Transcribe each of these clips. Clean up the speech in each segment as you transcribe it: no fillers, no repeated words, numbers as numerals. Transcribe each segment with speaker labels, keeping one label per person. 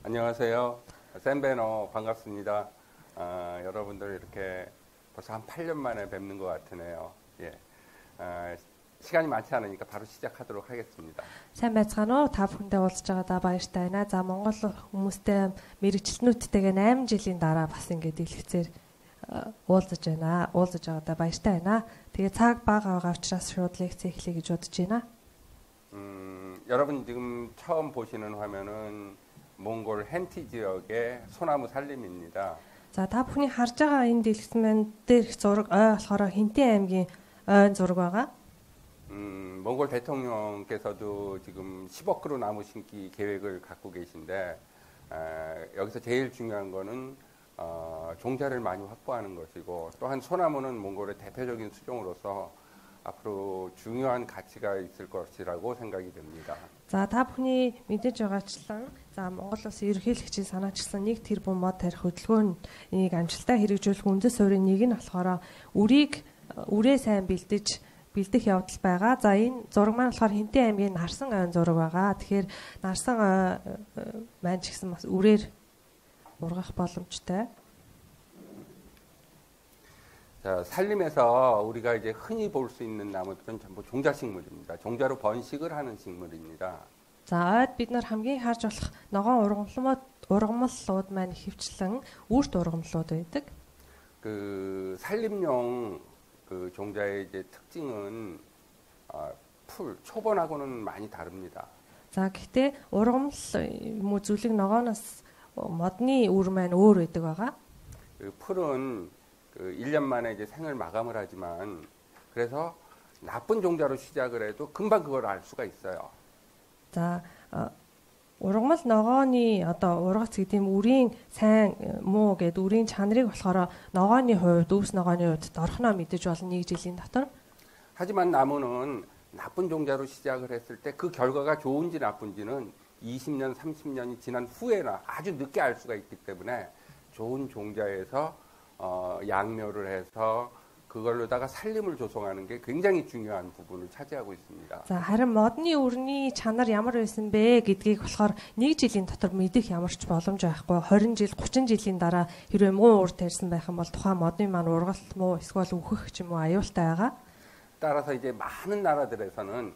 Speaker 1: 안녕하세요. 샌베너 반갑습니다. 여러분들 이렇게 벌써 한 8년 만에 뵙는 것 같으네요. 예. 시간이 많지 않으니까 바로 시작하도록 하겠습니다.
Speaker 2: Сайн байцгаана уу? Та бүхэндээ уулзж байгаадаа баяртай байна. За Монгол хүмүүстэй мэрэгчлэнүүдтэйгээ 8 жилийн дараа бас ингээд дэлгэцээр уулзаж байна. Уулзаж байгаадаа баяртай байна. Тэгээ цаг бага байгаа учраас шууд лекц эхлэе гэж бодож байна.
Speaker 1: 여러분 지금 처음 보시는 화면은 몽골 헨티 지역의 소나무 산림입니다.
Speaker 2: За та бүхний харж байгаа энэ дэлгэц маань дээрх зураг ой болохоор Хинтэн аймгийн ойн зураг байгаа.
Speaker 1: 몽골 대통령께서도 지금 10억 그루 나무 심기 계획을 갖고 계신데 여기서 제일 중요한 거는 종자를 많이 확보하는 것이고 또한 소나무는 몽골의 대표적인 수종으로서 앞으로 중요한 가치가 있을 것이라고 생각이 됩니다.
Speaker 2: За та бүхний мэдээж байгаачлан за Монголоос ерөнхийлөгчийн санаачилсан 1 тэрбум мод тарих хөдөлгөөнийг амжилттай хэрэгжүүлэх үндэс суурийн нэг нь болохоор үрээ сайн бэлдэх явдал байгаа. За энэ зураг маань болохоор Хинтэн аймгийн Нарсан ойн зураг байгаа. Тэгэхээр Нарсан маань ч гэсэн бас үрээр ургах боломжтой.
Speaker 1: 자, 산림에서 우리가 이제 흔히 볼 수 있는 나무들은 전부 종자식물입니다. 종자로 번식을 하는 식물입니다.
Speaker 2: За ойд бид нар хамгийн харж болох ногоон ургамлууд маань хөвчлэн үрт ургамлууд байдаг.
Speaker 1: 그 산림용 그 종자의 이제 특징은 풀 초본하고는 많이 다릅니다.
Speaker 2: За гэхдээ ургамл муу зүйлэг ногооноос модны үр маань өөр байдаг байгаа.
Speaker 1: 그 풀은 그 1년 만에 이제 생을 마감을 하지만 그래서 나쁜 종자로 시작을 해도 금방 그걸 알 수가 있어요.
Speaker 2: За ургамал ногооны одоо ургац гэдэг юм үрийн сайн муу гэдэг үрийн чанарыг болохоор ногооны хувьд өвс ногооны хувьд дорхноо мэдэж болно 1 жилийн дотор.
Speaker 1: 하지만 나무는 나쁜 종자로 시작을 했을 때 그 결과가 좋은지 나쁜지는 20년, 30년이 지난 후에나 아주 늦게 알 수가 있기 때문에 좋은 종자에서 양묘를 해서 그걸로다가 살림을 조성하는 게 굉장히 중요한 부분을 차지하고 있습니다.
Speaker 2: За харин модны үрний чанар ямар байсан бэ гэдгийг болохоор 1 жилийн дотор мэдэх ямар ч боломж байхгүй. 20 жил, 30 жилийн дараа хэрвээ муу үр тарьсан байх юм бол тухайн модны маань ургалт муу эсвэл үхэх ч юм уу аюултай байгаа.
Speaker 1: 따라서 이제 많은 나라들에서는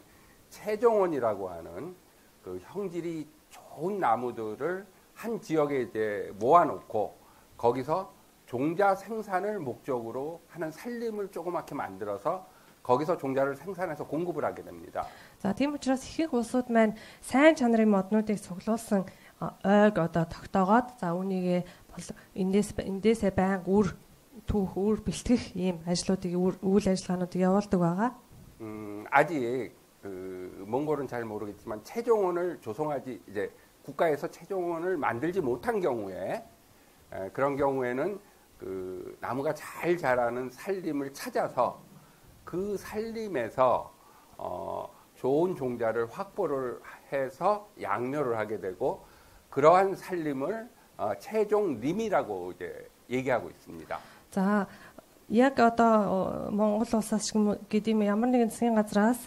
Speaker 1: 채종원이라고 하는 그 형질이 좋은 나무들을 한 지역에 이제 모아놓고 거기서 종자 생산을 목적으로 하는 산림을 조그맣게 만들어서 거기서 종자를 생산해서 공급을 하게 됩니다.
Speaker 2: За тийм учраас ихэнх улсууд маань сайн чанарын моднуудыг цуглуулсан ойг одоо тогтоогоод за үүнийг эндээсээ байнга үр бэлтгэх ийм ажлуудыг үйл ажиллагаануудыг явуулдаг байгаа.
Speaker 1: 아직 몽골은 잘 모르겠지만 채종원을 조성하지 이제 국가에서 채종원을 만들지 못한 경우에 그런 경우에는 그 나무가 잘 자라는 산림을 찾아서 그 산림에서 좋은 종자를 확보를 해서 양묘를 하게 되고 그러한 산림을 채종림이라고 이제 얘기하고 있습니다.
Speaker 2: За яг одоо Монгол улсаас гэдэг юм ямар нэгэн засгийн газраас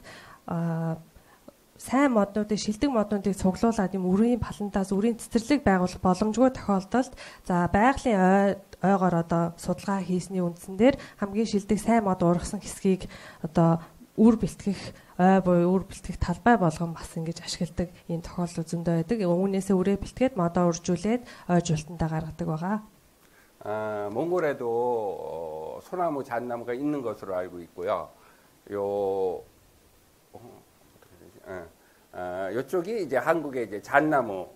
Speaker 2: сайн моднуудыг шилдэг моднуудыг цуглуулад юм үрийн палантаас үрийн цэцэрлэг байгуулах боломжгүй тохиолдолд за байгалийн ойгоор одоо судалгаа хийсний үндсэн дээр хамгийн шилдэг сайн мод ургасан хэсгийг одоо үр бэлтгэх ой буюу үр бэлтгэх талбай болгон бас ингэж ашигладаг ийм тохиолдол зөндөө байдаг. Үүнээсээ үрээ бэлтгээд модоо уржуулээд ой жуултандаа гаргадаг байгаа.
Speaker 1: 몽골에도 소나무 잣나무가 있는 것으로 알고 있고요. 이쪽이 이제 한국의 이제 잣나무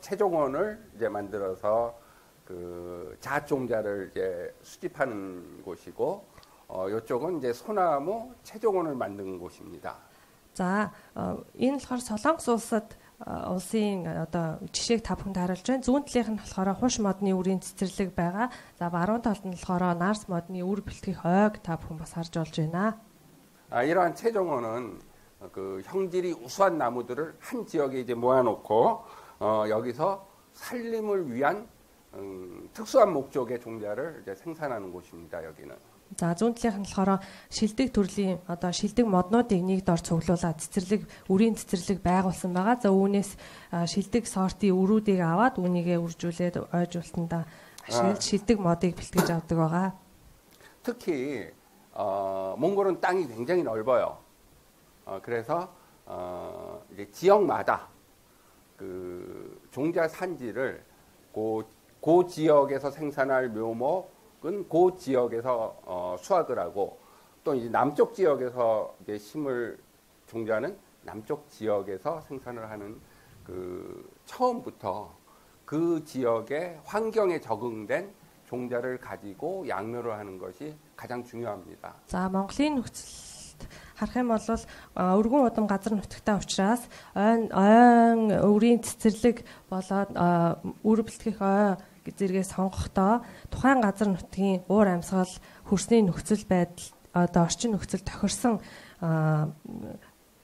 Speaker 1: 채종원을 이제 만들어서 그 잣종자를 이제 수집하는 곳이고 이쪽은 이제 소나무 채종원을 만든 곳입니다.
Speaker 2: За энэ болохоор Солонгос улсын одоо жишээг та бүхэнд харуулж байна. Зүүн талынх нь болохоор хуш модны үрийн цэцэрлэг байгаа. За баруун талд нь болохоор Нарс модны үр бэлтгэх ойг та бүхэн бас харж болж байна.
Speaker 1: 이러한 채종원은 그 형질이 우수한 나무들을 한 지역에 이제 모아놓고 여기서 살림을 위한 특수한 목적의 종자를 이제 생산하는 곳입니다. 여기는.
Speaker 2: За зүүн талынх нь болохоор шилдэг төрлийн одоо шилдэг моднуудыг нэг дор цуглуулад үрийн цэцэрлэг байгуулсан байгаа. За үүнээс шилдэг сортын өрүүдийг аваад үүнийгээ үржүүлээд ойжуултандаа ашиглаж шилдэг модыг бэлтгэж авдаг байгаа.
Speaker 1: 특히 몽골은 땅이 굉장히 넓어요. 그래서 이제 지역마다 그 종자 산지를 그 지역에서 생산할 묘목은 그 지역에서 수확을 하고 또 이제 남쪽 지역에서 이제 심을 종자는 남쪽 지역에서 생산을 하는 그 처음부터 그 지역의 환경에 적응된 종자를 가지고 양묘를 하는 것이 가장 중요합니다.
Speaker 2: За Монголын нөхцөлд харах юм бол өргөн удам газар нутагтай учраас ойн өрийн цэцэрлэг болоод үр бэлтгэх зэрэгээ сонгохдоо тухайн газар нутгийн уур амьсгал, хөрсний нөхцөл байдал, одоо орчин нөхцөл тохирсон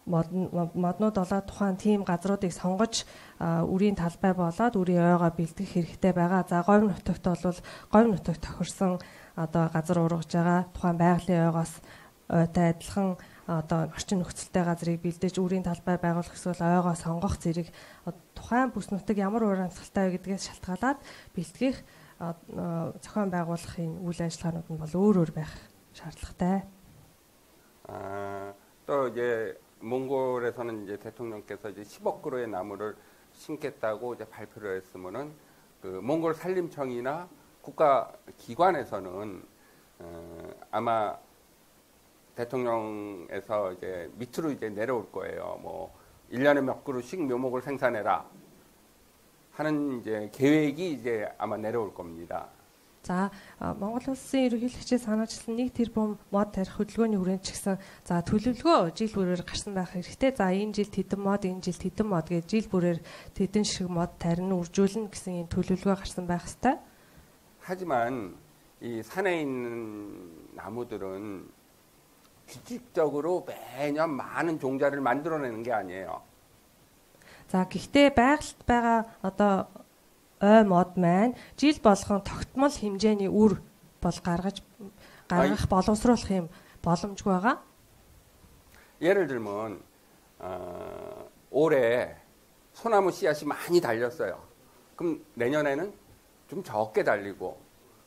Speaker 2: моднууд болоод тухайн тийм газруудыг сонгож үрийн талбай болоод үрийн ойгоо бэлтгэх хэрэгтэй байгаа. За говь нутагт бол говь нутагт тохирсон одоо газар ургаж байгаа тухайн байгалийн ойгоос ойтой адилхан одоо орчин нөхцөлтэй газрыг бэлдэж үрийн талбай байгуулах эсвэл ойгоо сонгох зэрэг тухайн бүс нутаг ямар уур амьсгалтай вэ гэдгээс шалтгаалаад бэлтгэх зохион байгуулахын үйл ажиллагаанууд нь бол өөр өөр байх шаардлагатай.
Speaker 1: 또 이제 몽골에서는 이제 대통령께서 이제 10억 그루의 나무를 심겠다고 이제 발표를 했으면은 그 몽골 산림청이나 국가 기관에서는 아마 대통령에서 이제 밑으로 이제 내려올 거예요. 뭐 1년에 몇 그루씩 묘목을 생산해라 하는 이제 계획이 이제 아마 내려올 겁니다.
Speaker 2: За Монгол улсын ерөнхийлөгчийн санаачилсан 1 тэрбум мод тарих хөдөлгөөний хүрээнд ч гэсэн за төлөвлөгөө жил бүрээр гарсан байх хэрэгтэй. За энэ жил тэдэн мод, энэ жил тэдэн мод гэж жил бүрээр тэдэн шиг мод тарин үржүүлнэ гэсэн юм төлөвлөгөө гарсан байх ёстой.
Speaker 1: 하지만 이 산에 있는 나무들은 규칙적으로 매년 많은 종자를 만들어내는 게 아니에요.
Speaker 2: За гэхдээ байгальд байгаа одоо ой мод маань жил болгон тогтмол хэмжээний үр бол гаргах боловсруулах юм боломжгүй байгаа.
Speaker 1: 예를 들면 올해 소나무 씨앗이 많이 달렸어요. 그럼 내년에는 좀 적게 달리고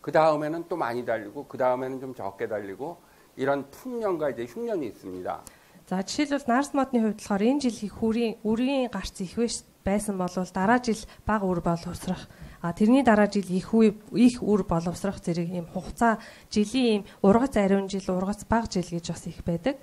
Speaker 1: 그 다음에는 또 많이 달리고 그 다음에는 좀 적게 달리고 이런 풍년과 이제 흉년이 있습니다.
Speaker 2: За жишээлбэл нарс модны хувьд болохоор энэ жил үрийн гарц их байсан бол дараа жил бага үр боловсрох тэрний дараа жил их үр боловсрох зэрэг ийм хугацаа жилийн ийм ургац ариун жил ургац бага жил гэж бас их байдаг.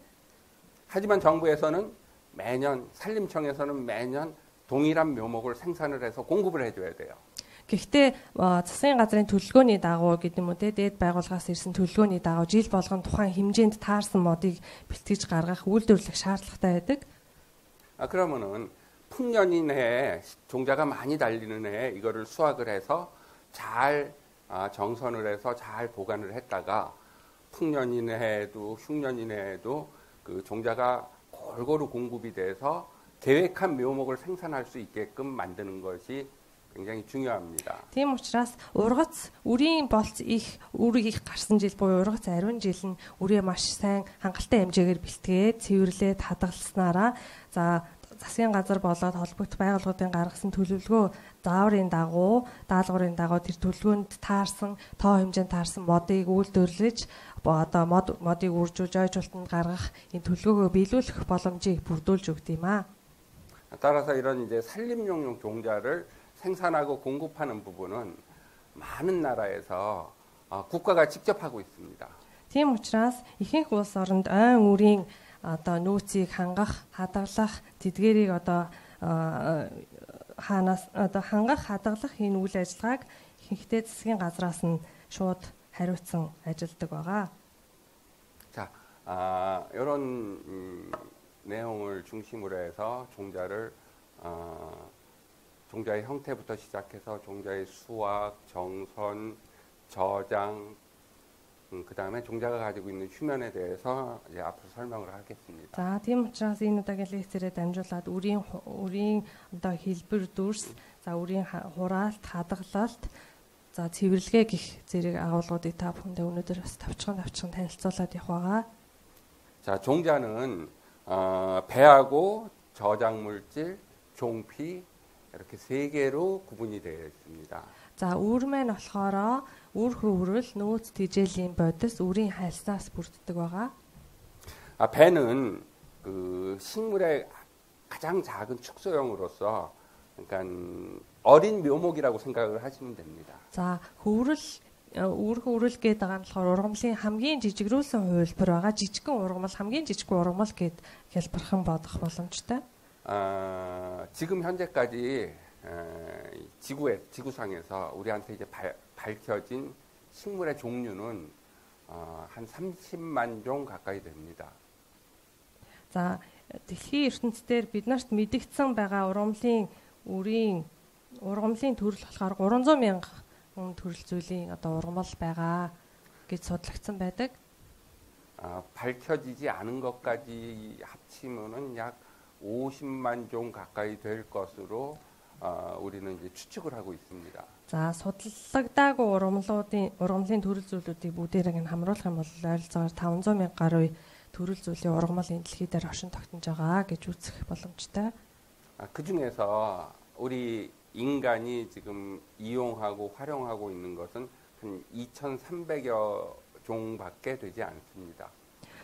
Speaker 1: 하지만 정부에서는 매년 산림청에서는 매년 동일한 묘목을 생산을 해서 공급을 해줘야 돼요.
Speaker 2: Гэхдээ засгийн газрын төлөвлөгөөний дагуу гэдэг юм уу дээд байгууллагаас ирсэн төлөвлөгөөний дагуу жил болгон тухайн хэмжээнд таарсан модыг бэлтгэж гаргах үйлдвэрлэх шаардлагатай байдаг.
Speaker 1: 그러면은 풍년인 해에 종자가 많이 달리는 해에 이거를 수확을 해서 잘 정선을 해서 잘 보관을 했다가 풍년인 해에도 흉년인 해에도 그 종자가 골고루 공급이 돼서 계획한 묘목을 생산할 수 있게끔 만드는 것이 굉장히 중요합니다.
Speaker 2: Тийм учраас ургац үрийн болц их үрийг гарсан жил буюу ургац ариун жил нь үрээ маш сайн хангалттай хэмжээгээр бэлтгээд цэвэрлээд хадгалснараа за засгийн газар болоод холбогдох байгууллагуудын гаргасан төлөвлөгөө зааврын дагуу даалгаврын дагуу тэр төлөвлөгөөнд таарсан тоо хэмжээнд таарсан модыг үйлдвэрлэж одоо модыг үржүүлж ойжуултанд гаргах энэ төлөвлөгөөгөө биелүүлэх боломжийг бүрдүүлж өгд юм аа.
Speaker 1: 따라서 이런 이제 산림용용 종자를 생산하고 공급하는 부분은 많은 나라에서 국가가 직접 하고 있습니다.
Speaker 2: Тийм учраас ихэнх улс оронд ойн үрийн одоо нөөцийг хангах, хадгалах, тэдгэрийг одоо хангах, хадгалах энэ үйл ажиллагааг ихэнхдээ засгийн газраас нь шууд хариуцсан ажилладаг байгаа.
Speaker 1: 자, 이런 내용을 중심으로 해서 종자의 형태부터 시작해서 종자의 수확, 정선, 저장, 그 다음에 종자가 가지고 있는 휴면에 대해서 이제 앞으로 설명을 하겠습니다.
Speaker 2: За тийм учраас энэ удаагийн лекцээрээ дамжуулаад үрийн одоо хэлбэр дүрс, за үрийн хураалт, хадгалалт, За цэвэрлэгээ гэх зэрэг агуулгуудыг та бүхэндээ өнөөдөр бас тавчхан танилцуулаад явах байгаа.
Speaker 1: 자, 종자는 배하고 저작물질, 종피 이렇게 세 개로 구분이 되어 있습니다.
Speaker 2: За үүр маань болохоор үр хөврөл, нөөц тэжээлийн бодис, үрийн хайлснаас бүрддэг байгаа.
Speaker 1: 배는 그 식물의 가장 작은 축소형으로서 그러니까 어린 묘목이라고 생각을 하시면 됩니다.
Speaker 2: За үр хөврөл гэдэг байгаа нь болохоор ургамлын хамгийн жижигрүүлсэн хувилбар байгаа. Жижигхэн ургамал, хамгийн жижиг ургамал гэд хэлбэрхэн бодох боломжтой.
Speaker 1: 지금 현재까지 지구상에서 우리한테 이제 밝혀진 식물의 종류는 한 30만 종 가까이 됩니다.
Speaker 2: За дэлхийн ертөнцийн бид нарт мэдэгдсэн байгаа ургамлын төрөл болохоор 300 мянган төрөл зүйлийн одоо ургамал байгаа гэж судлагдсан байдаг.
Speaker 1: 밝혀지지 않은 것까지 합치면은 약 50만 종 가까이 될 것으로 우리는 이제 추측을 하고 있습니다.
Speaker 2: За судаллагдаагүй ургамлын төрөл зүйлүүдийг бүгдээрээ хамруулах юм бол ойролцоогоор 500 мянга гаруй төрөл зүйлийн ургамал энэ дэлхий дээр оршин тогтнож байгаа гэж үзэх боломжтой.
Speaker 1: 그 중에서 우리 인간이 지금 이용하고 활용하고 있는 것은 한 2,300여 종밖에 되지 않습니다.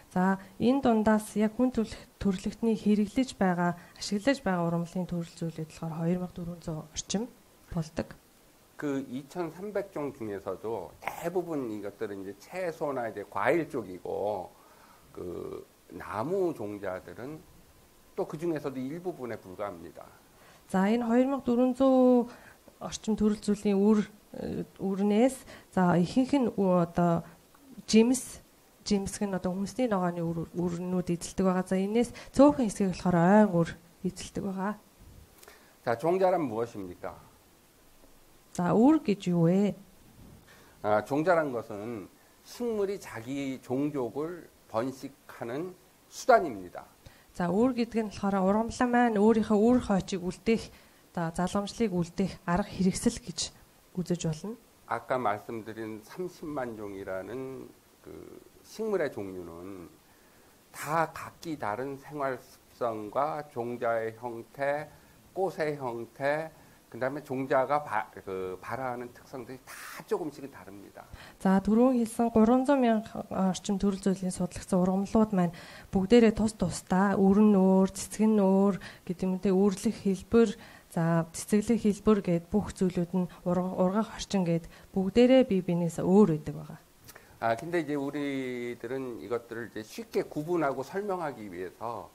Speaker 2: За энэ дундаас яг хүн төрөлхтний хэрэглэж байгаа, ашиглаж байгаа ургамлын төрөл зүйлүүд болохоор 2400 орчим болдог.
Speaker 1: 그 2,300종 중에서도 대부분 이것들은 이제 채소나 이제 과일 쪽이고 그 나무 종자들은 또 그 중에서도 일부분에 불과합니다.
Speaker 2: За энэ 2400 орчим төрөл зүйлийн үрнээс за ихэнх нь одоо жимс нь одоо хүнсний ногооны үрнүүд эзэлдэг байгаа. За энэс цөөхөн хэсгийг болохоор ойн үр эзэлдэг байгаа.
Speaker 1: 자, 종자란 무엇입니까?
Speaker 2: 자, үр гэж юу вэ?
Speaker 1: 종자란 것은 식물이 자기 종족을 번식하는 수단입니다.
Speaker 2: За, үр гэдэг нь болохоор ургамлаа маань өөрийнхөө үр хойчийг үлдээх, одоо залгамжлыг үлдээх арга хэрэгсэл гэж үзэж болно.
Speaker 1: 아까 말씀드린 30만 종이라는 그 식물의 종류는 다 각기 다른 생활 습성과 종자의 형태, 꽃의 형태, 그다음에 종자가 발화하는 특성들이 다 조금씩은 다릅니다.
Speaker 2: За түрүүн хэлсэн 300 мянга орчим төрөл зүйлийн судлагдсан ургамлууд маань бүгдээрээ тусдаа өрн өөр, цэцгэн өөр гэдэг юм те үүрлэх хэлбэр, за цэцэглэх хэлбэр гээд бүх зүйлүүд нь ургах орчин гээд бүгдээрээ бие биенээс өөр байдаг байгаа.
Speaker 1: 근데 이제 우리들은 이것들을 이제 쉽게 구분하고 설명하기 위해서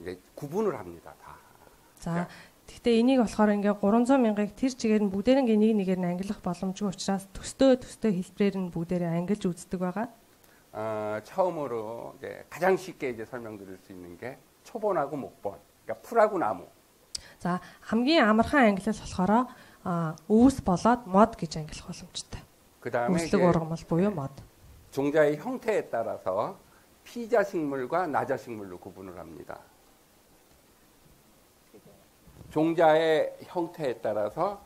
Speaker 1: 이제 구분을 합니다. 다.
Speaker 2: За гэхдээ энийг болохоор ингээ 300 мянгыг тэр чигээр нь бүгдээр нэг нэгээр нь ангилах боломжгүй учраас төстөө хэлбэрээр нь бүгдээрээ ангилж үздэг байгаа.
Speaker 1: 처음으로 이제 가장 쉽게 이제 설명드릴 수 있는 게 초본하고 목본, 그러니까 풀하고 나무.
Speaker 2: За хамгийн амархан ангилал болохоор өвс болоод мод гэж ангилах боломжтой.
Speaker 1: 그다음에
Speaker 2: үслэг ургамал буюу мод.
Speaker 1: 종자의 형태에 따라서 피자식물과 나자식물로 구분을 합니다. 종자의 형태에 따라서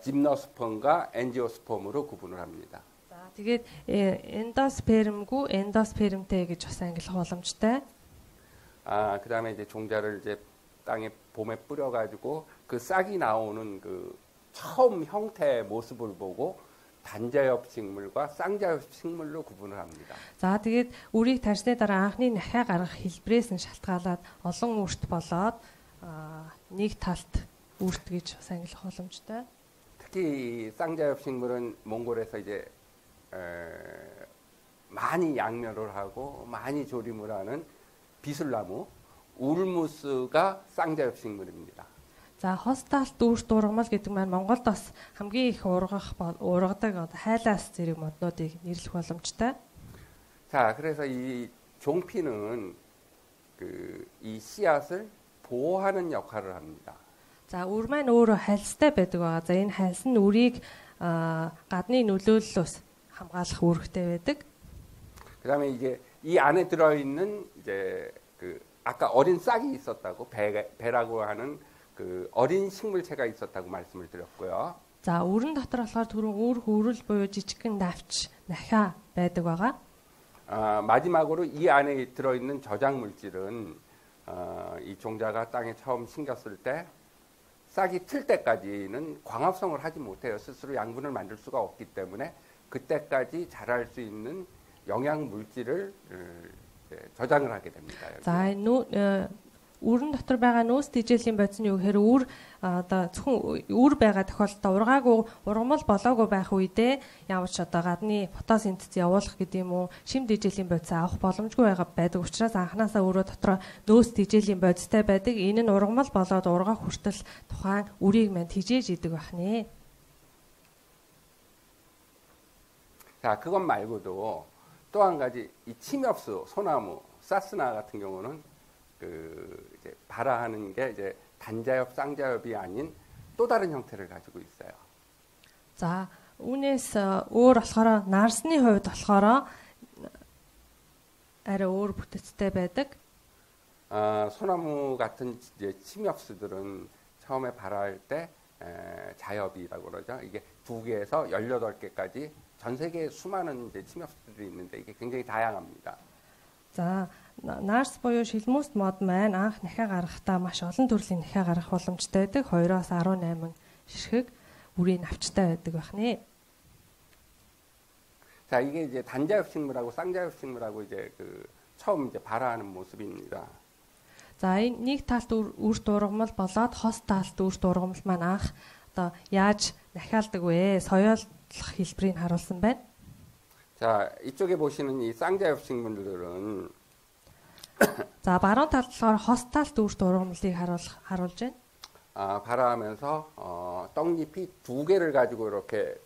Speaker 1: 짐노스펌과 엔지오스펌으로 구분을 합니다.
Speaker 2: За тэгээд 엔도스페름гүй 엔도스페름тэй гэж бас ангилах боломжтой.
Speaker 1: 그다음에 이제 종자를 이제 땅에 봄에 뿌려 가지고 그 싹이 나오는 그 처음 형태의 모습을 보고 단자엽 식물과 쌍자엽 식물로 구분을 합니다.
Speaker 2: За тэгээд үрийг тарсны дараа анхны нахиа гаргах хэлбрээс нь шалтгаалаад олон үрт болоод нэг талд үрт гэж бас ангилах боломжтой.
Speaker 1: 특히 쌍자엽 식물은 몽골에서 이제 많이 양멸을 하고 많이 조림을 하는 비술나무 울무스가 쌍자엽 식물입니다.
Speaker 2: За хосталт үрт ургамал гэдэг маань Монголд бас хамгийн их ургадаг хайлаас зэрэг моднуудыг нэрлэх боломжтой.
Speaker 1: 자, 그래서 이 종피는 이 씨앗을 보호하는 역할을 합니다.
Speaker 2: За үр маань өөрөө хайлстай байдаг байгаа. За энэ хайлс нь үрийг гадны нөлөөллөөс хамгаалах үүрэгтэй байдаг.
Speaker 1: 그다음에 이제 이 안에 들어 있는 이제 그 아까 어린 싹이 있었다고 배라고 하는 그 어린 식물체가 있었다고 말씀을 드렸고요.
Speaker 2: За өрн дотор болохоор түрүү үүр хөрөл буюу жижигхэн навч нахиа байдаг байгаа.
Speaker 1: 마지막으로 이 안에 들어있는 저장 물질은 이 종자가 땅에 처음 심겼을 때 싹이 틀 때까지는 광합성을 하지 못해요. 스스로 양분을 만들 수가 없기 때문에 그때까지 자랄 수 있는 영양 물질을 저장을 하게 됩니다.
Speaker 2: За өрн дотор байгаа нөөц тэжээлийн бодис нь юу гэхээр одоо зөвхөн үр байгаа тохиолдолд ургаагүй ургамал болоогүй байх үедээ явж одоо гадны фотосинтез явуулах гэдэг юм уу шим тэжээлийн бодис авах боломжгүй байдаг учраас анханасаа өөрөө дотроо нөөц тэжээлийн бодистай байдаг. Энэ нь ургамал болоод ургаах хүртэл тухайн үрийг мань тэжээж идэг байна.
Speaker 1: 자, 그것 말고도 또 한 가지 이 침엽수, 소나무, 사스나 같은 경우는 이제 발화하는 게 이제 단자엽, 쌍자엽이 아닌 또 다른 형태를 가지고 있어요.
Speaker 2: За, үүнээс өөр болохоор нарсны хувьд болохоор арай өөр бүтэцтэй байдаг.
Speaker 1: 소나무 같은 이제 침엽수들은 처음에 발화할 때 자엽이라고 그러죠. 이게 2개에서 18개까지 전 세계에 수많은 이제 침엽수들이 있는데 이게 굉장히 다양합니다.
Speaker 2: За, нарс буюу шилмүст мод маань анх нахиа гаргахдаа маш олон төрлийн нахиа гаргах боломжтой байдаг. 2-оос 18 ширхэг үрийн навчтай байдаг байна.
Speaker 1: 자, 이게 이제 단자엽 식물하고 쌍자엽 식물하고 이제 처음 이제 발화하는 모습입니다.
Speaker 2: За, энэ нэг талд үрт ургамал болоод хос талд үрт ургамал маань анх одоо яаж нахиалдаг вэ? Соёолох хэлбэрийг харуулсан байна.
Speaker 1: 자, 이쪽에 보시는 이 쌍자엽 식물들은
Speaker 2: 자, баруун талд болохоор хос талд үрт ургамлыг харуулж байна.
Speaker 1: 발화하면서 떡잎이 2개를 가지고 이렇게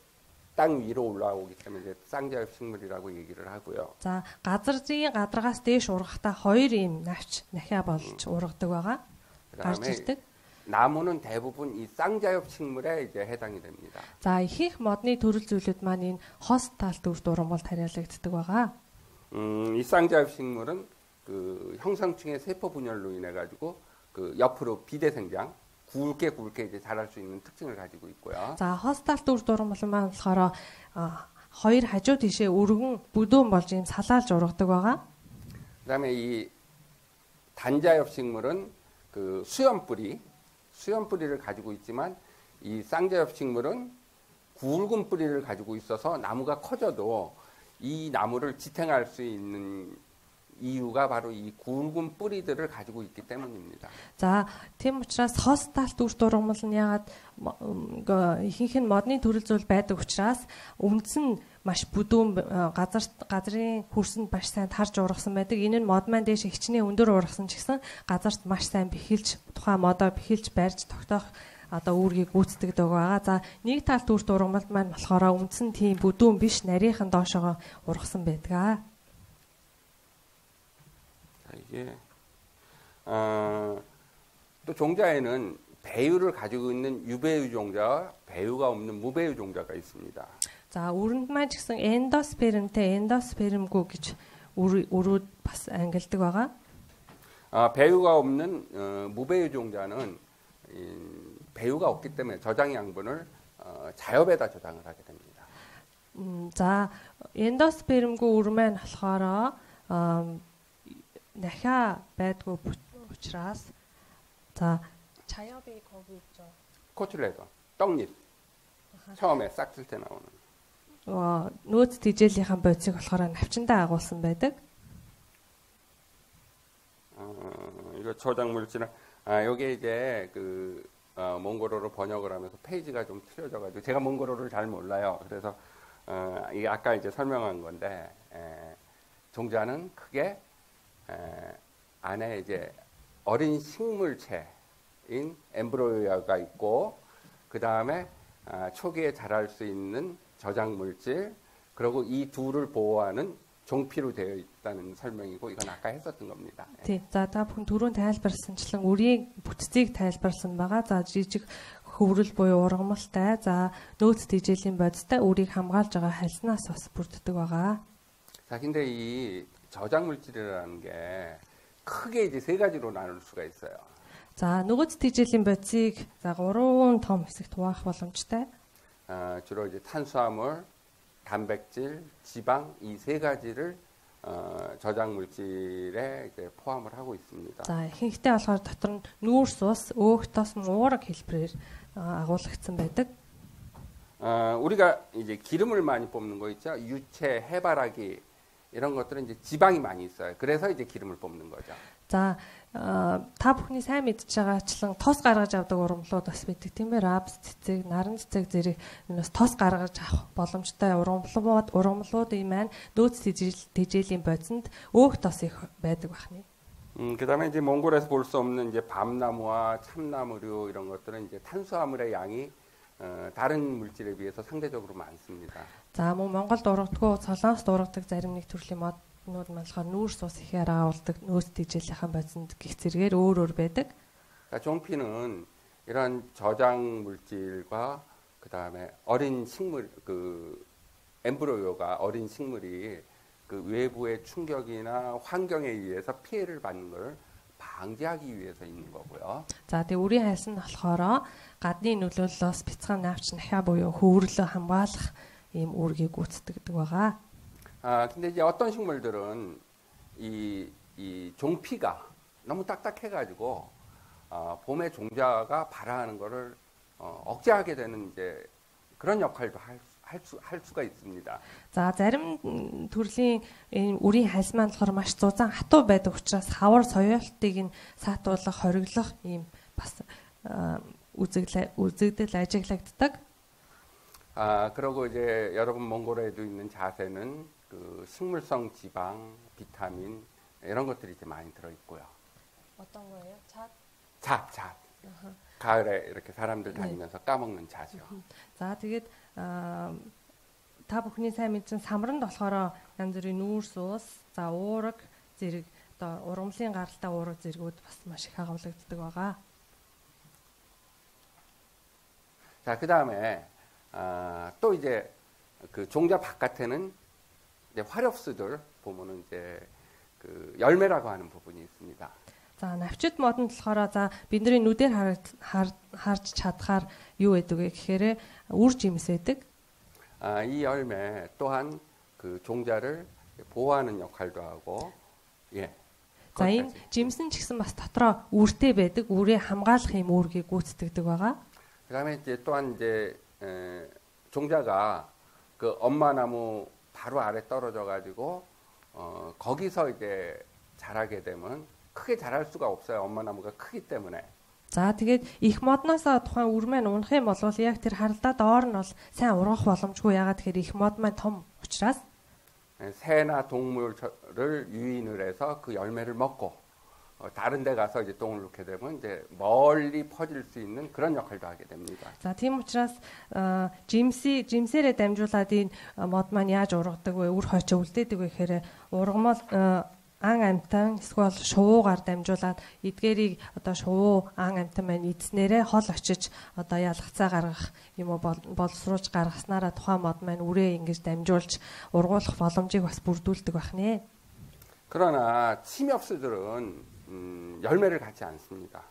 Speaker 1: 땅 위로 올라오기 때문에 이제 쌍자엽 식물이라고 얘기를 하고요.
Speaker 2: За, газрын гадаргаас дээш ургахдаа 2 ийм навч нахиа болж ургадаг байгаа. гарч ирдэг.
Speaker 1: 나무는 대부분 이 쌍자엽 식물에 이제 해당이 됩니다.
Speaker 2: За, ихэнх модны төрөл зүйлүүд маань энэ хос талд үрт ургамал тариалагддаг байгаа.
Speaker 1: 이 쌍자엽 식물은 형성층의 세포 분열로 인해 가지고 옆으로 비대생장 굵게 이제 자랄 수 있는 특징을 가지고 있고요.
Speaker 2: За, хос талд үрт ургамал маань болохоор хоёр хажуу тишээ өргөн бүдүүн болж ийм салаалж ургадаг байгаа.
Speaker 1: 그다음에 이 단자엽 식물은 수연 뿌리를 가지고 있지만 이 쌍자엽 식물은 굵은 뿌리를 가지고 있어서 나무가 커져도 이 나무를 지탱할 수 있는 이유가 바로 이 굵은 뿌리들을 가지고 있기 때문입니다.
Speaker 2: За, тийм учраас хос талд үрт ургамал нь ягаад ихэнх нь модны төрөл зүйл байдаг учраас үндэс нь маш бүдүүн газрын хөрсөнд маш сайн тарж ургасан байдаг. Энэ нь мод маань дээш хичнээн өндөр ургасан ч гэсэн газарт маш сайн бэхэлж тухайн модоо бэхэлж барьж тогтоох одоо үүргийг гүйцэтгэдэг байгаа. За, нэг талд үрт ургамал маань болохоор үндэс нь тийм бүдүүн биш нарийнхан доошоо ургасан байдаг.
Speaker 1: 이게 또 종자에는 배유를 가지고 있는 유배유 종자와 배유가 없는 무배유 종자가 있습니다.
Speaker 2: За, өрөнд маань ч гэсэн эндоспермтэй эндоспермгүй гэж өрүүд бас ангилдаг байгаа.
Speaker 1: 배유가 없는 무배유 종자는 배유가 없기 때문에 저장 양분을 자엽에다 저장을 하게 됩니다.
Speaker 2: За, эндоспермгүй өр маань болохоор нахиа байдгүй учраас за 자엽이 거기 있죠.
Speaker 1: 코툴레도 떡잎 처음에 싹쓸 때 나오는.
Speaker 2: нөөц тэжээлийнхэн бодисыг болохоор навчандаа агуулсан байдаг.
Speaker 1: 이거 저장 물질은 여기 이제 몽골어로 번역을 하면서 페이지가 좀 틀려져 가지고 제가 몽골어를 잘 몰라요. 그래서 이게 아까 이제 설명한 건데 종자는 크게 안에 이제 어린 식물체인 엠브로이어가 있고 그 다음에 초기에 자랄 수 있는 저장 물질 그리고 이 둘을 보호하는 종피로 되어 있다는 설명이고 이건 아까 했었던 겁니다.
Speaker 2: 네, за та бүхэн түрүүн тайлбарласанчлан үрийн бүтцийг тайлбарласан байгаа. За жижиг хөврөл буюу ургамалтай, за нөөц тэжээлийн бодистай үрийг хамгаалж байгаа хальснаас бас бүрддэг байгаа.
Speaker 1: 자, 근데 이 저장 물질이라는 게 크게 이제 세 가지로 나눌 수가 있어요.
Speaker 2: За, нөөц тэжээлийн бодисыг за 3 том хэсэгт хуваах боломжтой.
Speaker 1: 주로 이제 탄수화물, 단백질, 지방 이 세 가지를 저장 물질에 이제 포함을 하고 있습니다.
Speaker 2: За ихэнхдээ болохоор дотор нь нүүрс ус, өөх тос, уураг хэлбэрээр агуулгдсан байдаг.
Speaker 1: 우리가 이제 기름을 많이 뽑는 거 있죠. 유채, 해바라기 이런 것들은 이제 지방이 많이 있어요. 그래서 이제 기름을 뽑는 거죠.
Speaker 2: За та бүхний сайн мэдж байгаачлан тос гаргаж авдаг ургамлууд бас байдаг тийм ээ. Рапс цэцэг, наран цэцэг зэрэг юунаас тос гаргаж авах боломжтой ургамлууд юм маань нөөц тэжээлийн бодисонд өөх тос их байдаг байна.
Speaker 1: 그다음에 이제 몽골에서 볼 수 없는 이제 밤나무와 참나무류 이런 것들은 이제 탄수화물의 양이 다른 물질에 비해서 상대적으로 많습니다.
Speaker 2: За мөн Монголд ургадгүй Солонгост ургадаг зарим нэг төрлийн моднууд болохоор нүүрс ус ихээр агуулдаг нөөц тэжээлийн бодисонд гих зэргээр өөр байдаг.
Speaker 1: 종피는 이런 저장 물질과 그다음에 어린 식물 그 엠브로이오가 어린 식물이 그 외부의 충격이나 환경에 의해서 피해를 받는 걸 방지하기 위해서 있는 거고요.
Speaker 2: За тэгээ үрийн хайс нь болохоор гадны нөлөөллөөс бяцхан навч нахиа буюу хөвөрлөө хамгаалах ийм үүргийг гүйцэтгэдэг байгаа.
Speaker 1: 근데 이제 어떤 식물들은 이 종피가 너무 딱딱해가지고 봄에 종자가 발화하는 거를 억제하게 되는 이제 그런 역할도 할 수가 있습니다.
Speaker 2: За зарим төрлийн үрийн хайс маань болохоор маш зузаан хатуу байдаг учраас хавар соёолтыг нь саатуулах, хориглох ийм бас үзэгдэл ажиглагддаг.
Speaker 1: 그리고 이제 여러분 몽골에도 있는 잣에는 그 식물성 지방, 비타민 이런 것들이 이제 많이 들어 있고요.
Speaker 2: 어떤 거예요?
Speaker 1: 잣. 가을에 이렇게 사람들 다니면서 까먹는 잣이요.
Speaker 2: За тэгээд та бүхний сайн мэдсэн самранд болохоор янз бүрийн нүүрс ус, за уураг зэрэг одоо ургамлын гаралтай уураг зэргүүд бас маш их агуулгддаг байгаа.
Speaker 1: 자, 그다음에 또 이제 그 종자 바깥에는 이제 화렵수들 보면은 이제 그 열매라고 하는 부분이 있습니다.
Speaker 2: За навчид модонд болохоор за бидний нүдээр харж чадхаар юу байдаг вэ гэхээр үр жимс байдаг.
Speaker 1: 이 열매 또한 그 종자를 보호하는 역할도 하고 예.
Speaker 2: За энэ жимс нь ч гэсэн бас дотроо үртэй байдаг, үрээ хамгаалах юм үүргийг гүйцэтгэдэг байгаа.
Speaker 1: 그다음에 이제 또한 이제 종자가 그 엄마 나무 바로 아래 떨어져 가지고 거기서 이제 자라게 되면 크게 자랄 수가 없어요. 엄마 나무가 크기 때문에.
Speaker 2: За тэгээд их модноосоо тухайн үр маань унах юм бол яг тэр харалдаа доор нь бол сайн ургах боломжгүй. ягаад тэгэхээр их мод маань том учраас
Speaker 1: 새나 동물을 유인을 해서 그 열매를 먹고 다른 데 가서 이제 똥을 놓게 되면 이제 멀리 퍼질 수 있는 그런 역할도 하게 됩니다.
Speaker 2: За тийм учраас жимсээрээ дамжуулаад энэ мод маань яаж ургадаг вэ? Үр хойчоо үлдээдэг вэ гэхээр ургамал ан амтан эсвэл шувуугаар дамжуулаад эдгээрийг одоо шувуу ан амтан маань эдснээрээ хол очиж одоо ялгцаа гаргах юм уу боловсруулж гаргаснараа тухайн мод маань үрээ ингэж дамжуулж ургуулах боломжийг бас бүрдүүлдэг байна.
Speaker 1: 그러나 침엽수들은 열매를 갖지 않습니다.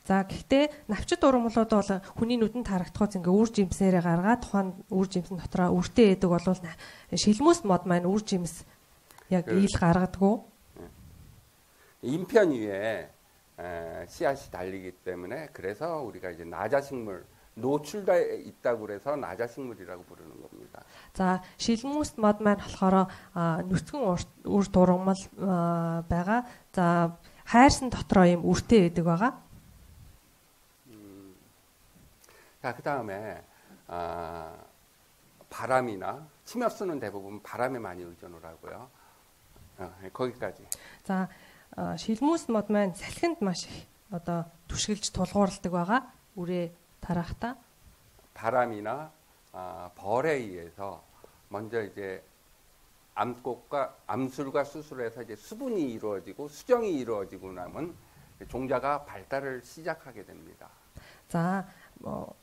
Speaker 2: За гэхдээ навчид ургамлууд бол хүний нүдэнд харагдахуйц ингээ үр жимсээрээ гаргаад тухайн үр жимсэн дотроо үртэй эдэг бол шилмүс мод маань үр жимс яг ил гаргадаггүй.
Speaker 1: 인편 위에 씨앗이 달리기 때문에 그래서 우리가 이제 나자식물 노출돼 있다고 그래서 나자식물이라고 부르는 겁니다.
Speaker 2: За шилмүс мод маань болохоор нүцгэн үрт ургамал байгаа. За хайрсан дотроо юм үртэй байдаг байгаа.
Speaker 1: 자, 그다음에 바람이나 침엽수는 대부분 바람에 많이 의존을 하고요. 거기까지.
Speaker 2: За шилмүс мод маань салхинд маш их одоо түшгэлж тулгуурладаг байгаа. үрээ тараахта.
Speaker 1: 바람이나 벌에 의해서 먼저 이제 암술과 수술에서 이제 수분이 이루어지고 수정이 이루어지고 나면 종자가 발달을 시작하게 됩니다.
Speaker 2: За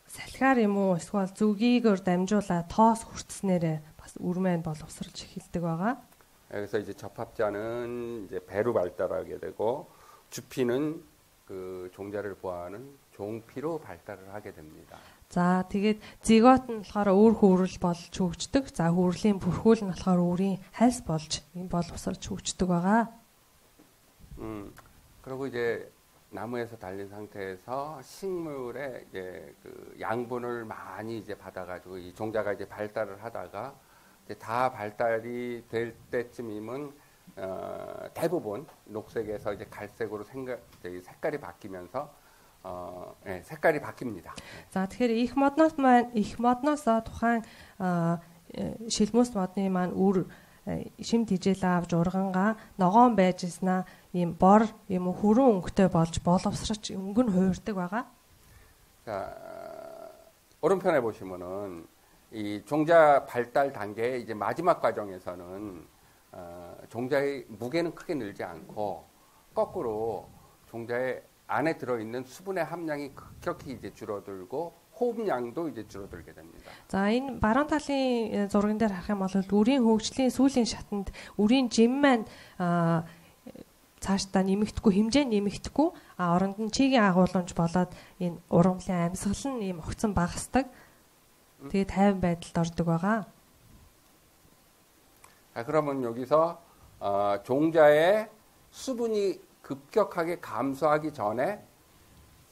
Speaker 2: салхиар юм уу эсвэл зүгийгээр дамжуулаад тоос хүртснээр бас үр маань боловсролж эхэлдэг байгаа.
Speaker 1: 그래서 이제 접합자는 이제 배로 발달하게 되고 주피는 그 종자를 보호하는 종피로 발달을 하게 됩니다.
Speaker 2: За тэгээд зигот нь болохоор өөр хөврөл болж хөгждөг. За хөврлийн бүрхүүл нь болохоор өөрийн хальс болж боловсрч хөгждөг байгаа.
Speaker 1: 그리고 이제 나무에서 달린 상태에서 식물의 이제 그 양분을 많이 이제 받아가지고 이 종자가 이제 발달을 하다가 이제 다 발달이 될 때쯤이면 대부분 녹색에서 이제 갈색으로 색깔이 바뀌면서 네, 색깔이 바뀝니다.
Speaker 2: За тэгэхээр их модноос тухайн шилмүс модны маань үр шим тижэл авч ургангаа ногоон байж ирснаа ийм бор юм хүрэн өнгөтэй болж боловсрч өнгө нь хуурдаг байгаа.
Speaker 1: 자, 오른편에 보시면은 이 종자 발달 단계의 이제 마지막 과정에서는 종자의 무게는 크게 늘지 않고 거꾸로 종자의 안에 들어있는 수분의 함량이 급격히 이제 줄어들고 호흡량도 이제 줄어들게 됩니다.
Speaker 2: За энэ баруун талын зурган дээр харах юм бол үрийн хөгжлийн сүүлийн шатанд үрийн жим маань цаашдаа нэмэгдэхгүй хэмжээ нэмэгдэхгүй оронд нь чигийн агуулмж болоод энэ ургамлын амьсгал нь ийм огцон багасдаг. Тэгээ тайван байдалд ордог байгаа.
Speaker 1: 그러면 여기서 종자의 수분이 급격하게 감소하기 전에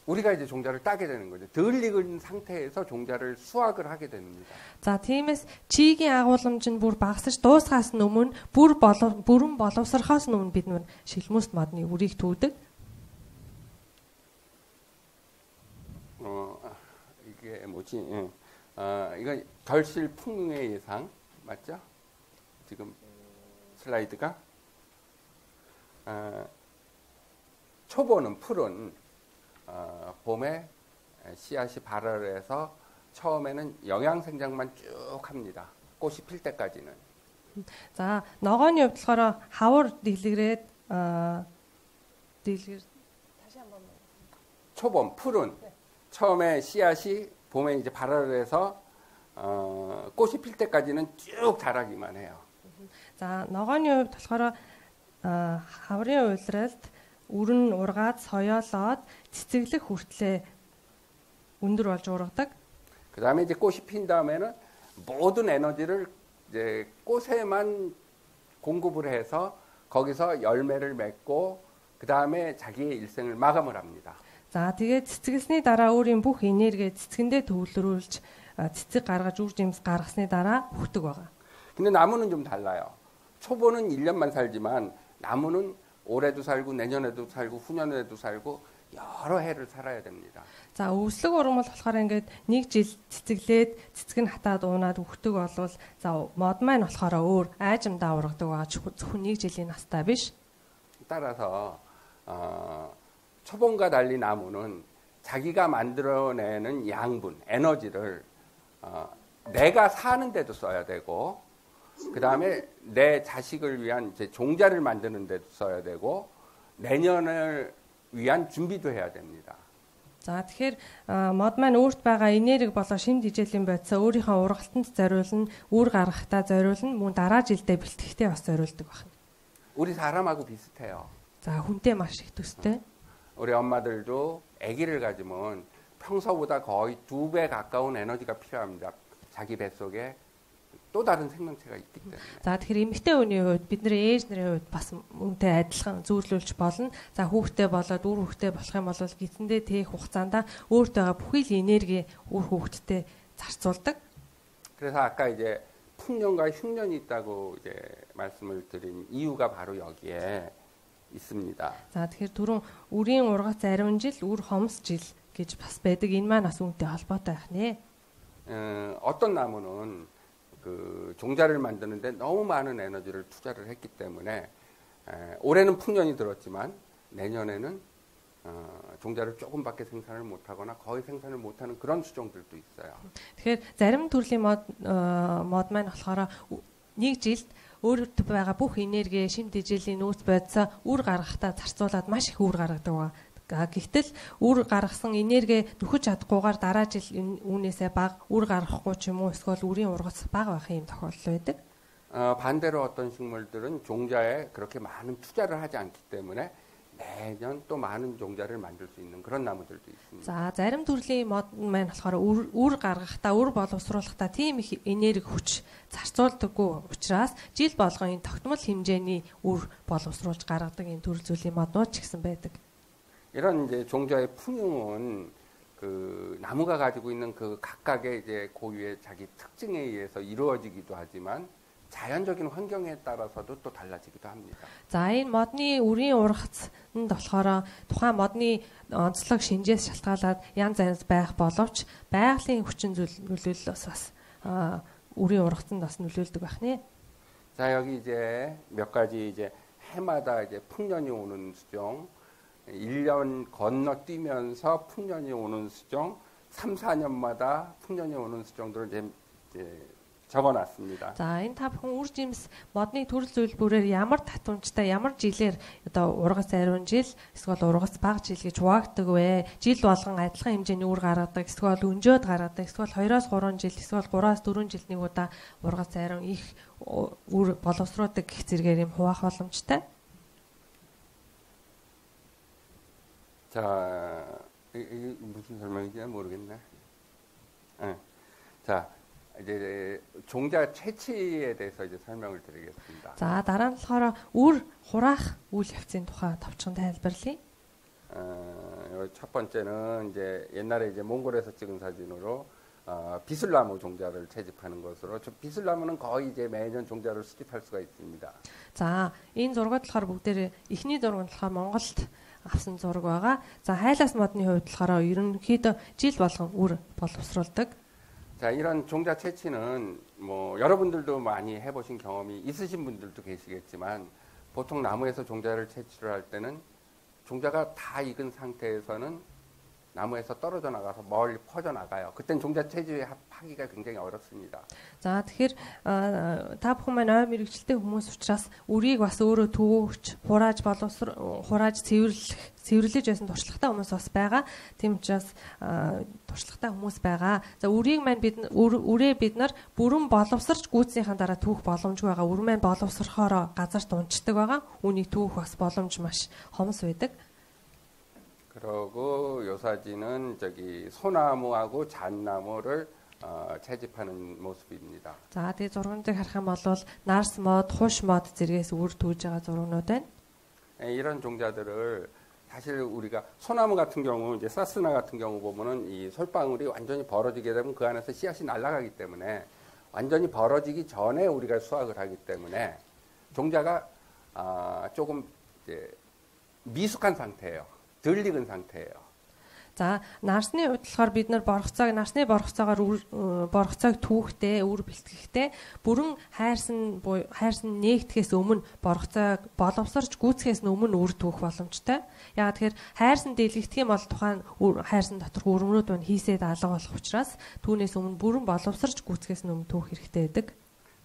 Speaker 1: 우리가 이제 종자를 따게 되는 거죠. 덜 익은 상태에서 종자를 수확을 하게 됩니다.
Speaker 2: За тиймээс чигийн агуулмж нь бүр багасж дуусгаас өмнө бүрэн боловсрохоос өмнө бид нар шилмүс модны үрийг түүдэг.
Speaker 1: 이게 뭐지? 이건 결실 풍의 예상 맞죠? 지금 슬라이드가 초보는 풀은 봄에 씨앗이 발효해서 처음에는 영양 생장만 쭉 합니다. 꽃이 필 때까지는.
Speaker 2: За ногооны хувьд болохоор хавар дэлгэрээд 다시 한번
Speaker 1: 초봄 풀은 처음에 씨앗이 봄에 이제 발효해서 꽃이 필 때까지는 쭉 자라기만 해요.
Speaker 2: За ногооны хувьд болохоор хаврын уйлралд үрэн ургаад соёолоод цэцэглэх хүртлээр өндөр болж ургадаг.
Speaker 1: 그다음에 이제 꽃이 핀 다음에는 모든 에너지를 이제 꽃에만 공급을 해서 거기서 열매를 맺고 그다음에 자기의 일생을 마감을 합니다.
Speaker 2: За тэгээд цэцгэлсний дараа өөрийн бүх энерги цэцгэндээ төвлөрүүлж цэцэг гаргаж үр жимс гаргасны дараа хөгдөг байгаа.
Speaker 1: 근데 나무는 좀 달라요. 초보는 1년만 살지만 나무는 올해도 살고 내년에도 살고 후년에도 살고 여러 해를 살아야 됩니다.
Speaker 2: За өвслөг уран бол болохоор ингээд нэг жил цэцэглээд цэцэг нь хатаад уунаад хөгдөг болвол за мод маань болохоор өөр айжмдаа ургадаг байгаа зөвхөн нэг жилийн настай биш.
Speaker 1: 따라서 초본과 달리 나무는 자기가 만들어내는 양분, 에너지를 내가 사는데도 써야 되고 그 다음에 내 자식을 위한 이제 종자를 만드는 데도 써야 되고 내년을 위한 준비도 해야 됩니다.
Speaker 2: За тэгэхээр мод маань өөрт байгаа энерги болоо шинэ дижилийн бодисоо өөрийнхөө ургалтанд зориулна, үр гаргахтаа зориулна, мөн дараа жилдээ бэлтгэхдээ бас зориулдаг байна.
Speaker 1: 우리 사람하고 비슷해요.
Speaker 2: За хүнтэй маш их төстэй.
Speaker 1: 우리 엄마들도 아기를 가지면 평소보다 거의 2배 가까운 에너지가 필요합니다. 자기 뱃속에 또 다른 생명체가 있기 때문에.
Speaker 2: За тэгэхээр эмэгтэй хүний хувьд бидний ээж нарын хувьд бас үнтэй адилхан зүйлүүлж болно. За хүүхдээ болоод үр хүүхдээ болох юм бол гидсэндээ тээх хугацаанд өөртөө бүхий л энерги үр хүүхдтэй зарцуулдаг.
Speaker 1: 그래서 아까 이제 풍년과 흉년이 있다고 이제 말씀을 드린 이유가 바로 여기에 있습니다.
Speaker 2: За тэгэхээр түрүүн үрийн ургац ариун жил, үр хомс жил гэж бас байдаг. Энэ маань бас үнтэй холбоотой байх нэ.
Speaker 1: 어떤 나무는 그 종자를 만드는데 너무 많은 에너지를 투자를 했기 때문에 올해는 풍년이 들었지만 내년에는 종자를 조금밖에 생산을 못하거나 거의 생산을 못하는 그런 수종들도 있어요.
Speaker 2: Тэгэхээр зарим төрлийн мод маань болохоор нэг жилд өөртөө байгаа бүх энерги шим дижилийн нөөц бодисоо үр гаргахтаа зарцуулаад маш их үр гаргадаг ба. Гэхдээ үр гаргасан энерги нөхөж чадахгүйгээр дараа жил үүнээсээ бага үр гаргахгүй ч юм уу эсвэл үрийн ургац бага байх юм тохиолдол байдаг.
Speaker 1: 반대로 어떤 식물들은 종자에 그렇게 많은 투자를 하지 않기 때문에 매년 또 많은 종자를 만들 수 있는 그런 나무들도 있습니다.
Speaker 2: За зарим төрлийн мод маань болохоор үр гаргахдаа, үр боловсруулахдаа тийм их энерги хүч зарцуулдаггүй учраас жил болгон энэ тогтмол хэмжээний үр боловсруулж гаргадаг энэ төрөл зүйлийн моднууд ч гэсэн байдаг.
Speaker 1: 이런 이제 종자의 풍요는 그 나무가 가지고 있는 그 각각의 이제 고유의 자기 특징에 의해서 이루어지기도 하지만 자연적인 환경에 따라서도 또 달라지기도 합니다.
Speaker 2: За энэ модны үрийн ургацнд болохоор тухайн модны онцлог шинжээс шалтгаалаад янз янз байх боловч байгалийн хүчин нөлөөллөөс бас үрийн ургацнд бас нөлөөлдөг байх нэ.
Speaker 1: 자, 여기 이제 몇 가지 이제 해마다 이제 풍년이 오는 수종, 1년 건너뛰면서 풍년이 오는 수종, 3, 4년마다 풍년이 오는 수종들을 이제 적어놨습니다.
Speaker 2: За энэ та бүхэн үр жимс модны төрөл зөвлбөрөөр ямар татамжтай ямар жилээр одоо ургац ариун жил эсвэл ургац бага жил гэж хуваагддаг вэ? Жил болгон адилхан хэмжээний үр гаргадаг, эсвэл өнжөөд гаргадаг, эсвэл 2-3 жил, эсвэл 3-4 жилд нэг удаа ургац ариун их үр боловсруулдаг гэх зэргээр юм хуваах боломжтой.
Speaker 1: 자, 이게 무슨 설명인지 모르겠네. 자, 이제 종자 채취에 대해서 이제 설명을 드리겠습니다.
Speaker 2: За дараа нь болохоор үр хураах үйл явцын тухай товчхон тайлбарлая.
Speaker 1: 첫 번째는 이제 옛날에 이제 몽골에서 찍은 사진으로 비슬나무 종자를 채집하는 것으로 비슬나무는 거의 이제 매년 종자를 수집할 수가 있습니다.
Speaker 2: За энэ зургууд болохоор бүгдээр эхний зураг нь болохоор Монголд авсан зураг байгаа. За хайлаас модны хувьд болохоор ерөнхийдөө жил болгон үр боловсруулдаг.
Speaker 1: 자, 이런 종자 채취는 뭐 여러분들도 많이 해보신 경험이 있으신 분들도 계시겠지만 보통 나무에서 종자를 채취를 할 때는 종자가 다 익은 상태에서는 나무에서 떨어져 나가서 멀리 퍼져 나가요. 그땐 종자 채취하기가 굉장히 어렵습니다.
Speaker 2: За тэгэхээр та бүхэн маань ой мэрэгчлээ хүмүүс учраас үрийг бас өөрөө төвөгч, хурааж цэвэрлэж байсан туршлагатай хүмүүс бас байгаа. Тийм учраас туршлагатай хүмүүс байгаа. За үрийг маань үрээ бид нар бүрэн боловсрч гүйцнийхэн дараа түүх боломжгүй байгаа. Үр маань боловсрохоор газарт унцдаг байгаа. үүнийг түүх бас боломж маш хомс байдаг.
Speaker 1: 그리고 요 사진은 저기 소나무하고 잣나무를 채집하는 모습입니다.
Speaker 2: За тэгээ зургуудыг харах юм бол нарс мод, хуш мод зэрэгээс үр түүж байгаа зургууд байна.
Speaker 1: 이런 종자들을 사실 우리가 소나무 같은 경우 이제 사스나 같은 경우 보면은 이 솔방울이 완전히 벌어지게 되면 그 안에서 씨앗이 날아가기 때문에 완전히 벌어지기 전에 우리가 수확을 하기 때문에 종자가 조금 이제 미숙한 상태예요. 덜 익은 상태예요.
Speaker 2: За нарсны хувьд болохоор бид нар нарсны борхцаагаар борхцааг түүхтэй, үр бэлтгэхтэй бүрэн хайрсан нээгдэхээс өмнө борхцааг боловсрч гүйцэхээс өмнө үр түүх боломжтой. Яг тэгэхээр хайрсан дэлгэгдэх юм бол тухайн хайрсан доторх өрөмрүүд маань хийсээд алга болох учраас түүнээс өмнө бүрэн боловсрч гүйцэхээс өмнө түүх хэрэгтэй байдаг.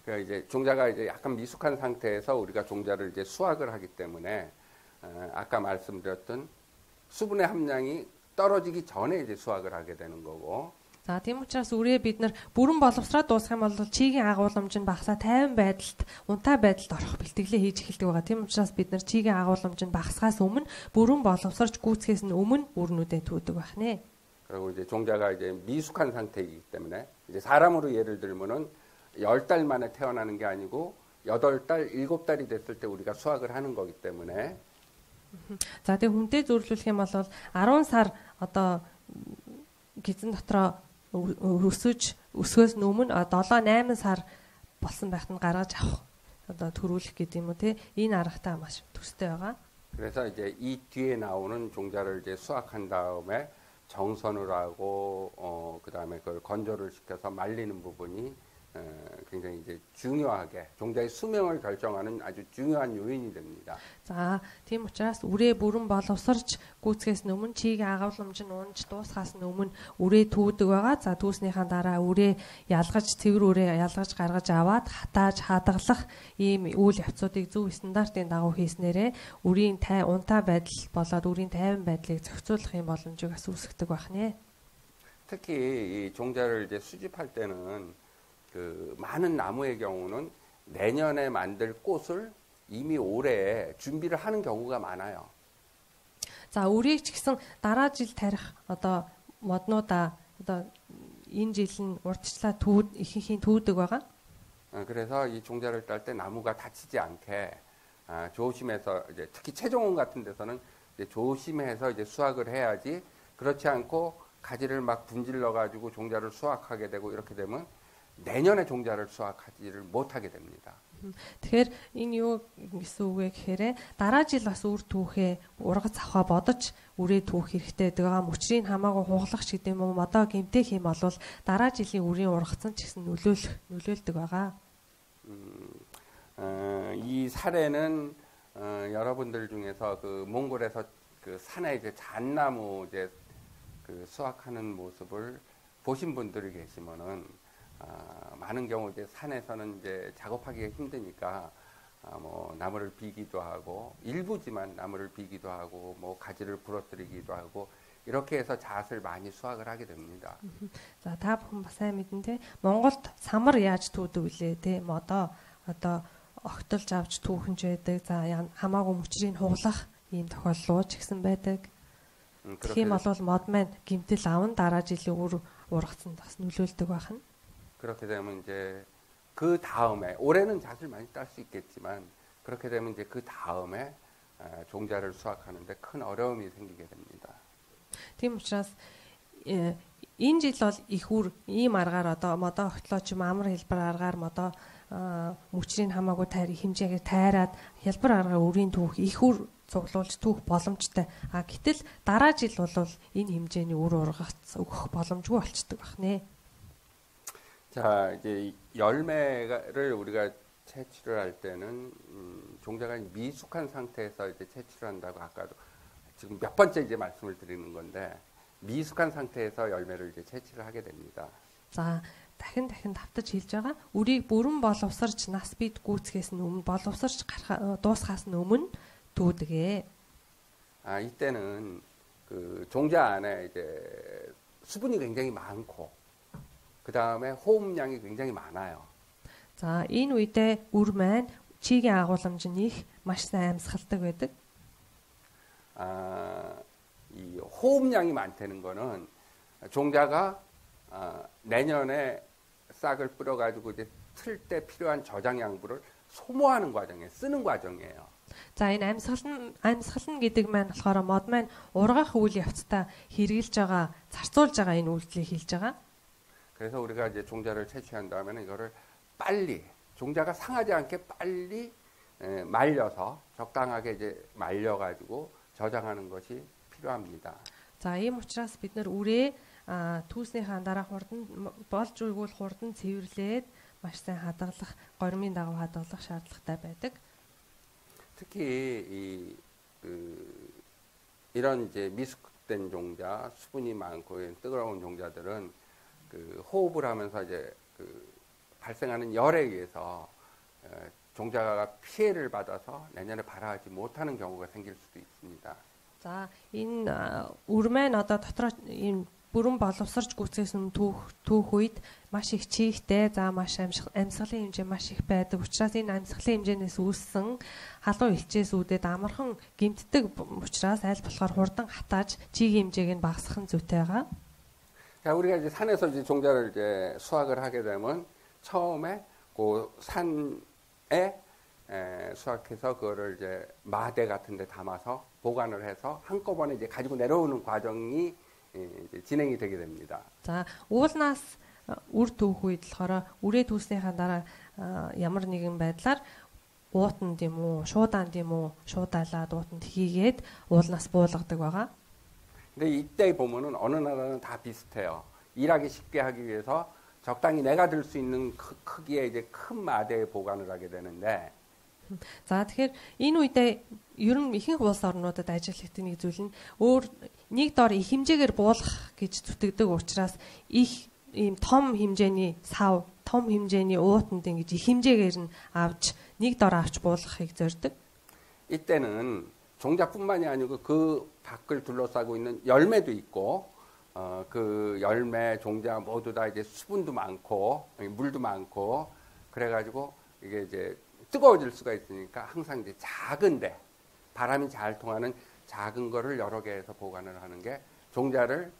Speaker 1: 그러니까 이제 종자가 이제 약간 미숙한 상태에서 우리가 종자를 이제 수확을 하기 때문에 아까 말씀드렸던 수분의 함량이 떨어지기 전에 이제 수확을 하게 되는 거고.
Speaker 2: За тийм учраас үрээ бид нар бүрэн боловсроод дуусах юм бол чигийн агуулмж нь багасаа 50 байдалд унтаа байдалд орох бэлтгэлээ хийж эхэлдэг байгаа. Тийм учраас бид нар чигийн агуулмж нь багасгаас өмнө бүрэн боловсрож гүйцэхээс нь өмнө үрнүүдэд түүдэг байх нэ.
Speaker 1: 그리고 이제 종자가 이제 미숙한 상태이기 때문에 이제 사람으로 예를 들면은 10달 만에 태어나는 게 아니고 8달, 7달이 됐을 때 우리가 수확을 하는 거기 때문에
Speaker 2: За тэг хүнтэй зөвлөх юм бол 10 сар одоо гизэн дотроо өсгөөс өмнө 7-8 сар болсон байхад нь гаргаж авах одоо төрүүлэх гэдэг юм уу те энэ аргатай маш төстэй байгаа.
Speaker 1: 그래서 이제 이 뒤에 나오는 종자를 이제 수확한 다음에 정선을 하고 그다음에 그걸 건조를 시켜서 말리는 부분이 굉장히 이제 중요하게 종자의 수명을 결정하는 아주 중요한 요인이 됩니다.
Speaker 2: За тийм учраас үрээ бүрэн боловсрч гүйцэхээс өмнө чигийн агуулмж нь унж дуусгаас өмнө үрээ түүдэг байгаа. За түүснийхаа дараа үрээ ялгаж цэвэр үрээ ялгаж гаргаж аваад хатааж хадгалах ийм үйл явцуудыг зөв стандартын дагуу хийснээрээ үрийн унтаа байдал болоод үрийн тайван байдлыг зохицуулах юм боломжийг бас үүсгдэг байх нэ.
Speaker 1: 특히 이 종자를 이제 수집할 때는 그 많은 나무의 경우는 내년에 만들 꽃을 이미 올해 준비를 하는 경우가 많아요.
Speaker 2: За үрийг ч гэсэн дараа жил тарих одоо моднуудаа одоо энэ жил нь урдчлаа ихэнхийн түүдэг байгаа.
Speaker 1: 그래서 이 종자를 딸 때 나무가 다치지 않게 조심해서 이제 특히 최종원 같은 데서는 이제 조심해서 이제 수확을 해야지 그렇지 않고 가지를 막 분질러 가지고 종자를 수확하게 되고 이렇게 되면 내년에 종자를 수확하지를 못하게 됩니다.
Speaker 2: Тэгэхээр энэ юу гэсэн үг вэ гэхээр дараа жил бас үр түүхээ ургац авах бодож үрээ түүх хэрэгтэй байгаа мөчрийг хамаагүй хугалах ч гэдэм юм одоо гэмтэх юм бол дараа жилийн үрийн ургацсан ч гэсэн нөлөөлдөг байгаа.
Speaker 1: 이 사례는 여러분들 중에서 그 몽골에서 그 산에 이제 잣나무 이제 그 수확하는 모습을 보신 분들이 계시면은 많은 경우 이제 산에서는 이제 작업하기가 힘드니까 뭐 나무를 비기도 하고 일부지만 나무를 비기도 하고 뭐 가지를 부러뜨리기도 하고 이렇게 해서 잣을 많이 수확을 하게 됩니다.
Speaker 2: За та бүхэн бас сайн мэднэ те. Монголд самар яаж түүдэг вүлээ те. Одоо огтолж авч түүхэнж байдаг. За хамаагүй мөчрийг хугалах ийм тохиолдлууд ч гэсэн байдаг. Тийм бол мод маань гимтэл аван дараа жилийн үр ургацсан бас нөлөөлдөг байна.
Speaker 1: 그렇게 되면 이제 그 다음에 올해는 잣을 많이 딸 수 있겠지만 그렇게 되면 이제 그 다음에 종자를 수확하는데 큰 어려움이 생기게 됩니다.
Speaker 2: Тийм учраас энэ жил бол их үр ийм аргаар одоо модоо огтлооч юм амар хэлбэр аргаар модоо мөчрийн хамаагүй тайр хэмжээгээр тайраад хэлбэр аргаар үрийн түүх их үр цуглуулж түүх боломжтой. Гэтэл дараа жил бол энэ хэмжээний үр ургац өгөх боломжгүй болцдог байна.
Speaker 1: 자, 이제 열매를 우리가 채취를 할 때는 종자가 미숙한 상태에서 이제 채취를 한다고 아까도 지금 몇 번째 이제 말씀을 드리는 건데 미숙한 상태에서 열매를 이제 채취를 하게 됩니다.
Speaker 2: За, дахин давтаж хэлж байгаа. Үрийг бүрэн боловсрч нас бид гүйцгээс нь өмнө боловсрч дуусгаас нь өмнө түүдэгэ.
Speaker 1: 이때는 그 종자 안에 이제 수분이 굉장히 많고 그 다음에 호흡량이 굉장히 많아요.
Speaker 2: За энэ үедээ үр маань чигийн агуулмж нь их маш сайн амьсгалдаг байдаг.
Speaker 1: 이 호흡량이 많다는 거는 종자가 내년에 싹을 뿌려가지고 이제 틀 때 필요한 저장 양분을 소모하는 과정에 쓰는 과정이에요.
Speaker 2: За энэ амьсгална гэдэг маань болохоор мод маань ургах үйл явцдаа хэрэгжилж байгаа, зарцуулж байгаа энэ үйлдэлийг хийж байгаа.
Speaker 1: 그래서 우리가 이제 종자를 채취한 다음에는 이거를 빨리 종자가 상하지 않게 빨리 말려서 적당하게 이제 말려가지고 저장하는 것이 필요합니다.
Speaker 2: За ийм учраас бид нар үрээ түүснийхаа дараа хурдан болж үйгүүл хурдан цэвэрлээд маш сайн хадгалах, гормын дагав хадгалах шаардлагатай байдаг.
Speaker 1: 특히 이런 이제 미숙된 종자, 수분이 많고 뜨거운 종자들은 그 호흡을 하면서 이제 그 발생하는 열에 의해서 종자가 피해를 받아서 내년에 발화하지 못하는 경우가 생길 수도 있습니다.
Speaker 2: За энэ үр маань одоо дотроо ийм бүрэн боловсрч гүцээс нь түүх үед маш их чихтэй, за маш амьсгалын хэмжээ маш их байдаг. Учираас энэ амьсгалын хэмжээнээс үүссэн халуун элчээс үүдээд амархан гэмтдэг учраас аль болохоор хурдан хатааж чихийн хэмжээг нь багасгах нь зүйтэй байгаа.
Speaker 1: 자, 우리가 이제 산에서 이제 종자를 이제 수확을 하게 되면 처음에 그 산에 수확해서 그거를 이제 마대 같은 데 담아서 보관을 해서 한꺼번에 이제 가지고 내려오는 과정이 이제 진행이 되게 됩니다.
Speaker 2: За, уулнаас үр түүх үед болохоор үрээ түүснийхаа дараа ямар нэгэн байдлаар уутанд юм уу, шуудаанд юм уу, шуудаалаад уутанд хийгээд уулнаас буулгадаг байгаа.
Speaker 1: 근데 이때 보면은 어느 나라는 다 비슷해요. 일하기 쉽게 하기 위해서 적당히 내가 들 수 있는 크기의 이제 큰 마대에 보관을 하게 되는데.
Speaker 2: За тэгэхээр энэ үедээ ер нь ихэнх улс орнуудад ажиллах нэг зүйл нь өөр нэг дор их хэмжээгээр буулгах гэж зүтгэдэг учраас их ийм том хэмжээний сав, том хэмжээний уутанд ингэж их хэмжээгээр нь авч нэг дор авч буулгахыг зорддог.
Speaker 1: 이때는 종자뿐만이 아니고 그 밖을 둘러싸고 있는 열매도 있고 그 열매, 종자 모두 다 이제 수분도 많고 물도 많고 그래가지고 이게 이제 뜨거워질 수가 있으니까 항상 이제 작은데 바람이 잘 통하는 작은 거를 여러 개에서 보관을 하는 게 종자를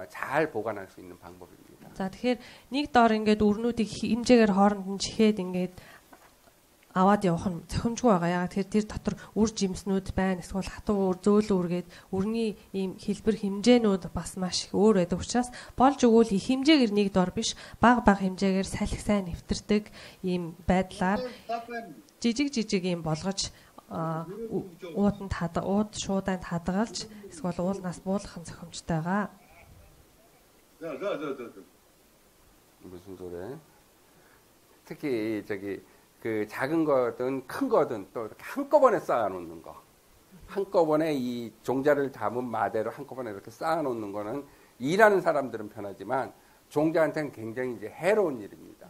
Speaker 1: 잘 보관할 수 있는 방법입니다.
Speaker 2: За тэгэхээр нэг доор ингээд өрнүүдийг хэмжээгээр хооронд нь чихээд ингээд аваад явах нь зохимжгүй байгаа. Яг тэр дотор үр жимснүүд байна. Эсвэл хатуу зөөл үргээд өрний ийм хэлбэр хэмжээнүүд бас маш их өөр байдаг учраас болж өгвөл их хэмжээгээр нэг дор биш бага хэмжээгээр салхи сайн нэвтэрдэг ийм байдлаар жижиг ийм болгож ууд шууданд хадгалж эсвэл уулнаас буулгах нь зохимжтой байгаа.
Speaker 1: 무슨 소리야? 특히 그 작은 거든 큰 거든 또 이렇게 한꺼번에 쌓아놓는 거, 한꺼번에 이 종자를 담은 마대로 한꺼번에 이렇게 쌓아놓는 거는 일하는 사람들은 편하지만 종자한테는 굉장히 이제 해로운 일입니다.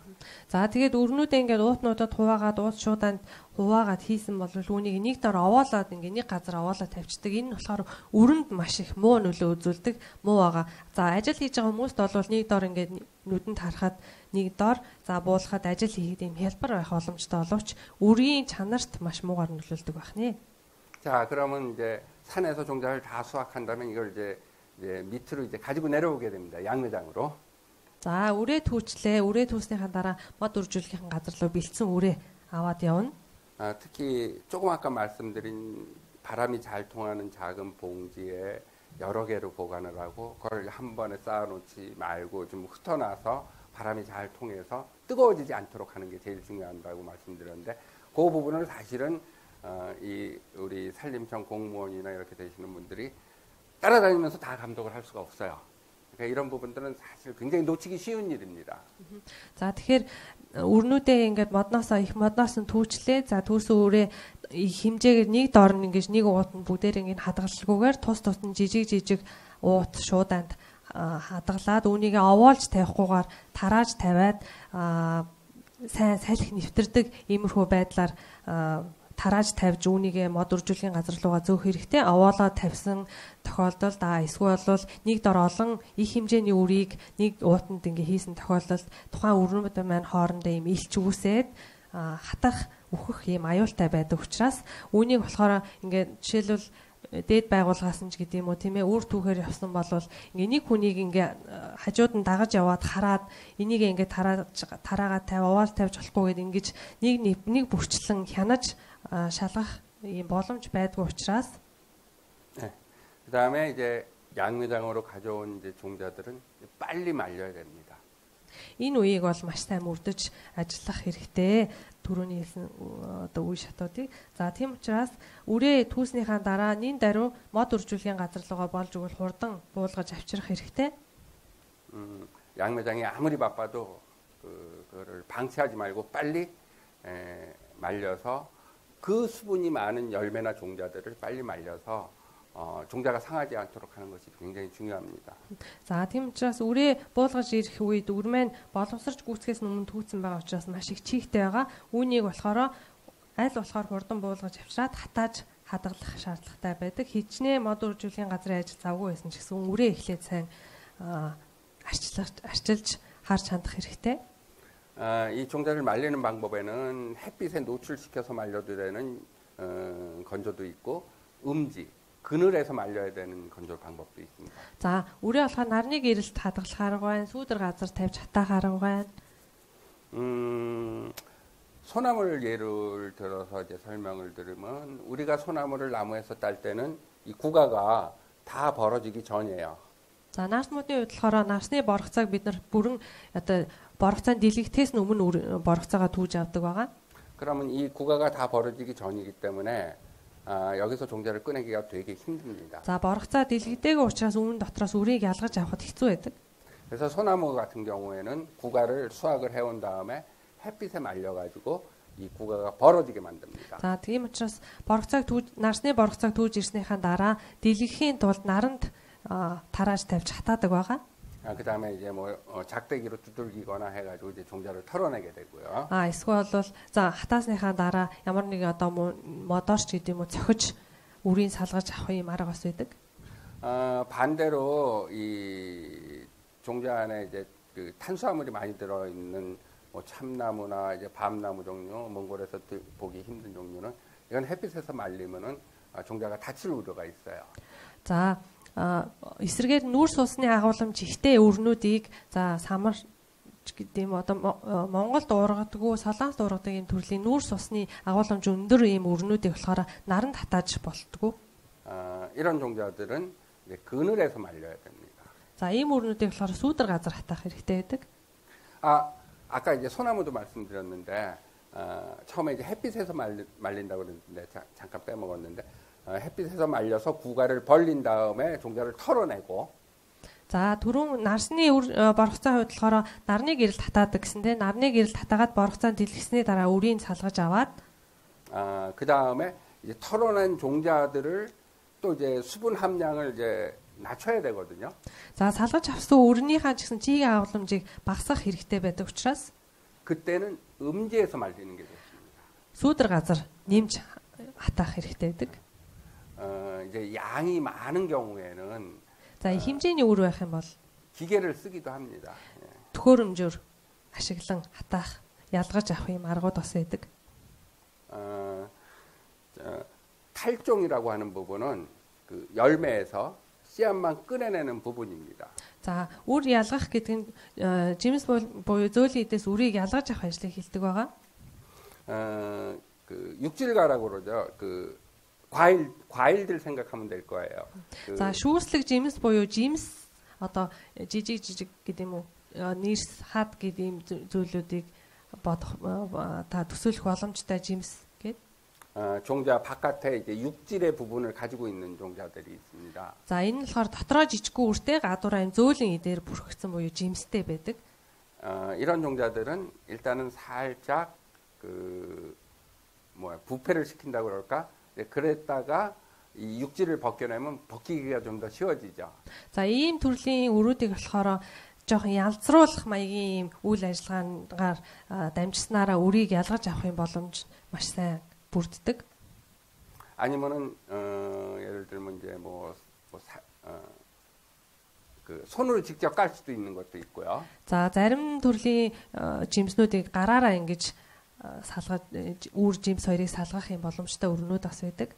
Speaker 2: За тэгээд өрнүүдээ ингээд уутнуудад хуваагаад уут шууданд хуваагаад хийсэн бол үүнийг нэг дор овоолоод ингээд нэг газар овоолоод тавьчихдаг. Энэ нь болохоор өрөнд маш их муу нөлөө үзүүлдэг, муу байгаа. За ажил хийж байгаа хүмүүст бол нэг дор ингээд нүдэнд харахад нэг дор за буулахад ажил хийхэд юм хялбар байх боломжтой боловч үрийн чанарт маш муугаар нөлөөлдөг байх нэ.
Speaker 1: 자 그러면 이제 산에서 종자를 다 수확한다면 이걸 이제 밑으로 이제 가지고 내려오게 됩니다. 양매장으로.
Speaker 2: За үрээ түүчлээ. Үрээ түүснийхаа дараа мод үржүүлэхийн газар руу бэлдсэн үрээ аваад явна.
Speaker 1: 특히 조금 아까 말씀드린 바람이 잘 통하는 작은 봉지에 여러 개로 보관을 하고 그걸 한 번에 쌓아놓지 말고 좀 흩어놔서 바람이 잘 통해서 뜨거워지지 않도록 하는 게 제일 중요하다고 말씀드렸는데 그 부분을 사실은 이 우리 산림청 공무원이나 이렇게 되시는 분들이 따라다니면서 다 감독을 할 수가 없어요. 그러니까 이런 부분들은 사실 굉장히 놓치기 쉬운 일입니다.
Speaker 2: За тэгэхээр өрнүүдээ ингээд модноосоо их модноос нь түүчлээ. За түүсэн үрээ хэмжээгээр нэг дор нь ингээд нэг уут нь бүгдээр ингээд хадгалшгүйгээр тус нь жижиг уут шууданд хадгалаад үүнийг овоолж тавихгүйгээр тарааж тавиад сайн салхи нэвтэрдэг иймэрхүү байдлаар тарааж тавьж үүнийг мод үржүүлэхийн газар руугаа зөөх хэрэгтэй. Овоолоод тавьсан тохиолдолд эсвэл бол нэг дор олон их хэмжээний үрийг нэг уутанд ингээ хийсэн тохиолдолд тухайн өрнүүд маань хоорондоо ийм илч үүсээд хатах үхэх ийм аюултай байдаг учраас үүнийг болохоор ингээ жишээлбэл дээд байгууллагаас нь ч гэдэг юм уу тийм ээ үр түүхээр явсан бол ингээ нэг хүнийг ингээ хажууд нь дагаж яваад хараад энийг ингээ тараагаад тавь овоол тавьж болохгүй гэдэг ингэж нэг бүрчлэн хянаж шалгах ийм боломж байдгүй учраас
Speaker 1: 네. 그다음에 이제 양매장으로 가져온 이제 종자들은 빨리 말려야 됩니다.
Speaker 2: Энэ үеийг бол маш сайн мөрдөж ажиллах хэрэгтэй. Түрүүний хэлсэн одоо үе шатуудыг. За тийм учраас үрээ түүснийхаа дараа нин даруй мод үржүүлэхийн газар руугаа болж өгвөл хурдан буулгаж авчрах хэрэгтэй.
Speaker 1: 양매장이 아무리 바빠도 그거를 방치하지 말고 빨리 말려서 그 수분이 많은 열매나 종자들을 빨리 말려서 종자가 상하지 않도록 하는 것이 굉장히 중요합니다.
Speaker 2: За тийм учраас үрээ буулгаж ирэх үед үр маань боловсрч гүйцэхээс өмнө түүцэн байгаа учраас маш их чийгтэй байгаа. Үүнийг болохоор аль болохоор хурдан буулгаж авчраад хатааж хадгалах шаардлагатай байдаг. Хичнээн мод үржүүлэхийн газрын ажил завгүй байсан ч гэсэн үрээ эхлээд сайн арчилж харж хандах хэрэгтэй.
Speaker 1: 이 종자를 말리는 방법에는 햇빛에 노출시켜서 말려도 되는 건조도 있고 음지, 그늘에서 말려야 되는 건조 방법도 있습니다.
Speaker 2: За, үрээ болохоор нарны гэрэлд хадгалах арга байна, сүүдэр газар тавьж хатаах арга байна.
Speaker 1: 소나물 예를 들어서 이제 설명을 드리면 우리가 소나물을 나무에서 딸 때는 이 구가가 다 벌어지기 전이에요.
Speaker 2: За, нарсмуудын үед болохоор нарсны боргоцоог бид нар бүрэн одоо боргоцоо дэлгэхээс өмнө боргоцоогоо түүж авдаг байгаа.
Speaker 1: 그러면 이 구가가 다 벌어지기 전이기 때문에 여기서 종자를 꺼내기가 되게 힘듭니다.
Speaker 2: За, боргоцоо дэлгэдэг учраас өмнө дотроос үрийг ялгаж авахд хэцүү байдаг.
Speaker 1: 그래서 소나무 같은 경우에는 구가를 수확을 해온 다음에 햇빛에 말려가지고 이 구가가 벌어지게 만듭니다.
Speaker 2: За, тийм учраас нарсны боргоцоог түүж ирснийхаа дараа дэлгэхийн тулд наранд тарааж тавьж хатаадаг байгаа.
Speaker 1: 그다음에 이제 뭐 작대기로 두들기거나 해가지고 이제 종자를 털어내게 되고요.
Speaker 2: Эсвэл бол за хатаасныхаа дараа ямар нэг одоо модорч гэдэг юм уу цохиж үрийн салгаж авах юм арга бас байдаг.
Speaker 1: 반대로 이 종자 안에 이제 그 탄수화물이 많이 들어 있는 뭐 참나무나 이제 밤나무 종류, 몽골에서 보기 힘든 종류는 이건 햇빛에서 말리면은 종자가 다칠 우려가 있어요.
Speaker 2: За эсрэгээр нүүрс усны агуулмж ихтэй өрнүүдийг за самар гэдэг юм одоо Монголд уургадаггүй Солонгост уургадаг ийм төрлийн нүүрс усны агуулмж өндөр ийм өрнүүдийг болохоор наранд хатааж болтгоо.
Speaker 1: 이런 종자들은 이제 그늘에서 말려야 됩니다.
Speaker 2: За ийм өрнүүдийг болохоор сүүдэр газар хатаах хэрэгтэй байдаг.
Speaker 1: 아까 이제 소나무도 말씀드렸는데 처음에 이제 햇빛에서 말린다고 그랬는데 잠깐 빼먹었는데 햇빛에서 말려서 구가를 벌린 다음에 종자를 털어내고.
Speaker 2: За түрүүн нарсны боргоцоо хувьд болохоор нарны гэрэл татаадаг гэсэндээ нарны гэрэл татаагаад боргоцоо дэлгэсний дараа үрийг салгаж аваад
Speaker 1: 그 다음에 이제 털어낸 종자들을 또 이제 수분 함량을 이제 낮춰야 되거든요.
Speaker 2: За салгаж авсан өрнийхаа ч гэсэн чийг агуулмжийг багасгах хэрэгтэй байдаг учраас
Speaker 1: 그때는 음지에서 말리는 게 좋습니다.
Speaker 2: сүүдэр газар нэмж хатаах хэрэгтэй байдаг.
Speaker 1: 이제 양이 많은 경우에는
Speaker 2: За хэмжээний үр байх юм бол
Speaker 1: 기계를 쓰기도 합니다.
Speaker 2: төхөөрөмжөөр ашиглан хатаах, ялгаж авах юм аргууд бас байдаг.
Speaker 1: 탈종이라고 하는 부분은 그 열매에서 씨앗만 꺼내내는 부분입니다.
Speaker 2: За үр ялгах гэдэг нь жимс буюу зөөлөн эдээс үрийг ялгаж авах ажлыг хийдэг байгаа.
Speaker 1: 그 육질가라고 그러죠. 그 과일들 생각하면 될 거예요.
Speaker 2: За шүүслэг жимс буюу жимс одоо жижиг гэдэг юм уу нэрс хад гэдэг юм зүйлүүдийг бодох та төсөөлөх боломжтой жимс гэдэг.
Speaker 1: 종자 바깥에 이제 육질의 부분을 가지고 있는 종자들이 있습니다.
Speaker 2: За энэ нь болохоор дотроо жижиггүй үртэй гадуураа юм зөөлөн эдээр бүрхэгдсэн буюу жимстэй байдаг.
Speaker 1: 이런 종자들은 일단은 살짝 부패를 시킨다고 그럴까? 그랬다가 이 육질을 벗겨내면 벗기기가 좀 더 쉬워지죠.
Speaker 2: За ийм төрлийн өрүүдийг болохоор жоохон ялзруулах маягийн үйл ажиллагаагаар дамжснараа үрийг ялгаж авах юм боломж маш сайн бүрддэг.
Speaker 1: 아니면은 예를 들면 이제 그 손으로 직접 깔 수도 있는 것도 있고요.
Speaker 2: За зарим төрлийн жимснүүдийг гараараа ингэж салгаж үр жимс хоёрыг салгах юм боломжтой өрнүүд бас байдаг.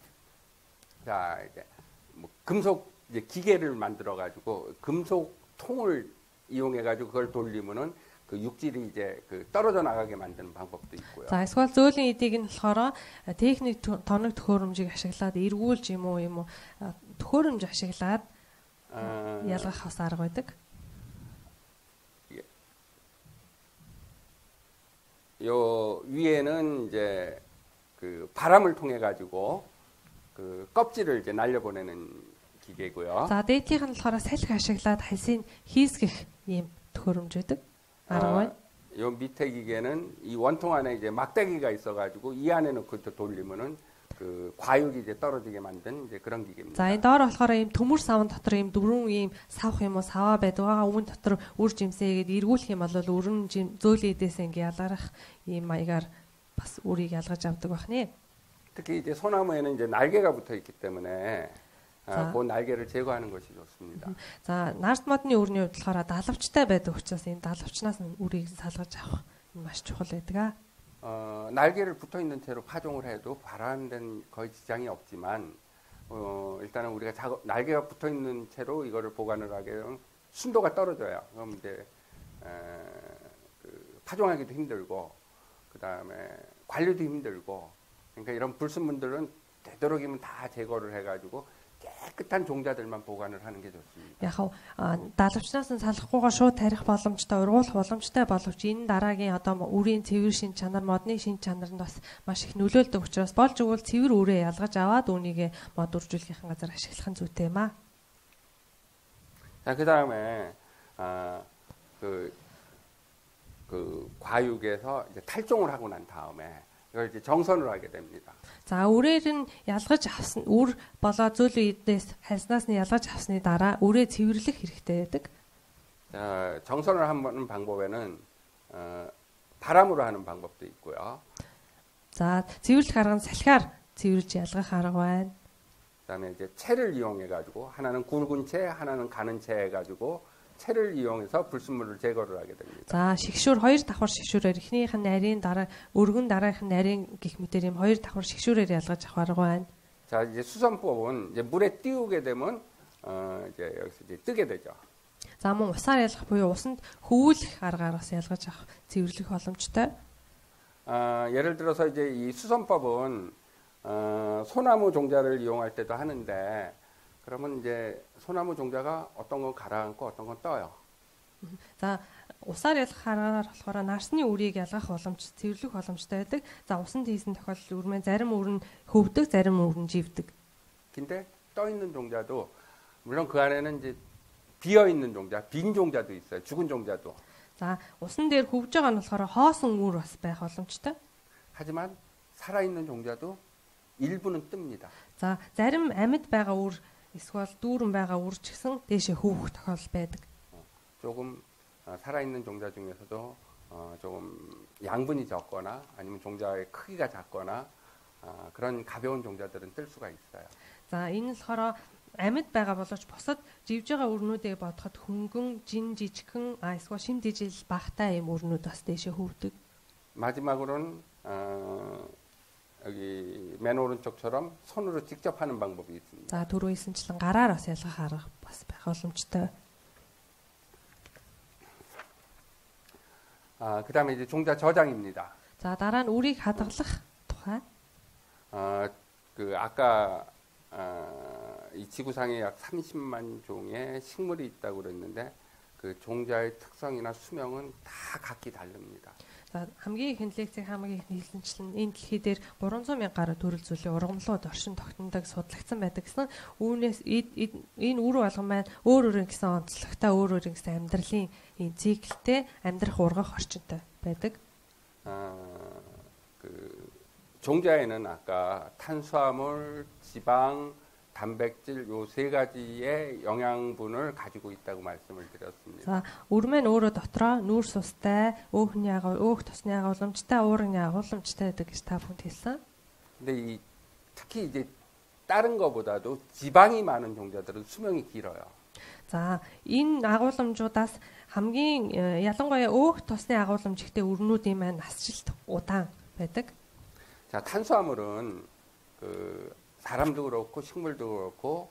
Speaker 1: 자 이제 금속 이제 기계를 만들어 가지고 금속 통을 이용해 가지고 그걸 돌리면은 그 육질이 이제 그 떨어져 나가게 만드는 방법도 있고요.
Speaker 2: За эсвэл зөөлөн эдийг нь болохоор техник тоног төхөөрөмжийг ашиглаад эргүүлж юм уу төхөөрөмж ашиглаад ялгах бас арга байдаг.
Speaker 1: 요 위에는 이제 그 바람을 통해 가지고 그 껍질을 이제 날려보내는 기계고요.
Speaker 2: За дээдийнх нь болохоор салхи ашиглаад хальсыг хийсгэх ийм төхөөрөмж байдаг. арга байна.
Speaker 1: 요 밑에 기계는 이 원통 안에 이제 막대기가 있어 가지고 이 안에 넣고 돌리면은 그 과육이 이제 떨어지게 만든 이제 그런 기계입니다.
Speaker 2: За энэ доор болохоор ийм төмөр савн дотор ийм дөрвөн ийм савх юм уу саваа байдаг. Өмнө дотор үр жимсээгээд эргүүлэх юм бол өрн зөөлөн эдээс ингээ ялгарах ийм маягаар бас үрийг ялгаж авдаг бахнэ.
Speaker 1: 특히 이제 소나무에는 이제 날개가 붙어 있기 때문에 그 날개를 제거하는 것이 좋습니다.
Speaker 2: За нарт модны үрний хувьд болохоор далавчтай байдаг учраас энэ далавчнаас үрийг салгаж авах маш чухал байдаг.
Speaker 1: 날개를 붙어 있는 채로 파종을 해도 발화하는 거의 지장이 없지만 일단은 우리가 날개가 붙어 있는 채로 이거를 보관을 하게 되면 순도가 떨어져요. 그럼 이제 파종하기도 힘들고 그 다음에 관리도 힘들고 그러니까 이런 불순물들은 되도록이면 다 제거를 해가지고 깨끗한 종자들만 보관을 하는 게 좋습니다.
Speaker 2: Яг далавчнаас нь салахгүйгээр шууд тарих боломжтой, ургуулах боломжтой боловч энэ дараагийн одоо үрийн цэвэр шин чанар, модны шин чанарнд бас маш их нөлөөлдөг учраас болж өгвөл цэвэр үрээ ялгаж аваад үүнийг мод үржүүлэхийн газар ашиглах нь зүйтэй юм аа.
Speaker 1: 자, 그다음에 그 과육에서 이제 탈종을 하고 난 다음에 이걸 이제 정선을 하게 됩니다.
Speaker 2: За үрээр нь ялгаж авсан үр болоо зөөлөн эднээс хальснаас нь ялгаж авсны дараа үрээ цэвэрлэх хэрэгтэй байдаг.
Speaker 1: 자, 정선을 하는 방법에는 바람으로 하는 방법도 있고요.
Speaker 2: За цэвэрлэх арга нь салхиар цэвэрлж ялгах арга байна.
Speaker 1: 그다음에 이제 채를 이용해 가지고 하나는 굵은 채, 하나는 가는 채 해 가지고 채를 이용해서 불순물을 제거를 하게 됩니다.
Speaker 2: За шигшүүр хоёр давхар шигшүүрээр эхнийх нь нарийн дараа өргөн дараагийнх нь нарийн гих мэтэр юм хоёр давхар шигшүүрээр ялгаж авах арга байна.
Speaker 1: 자, 이제 수선법은 이제 물에 띄우게 되면 이제 여기서 이제 뜨게 되죠.
Speaker 2: За мөн усаар ялгах буюу усанд хөвүүлэх аргаараас ялгаж авах цэвэрлэх боломжтой.
Speaker 1: 예를 들어서 이제 이 수선법은 소나무 종자를 이용할 때도 하는데 그러면 이제 소나무 종자가 어떤 건 가라앉고 어떤 건 떠요.
Speaker 2: За усаар ялгах аргаар болохоор нарсны үрийг ялгах боломж, цэвэрлэх боломжтой байдаг. За усанд хийсэн тохиолдол үрмэн зарим үр нь хөвдөг, зарим үр нь живдэг.
Speaker 1: 근데 떠 있는 종자도 물론 그 안에는 이제 비어 있는 종자, 빈 종자도 있어요. 죽은 종자도.
Speaker 2: За усан дээр хөвж байгаа нь болохоор хоосон үр бас байх боломжтой.
Speaker 1: 하지만 살아 있는 종자도 일부는 뜹니다.
Speaker 2: За зарим амьд байгаа үр эсвэл дүүрэн байгаа үр ч гэсэн дээшээ хөвөх тохиолдол байдаг.
Speaker 1: 조금 살아있는 종자 중에서도 조금 양분이 적거나 아니면 종자의 크기가 작거나 그런 가벼운 종자들은 뜰 수가 있어요.
Speaker 2: За энэ нь болохоор амьд байгаа боловч босод живж байгаа үрнүүдээ бодоход хөнгөн, жин жижигхэн, эсвэл шин дижил багтай юм үрнүүд бас дээшээ хөвдөг.
Speaker 1: 마지막으로는 여기 맨 오른쪽처럼 손으로 직접 하는 방법이 있습니다.
Speaker 2: За түрүү хэлсэнчлэн гараар бас ялгах арга бас байх боломжтой.
Speaker 1: 그다음에 이제 종자 저장입니다.
Speaker 2: За дараа нь үрийг хадгалах тухай.
Speaker 1: 그 아까 이 지구상에 약 30만 종의 식물이 있다고 그랬는데 그 종자의 특성이나 수명은 다 각기 다릅니다.
Speaker 2: За хамгийн ихэнх лекцийг хамгийн их нийлсэнчлэн энэ дэлхий дээр 300 мянган гаруй төрөл зүйлийн ургамлууд оршин тогтнодог судлагдсан байдаг гэсэн үүнээс энэ үр болгон маань өөр өөр гэсэн онцлогтой өөр өөр гэсэн амьдралын энэ циклтэй амьдрах ургах орчинтой байдаг.
Speaker 1: 그 종자에는 아까 탄수화물, 지방, 단백질 요 세 가지의 영양분을 가지고 있다고 말씀을 드렸습니다.
Speaker 2: За үрмэн өөрөө дотроо нүүрс устай, өөх тосны агуулмжтай, уурын агуулмжтай гэдэг гэж та бүхэнд хэлсэн.
Speaker 1: 근데 이 특히 이제 다른 거보다도 지방이 많은 종자들은 수명이 길어요.
Speaker 2: За энэ агуулмжуудаас хамгийн ялангуяа өөх тосны агуулмж ихтэй үрнүүдийн маань насжилт удаан байдаг.
Speaker 1: 자, 탄수화물은 그 사람도 그렇고 식물도 그렇고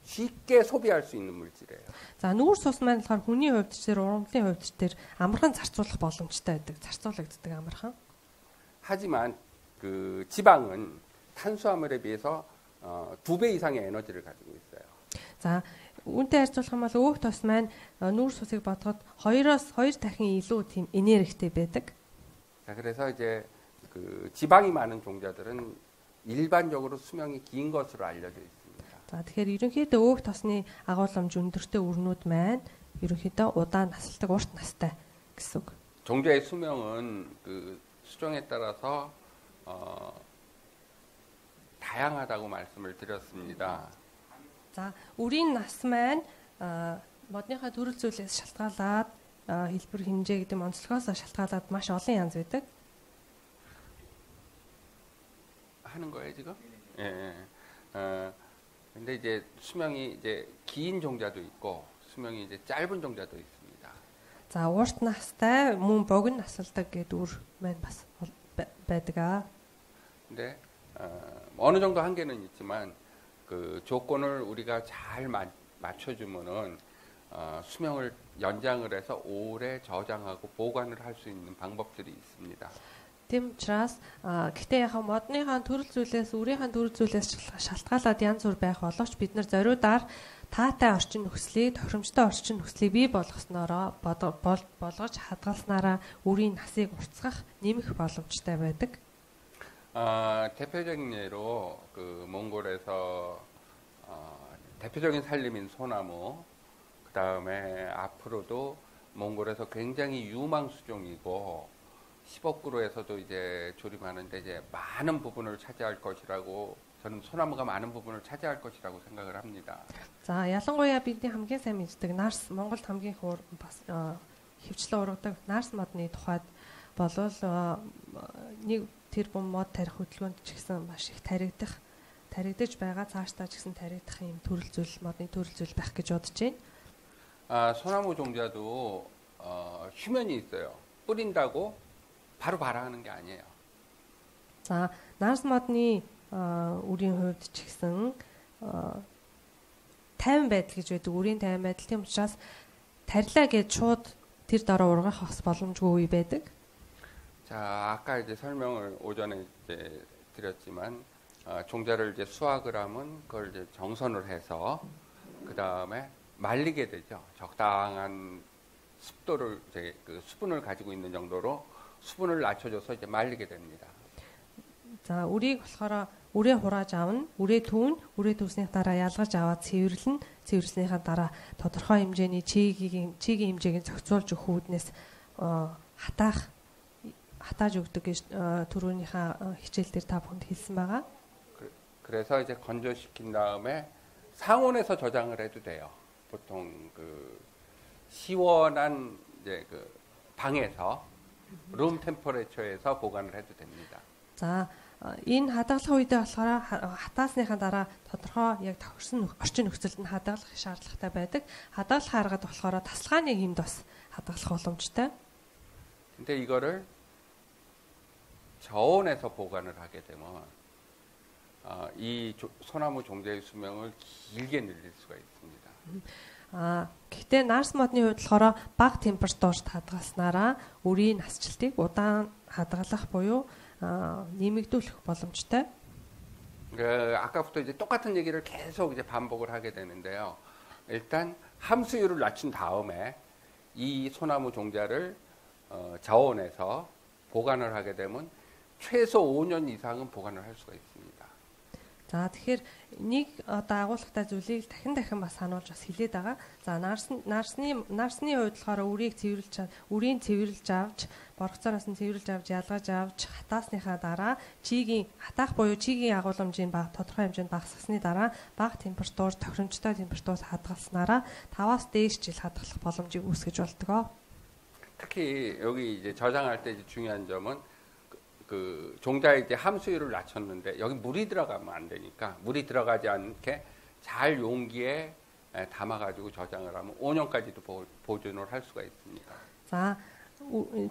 Speaker 1: 쉽게 소비할 수 있는 물질이에요.
Speaker 2: За нүүрс ус маань болохоор хүний хувьд ч тэр ургамлын хувьд ч тэр амархан зарцуулах боломжтой байдаг. Зарцуулагддаг амархан.
Speaker 1: 하지만 그 지방은 탄수화물에 비해서 2배 이상의 에너지를 가지고 있어요.
Speaker 2: За үүнтэй харьцуулах юм бол өөх тос маань нүүрс усыг бодоход 2-оос 2 дахин илүү тийм энергитэй байдаг.
Speaker 1: 자, 그래서 이제 그 지방이 많은 종자들은 일반적으로 수명이 긴 것으로 알려져 있습니다.
Speaker 2: За тэгэхээр ерөнхийдөө өөх тосны агуулмж өндөртэй үрнүүд маань ерөнхийдөө удаан насалдаг, урт настай гэсэн үг.
Speaker 1: 종자의 수명은 그 수종에 따라서 다양하다고 말씀을 드렸습니다.
Speaker 2: За үрийн нас маань модныхаа төрөл зүйлээс шалтгаалаад хэлбэр хэмжээ гэдэг онцлогоос шалтгаалаад маш олон янз байдаг.
Speaker 1: 하는 거예요 지금? 예. 근데 이제 수명이 이제 긴 종자도 있고 수명이 이제 짧은 종자도 있습니다.
Speaker 2: За урт настай мөн богино насалдаг гэдэг үр маань бас байдаг.
Speaker 1: 근데 어느 정도 한계는 있지만 그 조건을 우리가 잘 맞춰주면은 수명을 연장을 해서 오래 저장하고 보관을 할 수 있는 방법들이 있습니다.
Speaker 2: Тийм учраас гэхдээ яг модныхаа төрөл зүйлээс өөрийнхөө төрөл зүйлээс шалтгаалаад янз бүр байх боловч бид нар зориудаар таатай орчин нөхцөлийг тохиромжтой орчин нөхцөлийг бий болгоснороо болгож хадгалснараа үрийн насыг уртсгах нэмэх боломжтой байдаг.
Speaker 1: 대표적인 예로 그 몽골에서 대표적인 산림인 소나무, 그 다음에 앞으로도 몽골에서 굉장히 유망 수종이고 10억 그루에서도 이제 조림하는데 이제 많은 부분을 차지할 것이라고 저는 소나무가 많은 부분을 차지할 것이라고 생각을 합니다.
Speaker 2: За ялангуяа бидний хамгийн сайн мэддэг нарс Монголд хамгийн бас хөвчлэн ургадаг нарс модны тухайд болвол нэг тэрбум мод тарих хөдөлгөөнд ч гэсэн маш их таригдаж байгаа цаашдаа ч гэсэн таригдах юм төрөл зүйл модны төрөл зүйл байх гэж бодож байна.
Speaker 1: 소나무 종자도 휴면이 있어요. 뿌린다고 바로 발화하는 게 아니에요.
Speaker 2: За нарс модны Үрийн хувьд ч гэсэн 50 байдал гэж байдаг. Үрийн 50 байдал. Тийм учраас тарилаа гэж шууд тэр дараа ургах бас боломжгүй үе байдаг.
Speaker 1: 자, 아까 이제 설명을 오전에 이제 드렸지만 종자를 이제 수확을 하면 그걸 이제 정선을 해서 그 다음에 말리게 되죠. 적당한 습도를 이제 그 수분을 가지고 있는 정도로 수분을 낮춰줘서 이제 말리게 됩니다.
Speaker 2: За үрийг болохоор үрээ хурааж авна, үрээ түүн, үрээ түүснийх дараа ялгаж аваад цэвэрлэн, цэвэрлснийхаа дараа тодорхой хэмжээний чигийн хэмжээг зохицуулж өгөх үүднээс хатааж өгдөг гэж түрүүнийхээ хичээл дээр та бүхэнд хэлсэн байгаа.
Speaker 1: 그래서 이제 건조시킨 다음에 상온에서 저장을 해도 돼요. 보통 그 시원한 이제 그 방에서 룸 템퍼레처에서 보관을 해도 됩니다.
Speaker 2: За энэ хадгалах үедээ болохоор хатаасныхаа дараа тодорхой яг тохирсон орчин нөхцөлд нь хадгалах шаардлагатай байдаг. Хадгалах аргад болохоор тасалгааны юмд бас хадгалах боломжтой.
Speaker 1: 근데 이거를 저온에서 보관을 하게 되면 이 소나무 종자의 수명을 길게 늘릴 수가 있습니다.
Speaker 2: Гэхдээ нарс модны хувьд болохоор бага температурт хадгалснараа үрийн насжилтыг удаан хадгалах буюу нэмэгдүүлэх боломжтой.
Speaker 1: 아까부터 이제 똑같은 얘기를 계속 이제 반복을 하게 되는데요. 일단 함수율을 낮춘 다음에 이 소나무 종자를 저온에서 보관을 하게 되면 최소 5년 이상은 보관을 할 수가 있습니다.
Speaker 2: За тэгэхээр нэг одоо агуулгатай зүйлийг дахин бас сануулж бас хэлээд байгаа. За нарсны хувьд болохоор үрийг үрийн цэвэрлж авч, боргоцооноос нь цэвэрлж авч, ялгаж авч, хатаасныхаа дараа чигийн хатаах буюу чигийн агуулмжийн тодорхой хэмжээнд багасгасны дараа бага температур, тохиромжтой температураас хадгалснараа 5-аас дээш жил хадгалах боломжийг үүсгэж болдог.
Speaker 1: 특히 여기 이제 저장할 때 이제 중요한 점은 그 종자의 이제 함수율을 낮췄는데 여기 물이 들어가면 안 되니까 물이 들어가지 않게 잘 용기에 담아가지고 저장을 하면 5년까지도 보존을 할 수가 있습니다.
Speaker 2: 자,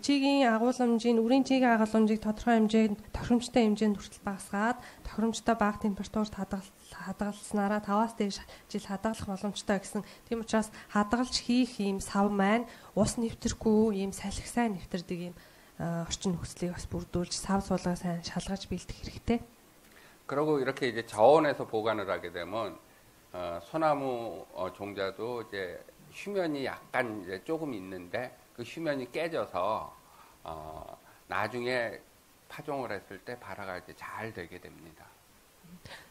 Speaker 2: чигийн агуулмжийн үрийн чигийн агуулмжийг тодорхой хэмжээнд тохиромжтой хэмжээнд хүртэл багасгаад тохиромжтой бага температурт хадгалснараа 5-аас дээш жил хадгалах боломжтой гэсэн. Тийм учраас хадгалж хийх ийм сав маань ус нэвтрэхгүй ийм салхи сайн нэвтэрдэг ийм орчин нөхцөлийг бас бүрдүүлж сав суулгаа сайн шалгаж бэлдэх хэрэгтэй.
Speaker 1: 그리고 이렇게 이제 저온에서 보관을 하게 되면 소나무 종자도 이제 휴면이 약간 이제 조금 있는데 그 휴면이 깨져서 나중에 파종을 했을 때 발화가 이제 잘 되게 됩니다.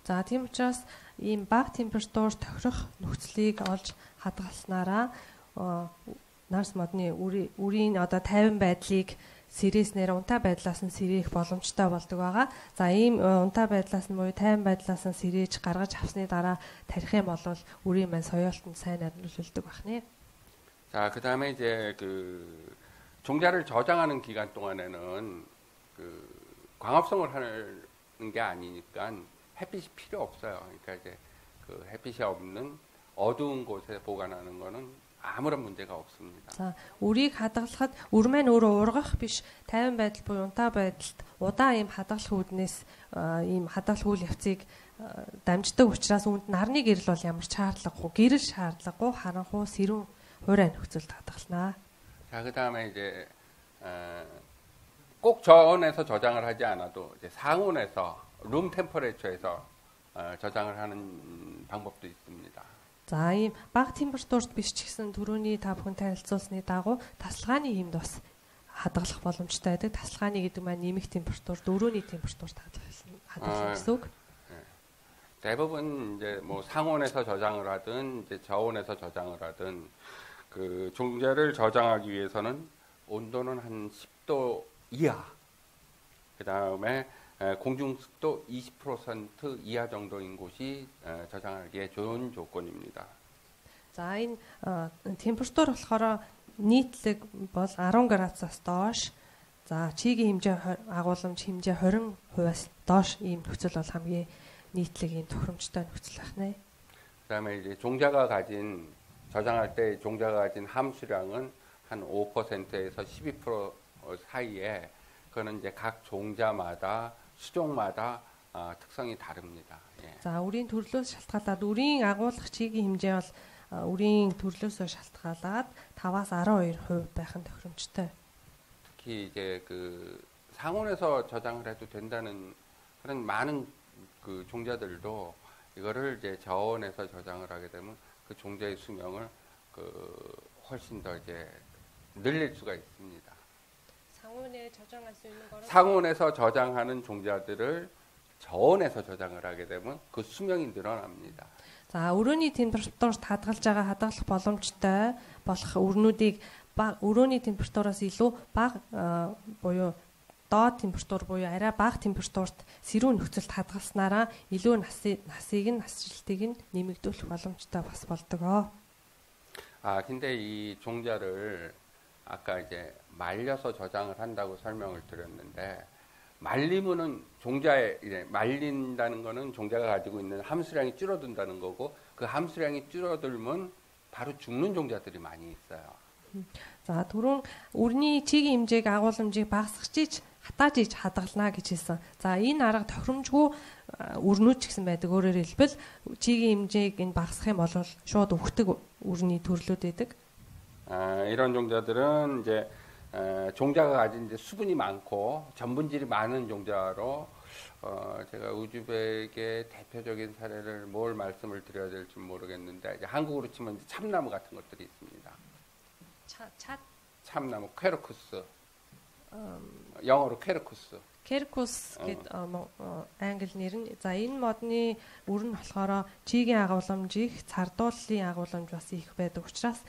Speaker 2: За тийм учраас ийм бага температур тохирох нөхцөлийг олж хадгалснараа нарс модны үрийн одоо 50 байдлыг сэрээснээр унтаа байдлаас нь сэрээх боломжтой болдог байгаа. За ийм унтаа байдлаас нь буюу 50 байдлаас нь сэрээж гаргаж авсны дараа тарих юм бол үрийн маань соёолтод сайн нөлөөлдөг байна.
Speaker 1: 자, 그다음에 이제 그 종자를 저장하는 기간 동안에는 그 광합성을 하는 게 아니니까 햇빛이 필요 없어요. 그러니까 이제 그 햇빛이 없는 어두운 곳에 보관하는 거는 아무런 문제가 없습니다.
Speaker 2: За, үрийг хадгалахад үр маань өөрөө ургах биш 50 байдал буюу унтаа байдалд удаан ийм хадгалах үүднээс ийм хадгалах үйл явцыг дамждаг учраас үүнд нарны гэрэл бол ямар ч шаардлагагүй, гэрэл шаардлагагүй, харанхуй, сэрүүн хуурай нөхцөлд хадгалнаа.
Speaker 1: 자, 그다음에 이제 꼭 저온에서 저장을 하지 않아도 이제 상온에서 룸 템퍼레처에서 저장을 하는 방법도 있습니다.
Speaker 2: За ийм бага температурт биш ч гэсэн түрүүний та бүхэн танилцуулсны дагуу тасалгааны юмд бас хадгалах боломжтой байдаг. Тасалгааны гэдэг маань нэмэх температур, дөрөвний температурт хадгалах гэсэн үг.
Speaker 1: 대부분 이제 뭐 상온에서 저장을 하든 이제 저온에서 저장을 하든 그 종자를 저장하기 위해서는 온도는 한 10도 이하, 그 다음에 공중 습도 20% 이하 정도인 곳이 저장하기에 좋은 조건입니다.
Speaker 2: За энэ температур болохоор нийтлэг бол 10 градусаас доош. За чигийн хэмжээ агуулмж хэмжээ 20%-аас доош ийм нөхцөл бол хамгийн нийтлэг ийм тохиромжтой нөхцөл байна.
Speaker 1: 그다음에 이제 종자가 가진 저장할 때 종자가 가진 함수량은 한 5%에서 12% 사이에 그거는 이제 각 종자마다 수종마다 특성이 다릅니다. 예.
Speaker 2: За үрийн төрлөөс шалтгаалаад үрийн агуулгах чигийн хэмжээ бол үрийн төрлөөсөө шалтгаалаад 5-аас 12% байх нь тохиромжтой.
Speaker 1: 특히 이제 그 상온에서 저장을 해도 된다는 그런 많은 그 종자들도 이거를 이제 저온에서 저장을 하게 되면 그 종자의 수명을 그 훨씬 더 이제 늘릴 수가 있습니다.
Speaker 2: 상온에 저장할 수 있는 거는
Speaker 1: 상온에서 저장하는 종자들을 저온에서 저장을 하게 되면 그 수명이 늘어납니다.
Speaker 2: За өрөөний температурт хадгалж байгаа хадгалах боломжтой болох өрнүүдийг өрөөний температураас илүү бага буюу доод температур буюу арай бага температурт сэрүүн нөхцөлд хадгалснараа илүү насыг нь насжилтыг нь нэмэгдүүлэх боломжтой бас болдог.
Speaker 1: 근데 이 종자를 아까 이제 말려서 저장을 한다고 설명을 드렸는데 말리면은 종자에 이제 말린다는 거는 종자가 가지고 있는 함수량이 줄어든다는 거고 그 함수량이 줄어들면 바로 죽는 종자들이 많이 있어요.
Speaker 2: За түрүүн үрний чигийн хэмжээг агуулмжийг багасгachиж хатааж иж хадгална гэж хэлсэн. За энэ арга тохиромжгүй үрнүүд ч гэсэн байдаг. Өөрөөр хэлбэл чигийн хэмжээг энэ багасгах юм бол шууд өгдөг үрний төрлүүд байдаг.
Speaker 1: 이런 종자들은 이제 종자가 가진 이제 수분이 많고 전분질이 많은 종자로 제가 우즈벡의 대표적인 사례를 뭘 말씀을 드려야 될지 모르겠는데 이제 한국으로 치면 이제 참나무 같은 것들이 있습니다. 참나무 퀘르쿠스. 영어로 퀘르쿠스.
Speaker 2: Quercus гэдэг англи нэр нь. За энэ модны үр нь болохоор чигийн агуулмжийг цардууллын агуулмж бас их байдаг учраас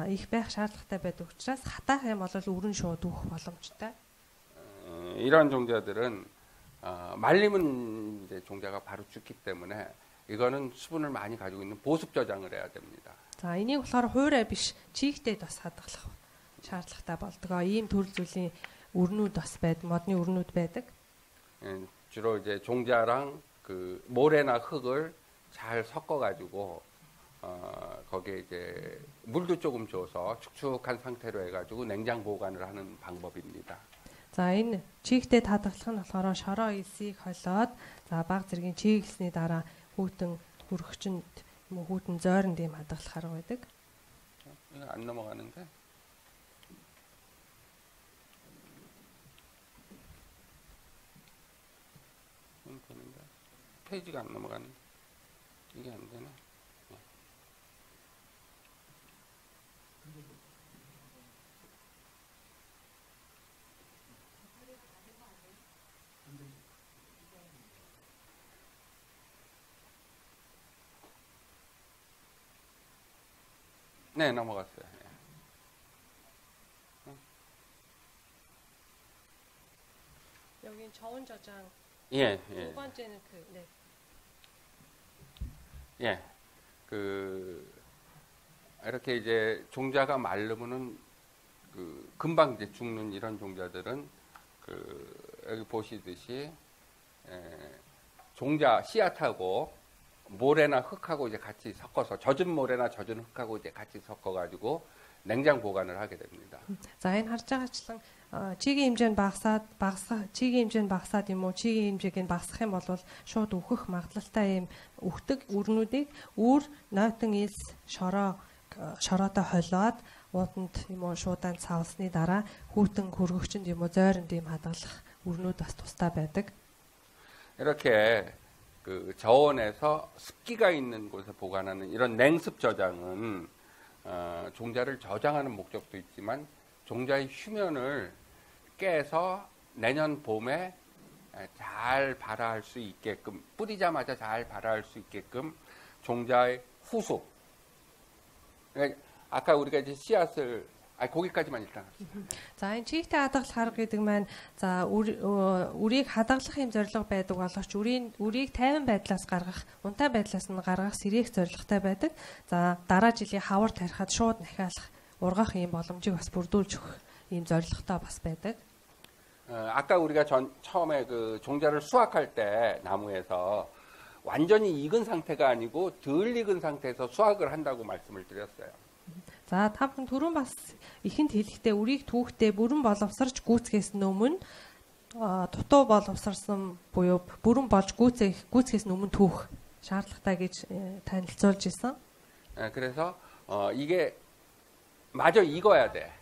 Speaker 2: их байх шаардлагатай байдаг учраас хатаах юм бол үрэн шууд өгөх боломжтой.
Speaker 1: 이런 종자들은 말리면 이제 종자가 바로 죽기 때문에 이거는 수분을 많이 가지고 있는 보습 저장을 해야 됩니다.
Speaker 2: За энийг болохоор хуурай биш чигтэй бас хадгалах шаардлагатай болдог. Ийм төрөл зүйлийн үрнүүд бас байдаг, модны үрнүүд байдаг.
Speaker 1: 주로 이제 종자랑 그 모래나 흙을 잘 섞어 가지고 거기에 이제 물도 조금 줘서 축축한 상태로 해가지고 냉장 보관을 하는 방법입니다.
Speaker 2: За энэ чигтэй хадгалах нь болохоор шороо элсийг холиод за баг зэргийн чиг элсний дараа хүүтэн хөргөчөнд юм уу хүүтэн зойронд ийм хадгалах арга байдаг.
Speaker 1: 이거 안 넘어가는데? 되는데 페이지가 안 넘어가는데 이게 안 되네. 네, 넘어갔어요.
Speaker 2: 여기 저온 저장.
Speaker 1: 예.
Speaker 2: 두 번째는 네.
Speaker 1: 예. 이렇게 이제 종자가 마르면은 금방 이제 죽는 이런 종자들은 여기 보시듯이 종자 씨앗하고 모래나 흙하고 이제 같이 섞어서 젖은 모래나 젖은 흙하고 이제 같이 섞어가지고 냉장 보관을 하게 됩니다.
Speaker 2: За энэ харж байгаачлан чигийн хэмжээ нь чигийн хэмжээ нь багасаад юм уу чигийн хэмжээг нь багасгах юм бол шууд өөхөх магадлалтай юм өгдөг үрнүүдийг үр нойтон элс шороотой холиод ууданд юм уу шуудаан цавсны дараа хүүтэн хөргөгчөнд юм уу зойронд юм хадгалах үрнүүд бас тустай байдаг.
Speaker 1: 이렇게 저온에서 습기가 있는 곳에 보관하는 이런 냉습 저장은 종자를 저장하는 목적도 있지만 종자의 휴면을 깨서 내년 봄에 잘 발화할 수 있게끔 뿌리자마자 잘 발화할 수 있게끔 종자의 후속. 그러니까 아까 우리가 이제 씨앗을 거기까지만 일단 합시다.
Speaker 2: За энэ чигтэй хадгалах арга гэдэг маань за үрийг хадгалах юм зорилго байдаг боловч үрийг тайван байдлаас гаргах, унтаа байдлаас нь гаргах сэргээх зорилготой байдаг. За дараа жилийн хавар тарихад шууд нахиалах, ургах юм боломжийг бас бүрдүүлж өгөх ийм зорилготой бас байдаг.
Speaker 1: 아까 우리가 처음에 종자를 수확할 때 나무에서 완전히 익은 상태가 아니고 덜 익은 상태에서 수확을 한다고 말씀을 드렸어요.
Speaker 2: За та бүхэн түрүүн бас ихэнд хэлэхдээ үрийг түүхтэй бүрэн боловсрч гүйцэхээс өмнө дутуу боловсрсан буюу бүрэн болж гүйцэхээс өмнө түүх шаардлагатай гэж танилцуулж исэн.
Speaker 1: 그래서 이게 마저 익어야 돼.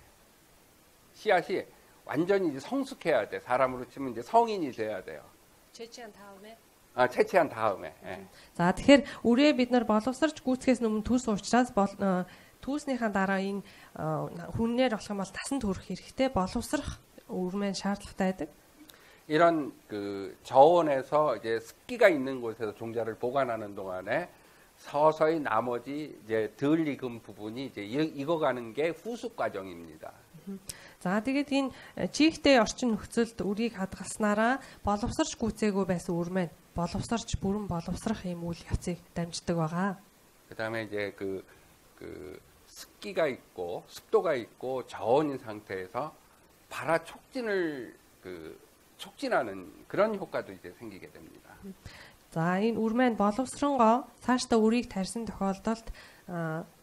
Speaker 1: 씨앗이 완전히 이제 성숙해야 돼. 사람으로 치면 이제 성인이 돼야 돼요.
Speaker 2: 채취한 다음에.
Speaker 1: 채취한 다음에. 예.
Speaker 2: За тэгэхээр үрээ бид нар боловсрч гүйцэхээс өмнө түүс уучраас түүснийхаа дараа энэ хүннээр болох юм бол тасан төрөх хэрэгтэй боловсрах үрмэн шаардлагатай байдаг.
Speaker 1: 이런 그 저온에서 이제 습기가 있는 곳에서 종자를 보관하는 동안에 서서히 나머지 이제 덜 익은 부분이 이제 익어가는 게 후숙 과정입니다.
Speaker 2: За тэгээд энэ чихтэй орчин нөхцөлд үрийг хадгалснараа боловсрч гүйцээгүй байсан үрмэн боловсрч бүрэн боловсрах юм үйл явцыг дамждаг байгаа.
Speaker 1: 그다음에 이제 그 습기가 있고 습도가 있고 저온인 상태에서 발화 촉진을 촉진하는 그런 효과도 이제 생기게 됩니다.
Speaker 2: За энэ үрмэн боловсронгоо цаашдаа үрийг тарьсан тохиолдолд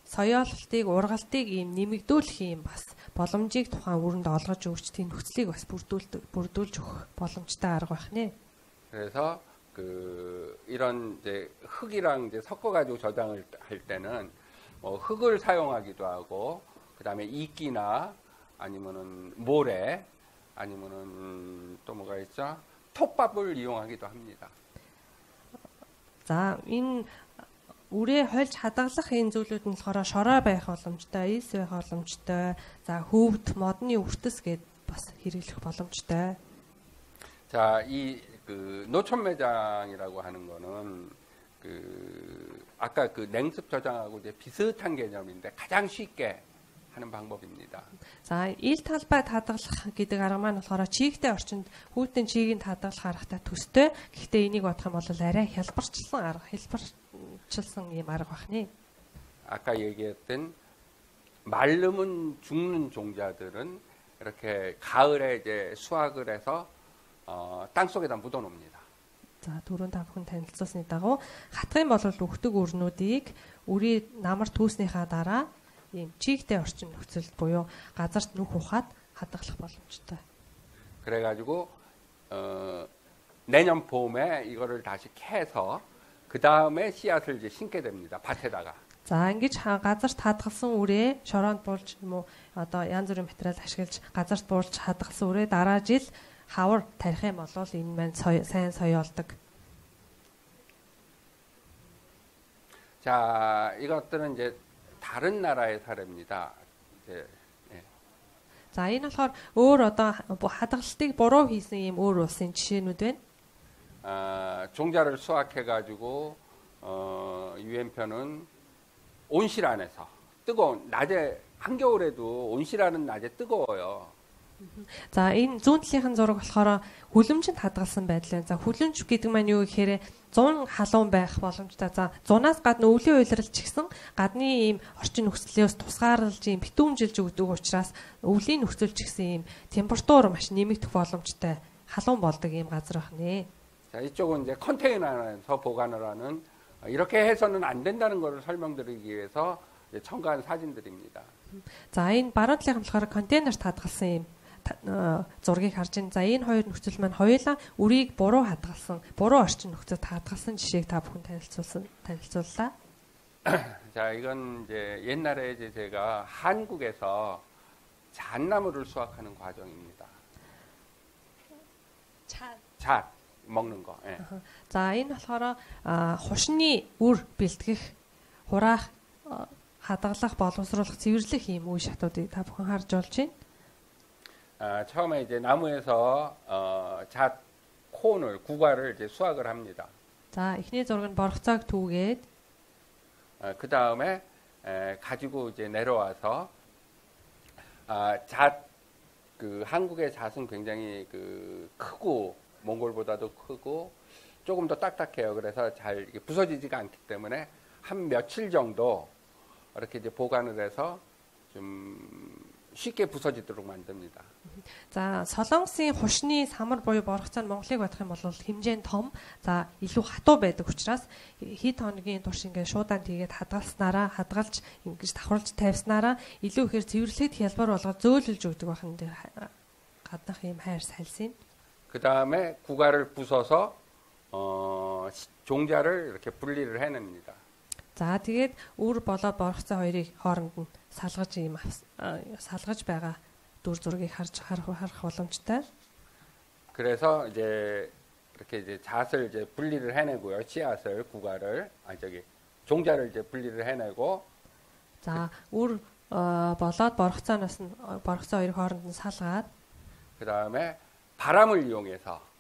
Speaker 2: соёолтыг ургалтыг ийм нэмэгдүүлэх юм бас боломжийг тухайн үүрэнд олгож өгч тийм нөхцөлийг бас бүрдүүлж өгөх боломжтой арга байх нэ.
Speaker 1: 그래서 이런 이제 흙이랑 이제 섞어가지고 저장을 할 때는 흙을 사용하기도 하고 그다음에 이끼나 아니면은 모래 아니면은 또 뭐가 있죠? 톱밥을 이용하기도 합니다.
Speaker 2: За энэ үрээ хольж хадгалах энэ зүйлүүд нь болохоор шороо байх боломжтой, ис байх боломжтой. За хөвд, модны үртэс гэд бас хэрэглэх боломжтой.
Speaker 1: 자, 이 노천 매장이라고 하는 거는 아까 냉습 저장하고 이제 비슷한 개념인데 가장 쉽게 하는 방법입니다.
Speaker 2: За, ил талбайд хадгалах гэдэг арга маань болохоор чийгтэй орчинд хүүтэн чийг нь хадгалах аргатай төстэй. Гэхдээ энийг бодох юм бол арай хэлбэрчилсэн юм арга бахны.
Speaker 1: 아까 얘기했던 말르면 죽는 종자들은 이렇게 가을에 이제 수확을 해서 땅 속에다 묻어 놓습니다.
Speaker 2: За, түрүүн та бүхэн танилцуулсны дагуу хатах юм бол өгдөг өрнүүдийг үрийн намар түүснийхаа дараа ийм чийгтэй орчин нөхцөлд буюу газарт нүх ухаад хадгалах боломжтой.
Speaker 1: 그래가지고 내년 봄에 이거를 다시 캐서 그 다음에 씨앗을 이제 심게 됩니다. 밭에다가.
Speaker 2: За ингэж газарт хадгалсан үрээ шороонд буулж юм уу одоо янз бүрийн материал ашиглаж газарт буулж хадгалсан үрээ дараа жил хавар тарих юм бол энэ маань сайн соёолдог.
Speaker 1: 자, 이것들은 이제 다른 나라의 사례입니다. 이제, 예.
Speaker 2: За энэ болохоор өөр одоо хадгалтыг буруу хийсэн юм өөр улсын жишээнүүд байна.
Speaker 1: 종자를 수확해가지고 유엔편은 온실 안에서 뜨거운 낮에 한겨울에도 온실안은 낮에 뜨거워요.
Speaker 2: За энэ зүүн талынхын зураг болохоор хүлэмжинд хадгалсан байдал байна. За хүлэмж гэдэг маань юу гэхээр 100 халуун байх боломжтой. За 100-аас гадна өвлийн уйлралч гэсэн гадны ийм орчин нөхцлөөс тусгаарлаж ийм битүүмжилж өгдөг учраас өвлийн нөхцөлч гэсэн ийм температур маш нэмэгдэх боломжтой халуун болдог ийм газар байна.
Speaker 1: 자, 이쪽은 이제 컨테이너 안에서 보관을 하는 이렇게 해서는 안 된다는 것을 설명드리기 위해서 첨가한 사진들입니다.
Speaker 2: За энэ баруун талынхан болохоор контейнерт хадгалсан ийм зургийг харж байна. За энэ хоёр нөхцөл маань хоёулаа үрийг буруу хадгалсан, буруу орчин нөхцөлд хадгалсан жишээг та бүхэн танилцууллаа.
Speaker 1: 자, 이건 이제 옛날에 이제 제가 한국에서 잣나무를 수확하는 과정입니다. 잣 먹는 거. 예.
Speaker 2: За энэ болохоор хушны үр бэлтгэх, хураах, хадгалах, боловсруулах, цэвэрлэх ийм үе шатуудыг та бүхэн харж болж байна.
Speaker 1: 처음에 이제 나무에서 잣 콘을 구과를 이제 수확을 합니다.
Speaker 2: 자, эхний зураг нь борхцоог түүгээд
Speaker 1: 그 다음에 가지고 이제 내려와서 잣 한국의 잣은 굉장히 크고 몽골보다도 크고 조금 더 딱딱해요. 그래서 잘 이게 부서지지가 않기 때문에 한 며칠 정도 이렇게 이제 보관을 해서 좀 쉽게 부서지도록 만듭니다.
Speaker 2: За, солонгосын хушны самар буюу борхцоо нь Монголыг бодох юм бол хэмжээ нь том. За, илүү хатуу байдаг учраас хэд хоногийн турш ингээд шуудаан тийгээд хадгалж ингэж давхарлаж тавьснараа илүү ихээр цэвэрлэхэд хялбар болгоод зөөлөлж өгдөг байх нь гаднах юм хайр сальсын.
Speaker 1: 그 다음에 구가를 부숴서 종자를 이렇게 분리를 해냅니다.
Speaker 2: За тэгээд үр болоод боргоцоо хоёрыг хооронд нь салгаж байгаа дүр зургийг харах боломжтой.
Speaker 1: 그래서 이제 이렇게 이제 잣을 이제 분리를 해내고요. 씨앗을 구가를 종자를 이제 분리를 해내고.
Speaker 2: За үр болоод боргоцоо хоёрын хооронд нь салгаад.
Speaker 1: 그 다음에 바람을 이용해서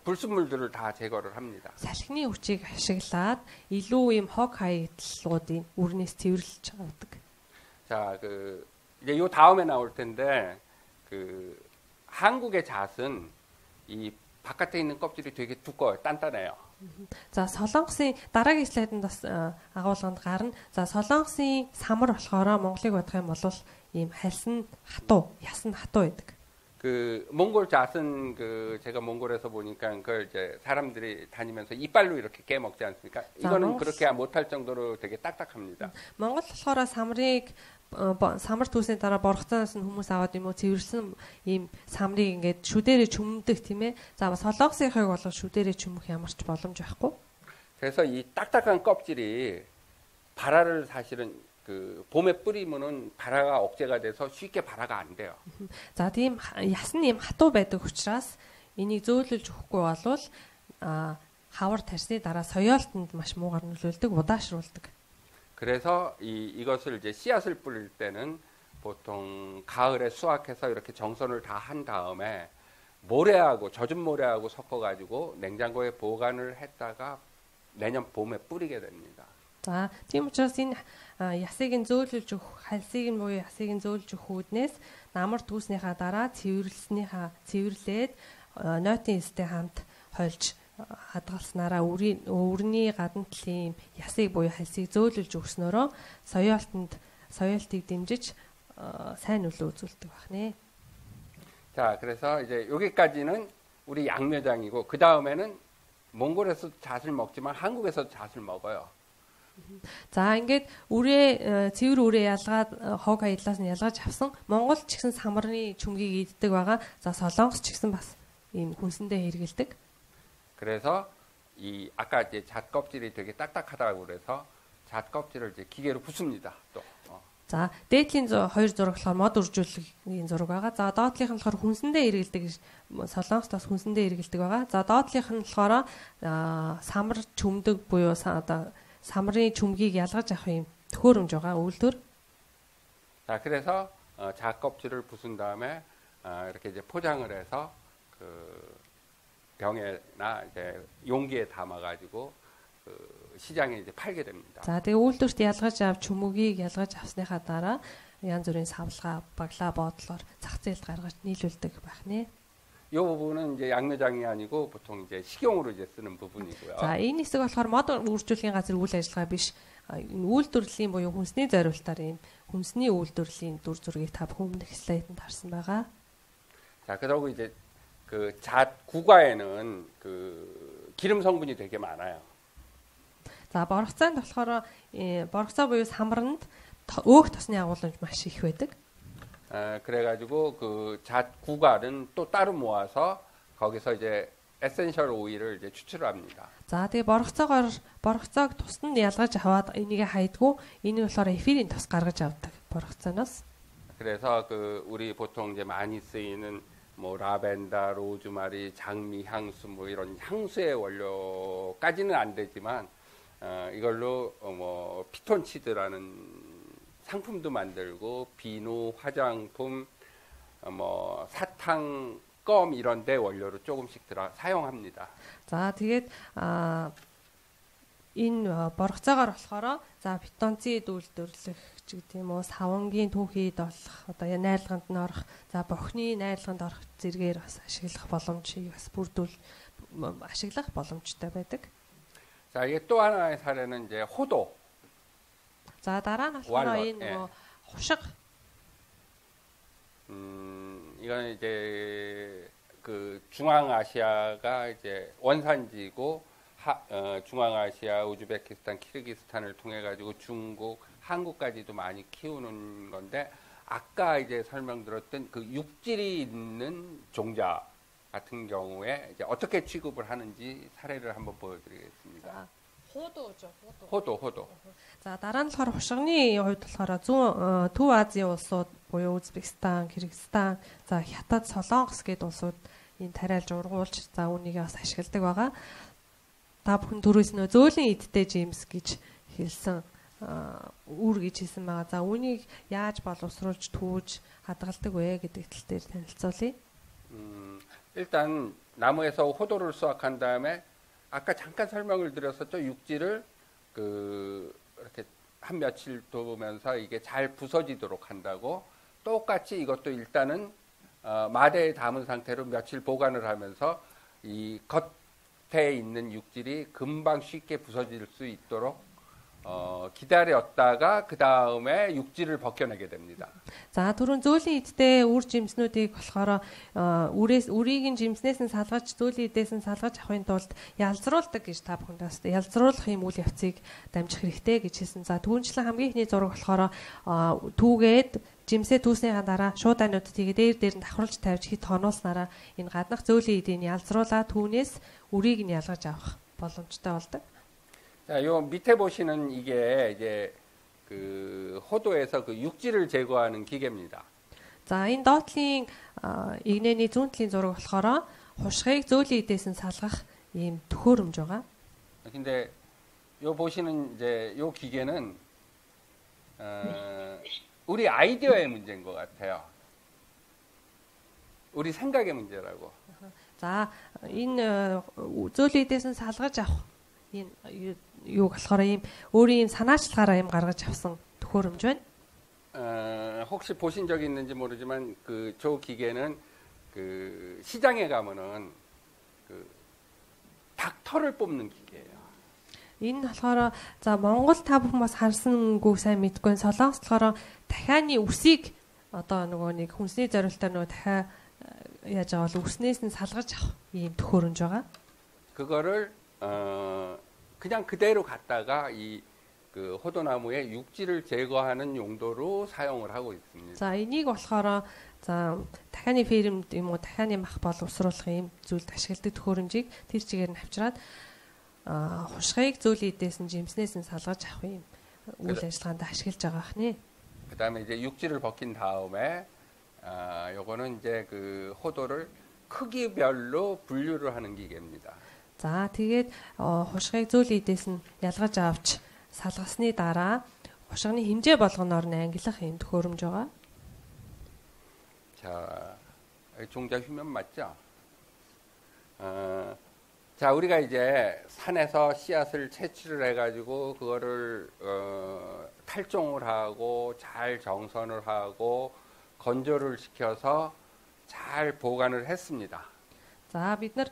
Speaker 1: 불순물들을 다 제거를 합니다.
Speaker 2: Салхины хүчийг ашиглаад илүү ийм хог хаягдлуудын үрнээс цэвэрлж авдаг.
Speaker 1: 자, 이제 요 다음에 나올 텐데 한국의 잣은 이 바깥에 있는 껍질이 되게 두꺼워요. 단단해요.
Speaker 2: За солонгосын дараагийн слайданд бас агуулганд гарна. За солонгосын самар болохоор Монголыг бодох юм бол ийм хальсан хатуу, ясан хатуу байдаг.
Speaker 1: 몽골 잣은 제가 몽골에서 보니까 그걸 이제 사람들이 다니면서 이빨로 이렇게 깨먹지 않습니까? 이거는 그렇게 못할 정도로 되게 딱딱합니다.
Speaker 2: Монгол болохоор самар түүсний дараа боргоцоноос нь хүмүүс аваад юм уу цэвэрсэн ийм самрыг ингээд шүдэрээ чүмдэг тийм ээ. За солонгосынхыг бол шүдэрээ чүмэх ямарч боломж байхгүй.
Speaker 1: 그래서 이 딱딱한 껍질이 발화를 사실은 봄에 뿌리면은 발화가 억제가 돼서 쉽게 발화가 안 돼요.
Speaker 2: За тийм ясн юм хатуу байдаг учраас энийг зөөлөж өгөхгүй болвол хавар тарсны дараа соёолтонд маш муугар нөлөөлдөг, удаашруулдаг.
Speaker 1: 그래서 이것을 이제 씨앗을 뿌릴 때는 보통 가을에 수확해서 이렇게 정선을 다 한 다음에 모래하고 젖은 모래하고 섞어가지고 냉장고에 보관을 했다가 내년 봄에 뿌리게 됩니다.
Speaker 2: За тийм учраас энэ ясыг нь зөөлөж өгөх, хальсыг нь буюу ясыг нь зөөлж өгөх үүднээс намар түүснийхаа дараа цэвэрлээд нойтын эстэй хамт хольж хадгалснараа өрний гадна талын ясыг буюу хальсыг зөөлөж өгснөөрөө соёолтыг дэмжиж сайн нөлөө үзүүлдэг байна.
Speaker 1: 자, 그래서 이제 여기까지는 우리 양묘장이고 그 다음에는 몽골에서 잣을 먹지만 한국에서 잣을 먹어요.
Speaker 2: За ингээд цэвэр үрээ ялгаад хог хаядлаас нь ялгаж авсан Монгол ч гэсэн самарны чүмгийг иддэг байгаа. За солонгос ч гэсэн бас ийм хүнсэндээ хэрэгэлдэг.
Speaker 1: 그래서 아까 이제 잣 껍질이 되게 딱딱하다고 그래서 잣 껍질을 이제 기계로 부숩니다. 또.
Speaker 2: За дээдлийн хоёр зураг болохоор мод үржүүлэгийн зураг байгаа. За доотлийнх нь болохоор хүнсэндээ хэрэгэлдэг солонгос бас хүнсэндээ хэрэгэлдэг байгаа. За доотлийнх нь болохоор самар чүмдэг буюу самрын чүмгийг ялгаж авах юм төхөөрөмж байгаа үйлдвэр.
Speaker 1: 자, 그래서 잣 껍질을 부순 다음에 이렇게 이제 포장을 해서 병에나 이제 용기에 담아 가지고 시장에 이제 팔게 됩니다.
Speaker 2: За тэгээ үйлдвэрт ялгаж авч чүмүгийг ялгаж авсныхаа дараа янз бүрийн савлгаа, баглаа бодлоор зах зээлд гаргаж нийлүүлдэг байх нэ.
Speaker 1: 이 부분은 이제 양묘장이 아니고 보통 이제 식용으로 이제 쓰는 부분이고요.
Speaker 2: За энэ хэсэг болохоор мод үржүүлэхийн газар үйл ажиллагаа биш. Энэ үйлдвэрлэлийн буюу хүнсний зориултаар ийм хүнсний үйлдвэрлэлийн дүр зургийг та бүхэн өмнөх слайданд харсан байгаа.
Speaker 1: 자, 그리고 이제 잣 구가에는 기름 성분이 되게 많아요.
Speaker 2: За боргоцоонд болохоор боргоцоо буюу самранд өөх тосны агуулмж маш их байдаг.
Speaker 1: 그래가지고 잣 구갈은 또 따로 모아서 거기서 이제 에센셜 오일을 이제 추출을 합니다.
Speaker 2: За тэгээ боргоцоог тусад нь ялгаж аваад энийг хайдгүү энэ болохоор эфирийн тос гаргаж авдаг боргоцооноос.
Speaker 1: 그래서 우리 보통 이제 많이 쓰이는 뭐 라벤더, 로즈마리, 장미, 향수 뭐 이런 향수의 원료까지는 안 되지만 이걸로 뭐 피톤치드라는 상품도 만들고 비누, 화장품, 뭐 사탕, 껌 이런 데 원료로 조금씩 사용합니다.
Speaker 2: За тэгээд энэ боргоцоогоор болохоор за питонцид үйлдвэрлэх ч гэдэг юм уу савангийн түүхийд болох одоо найрлаганд нь орох за бохны найрлаганд орох зэргээр бас ашиглах боломжийг бас ашиглах боломжтой байдаг.
Speaker 1: 자, 이게 또 하나의 사례는 이제 호도.
Speaker 2: За дараа нь болохоор энэ хушиг.
Speaker 1: 이건 이제 중앙아시아가 이제 원산지고 중앙아시아, 우즈베키스탄, 키르기스탄을 통해 가지고 중국, 한국까지도 많이 키우는 건데 아까 이제 설명드렸던 그 육질이 있는 종자 같은 경우에 이제 어떻게 취급을 하는지 사례를 한번 보여드리겠습니다.
Speaker 2: За хуудуу죠.
Speaker 1: 호도.
Speaker 2: За дараа нь болохоор хушгины хувьд болохоор зүүн Төв Азийн улсууд буюу Узбекистан, Кыргызстан, за Хятад, Солонгос гээд улсууд энэ тариалж ургуулж за үүнийг бас ашигладаг байгаа. Та бүхэн түрүүс нөө зөөлөн идтэй Джеймс гэж хэлсэн үр гэж хэлсэн байгаа. За үүнийг яаж боловсруулж түүж хадгалдаг вэ гэдэг тал дээр танилцуулъя.
Speaker 1: 일단 나무에서 호도를 수확한 다음에 아까 잠깐 설명을 드렸었죠. 육질을 이렇게 한 며칠 두면서 이게 잘 부서지도록 한다고. 똑같이 이것도 일단은 마대에 담은 상태로 며칠 보관을 하면서 이 겉에 있는 육질이 금방 쉽게 부서질 수 있도록 기다렸다가 그 다음에 육질을 벗겨내게 됩니다.
Speaker 2: За түрүүн зөөлөн идтэй үр жимснүүдийг болохоор үрийг нь жимснээс нь салгаж зөөлөн идээс нь салгаж авахын тулд ялзруулдаг гэж та бүхэндээ ялзруулах юм үйл явцыг дамжих хэрэгтэй гэж хэлсэн. За түүнчлэн хамгийн ихний зураг болохоор түүгээд жимсээ түүснийхаа дараа шууданууд тэгээ дээр нь давхарлаж тавьж хит хонуулснараа энэ гаднах зөөлөн идийг ялзруулаад түүнээс үрийг нь ялгаж авах боломжтой болдог.
Speaker 1: 자, 요 밑에 보시는 이게 이제 그 호도에서 그 육질을 제거하는 기계입니다.
Speaker 2: За энэ доотлын игнэний зүүн талын зураг болохоор хушгыг зөөлөн идээс нь салгах ийм төхөөрөмж байгаа.
Speaker 1: 근데 요 보시는 이제 요 기계는 우리 아이디어의 문제인 것 같아요. 우리 생각의 문제라고.
Speaker 2: За энэ зөөлөн идээс нь салгаж авах энэ юу болохоор ийм өөрийн санаачлагаараа ийм гаргаж авсан төхөөрөмж байна.
Speaker 1: 혹시 보신 적이 있는지 모르지만 저 기계는 그 시장에 가면은 그 닭털을 뽑는 기계예요.
Speaker 2: Энэ болохоор за Монгол та бүхэн бас харсангүй сайн мэдгүй Солонгос болохоор дахианы үсийг одоо нөгөө нэг хүнсний зориултаар нөгөө дахиа яаж байгаа бол үснээс нь салгаж авах ийм төхөөрөмж байгаа.
Speaker 1: 그거를 그냥 그대로 갖다가 그 호도나무의 육질을 제거하는 용도로 사용을 하고 있습니다.
Speaker 2: За энийг болохоор за дахианы фермд юм уу дахианы мах боловсруулах юм зүйлд ашигладаг төхөөрөмжийг тэр чигээр нь авчираад хушгыг зөөлөн идээс нь жимснээс нь салгаж авах юм үйл ажиллагаанд ашиглаж байгаа хнэ.
Speaker 1: 그다음에 이제 육질을 벗긴 다음에 요거는 이제 그 호도를 크기별로 분류를 하는 기계입니다.
Speaker 2: За тэгээд хушгыг зөөлөн идээс нь ялгаж авч салгасны дараа хушгины хэмжээ болгоноор нь ангилах юм төхөөрөмж байгаа.
Speaker 1: 자, 종자 휘면 맞죠? 자, 우리가 이제 산에서 씨앗을 채취를 해가지고 그거를 탈종을 하고 잘 정선을 하고 건조를 시켜서 잘 보관을 했습니다.
Speaker 2: За бид нар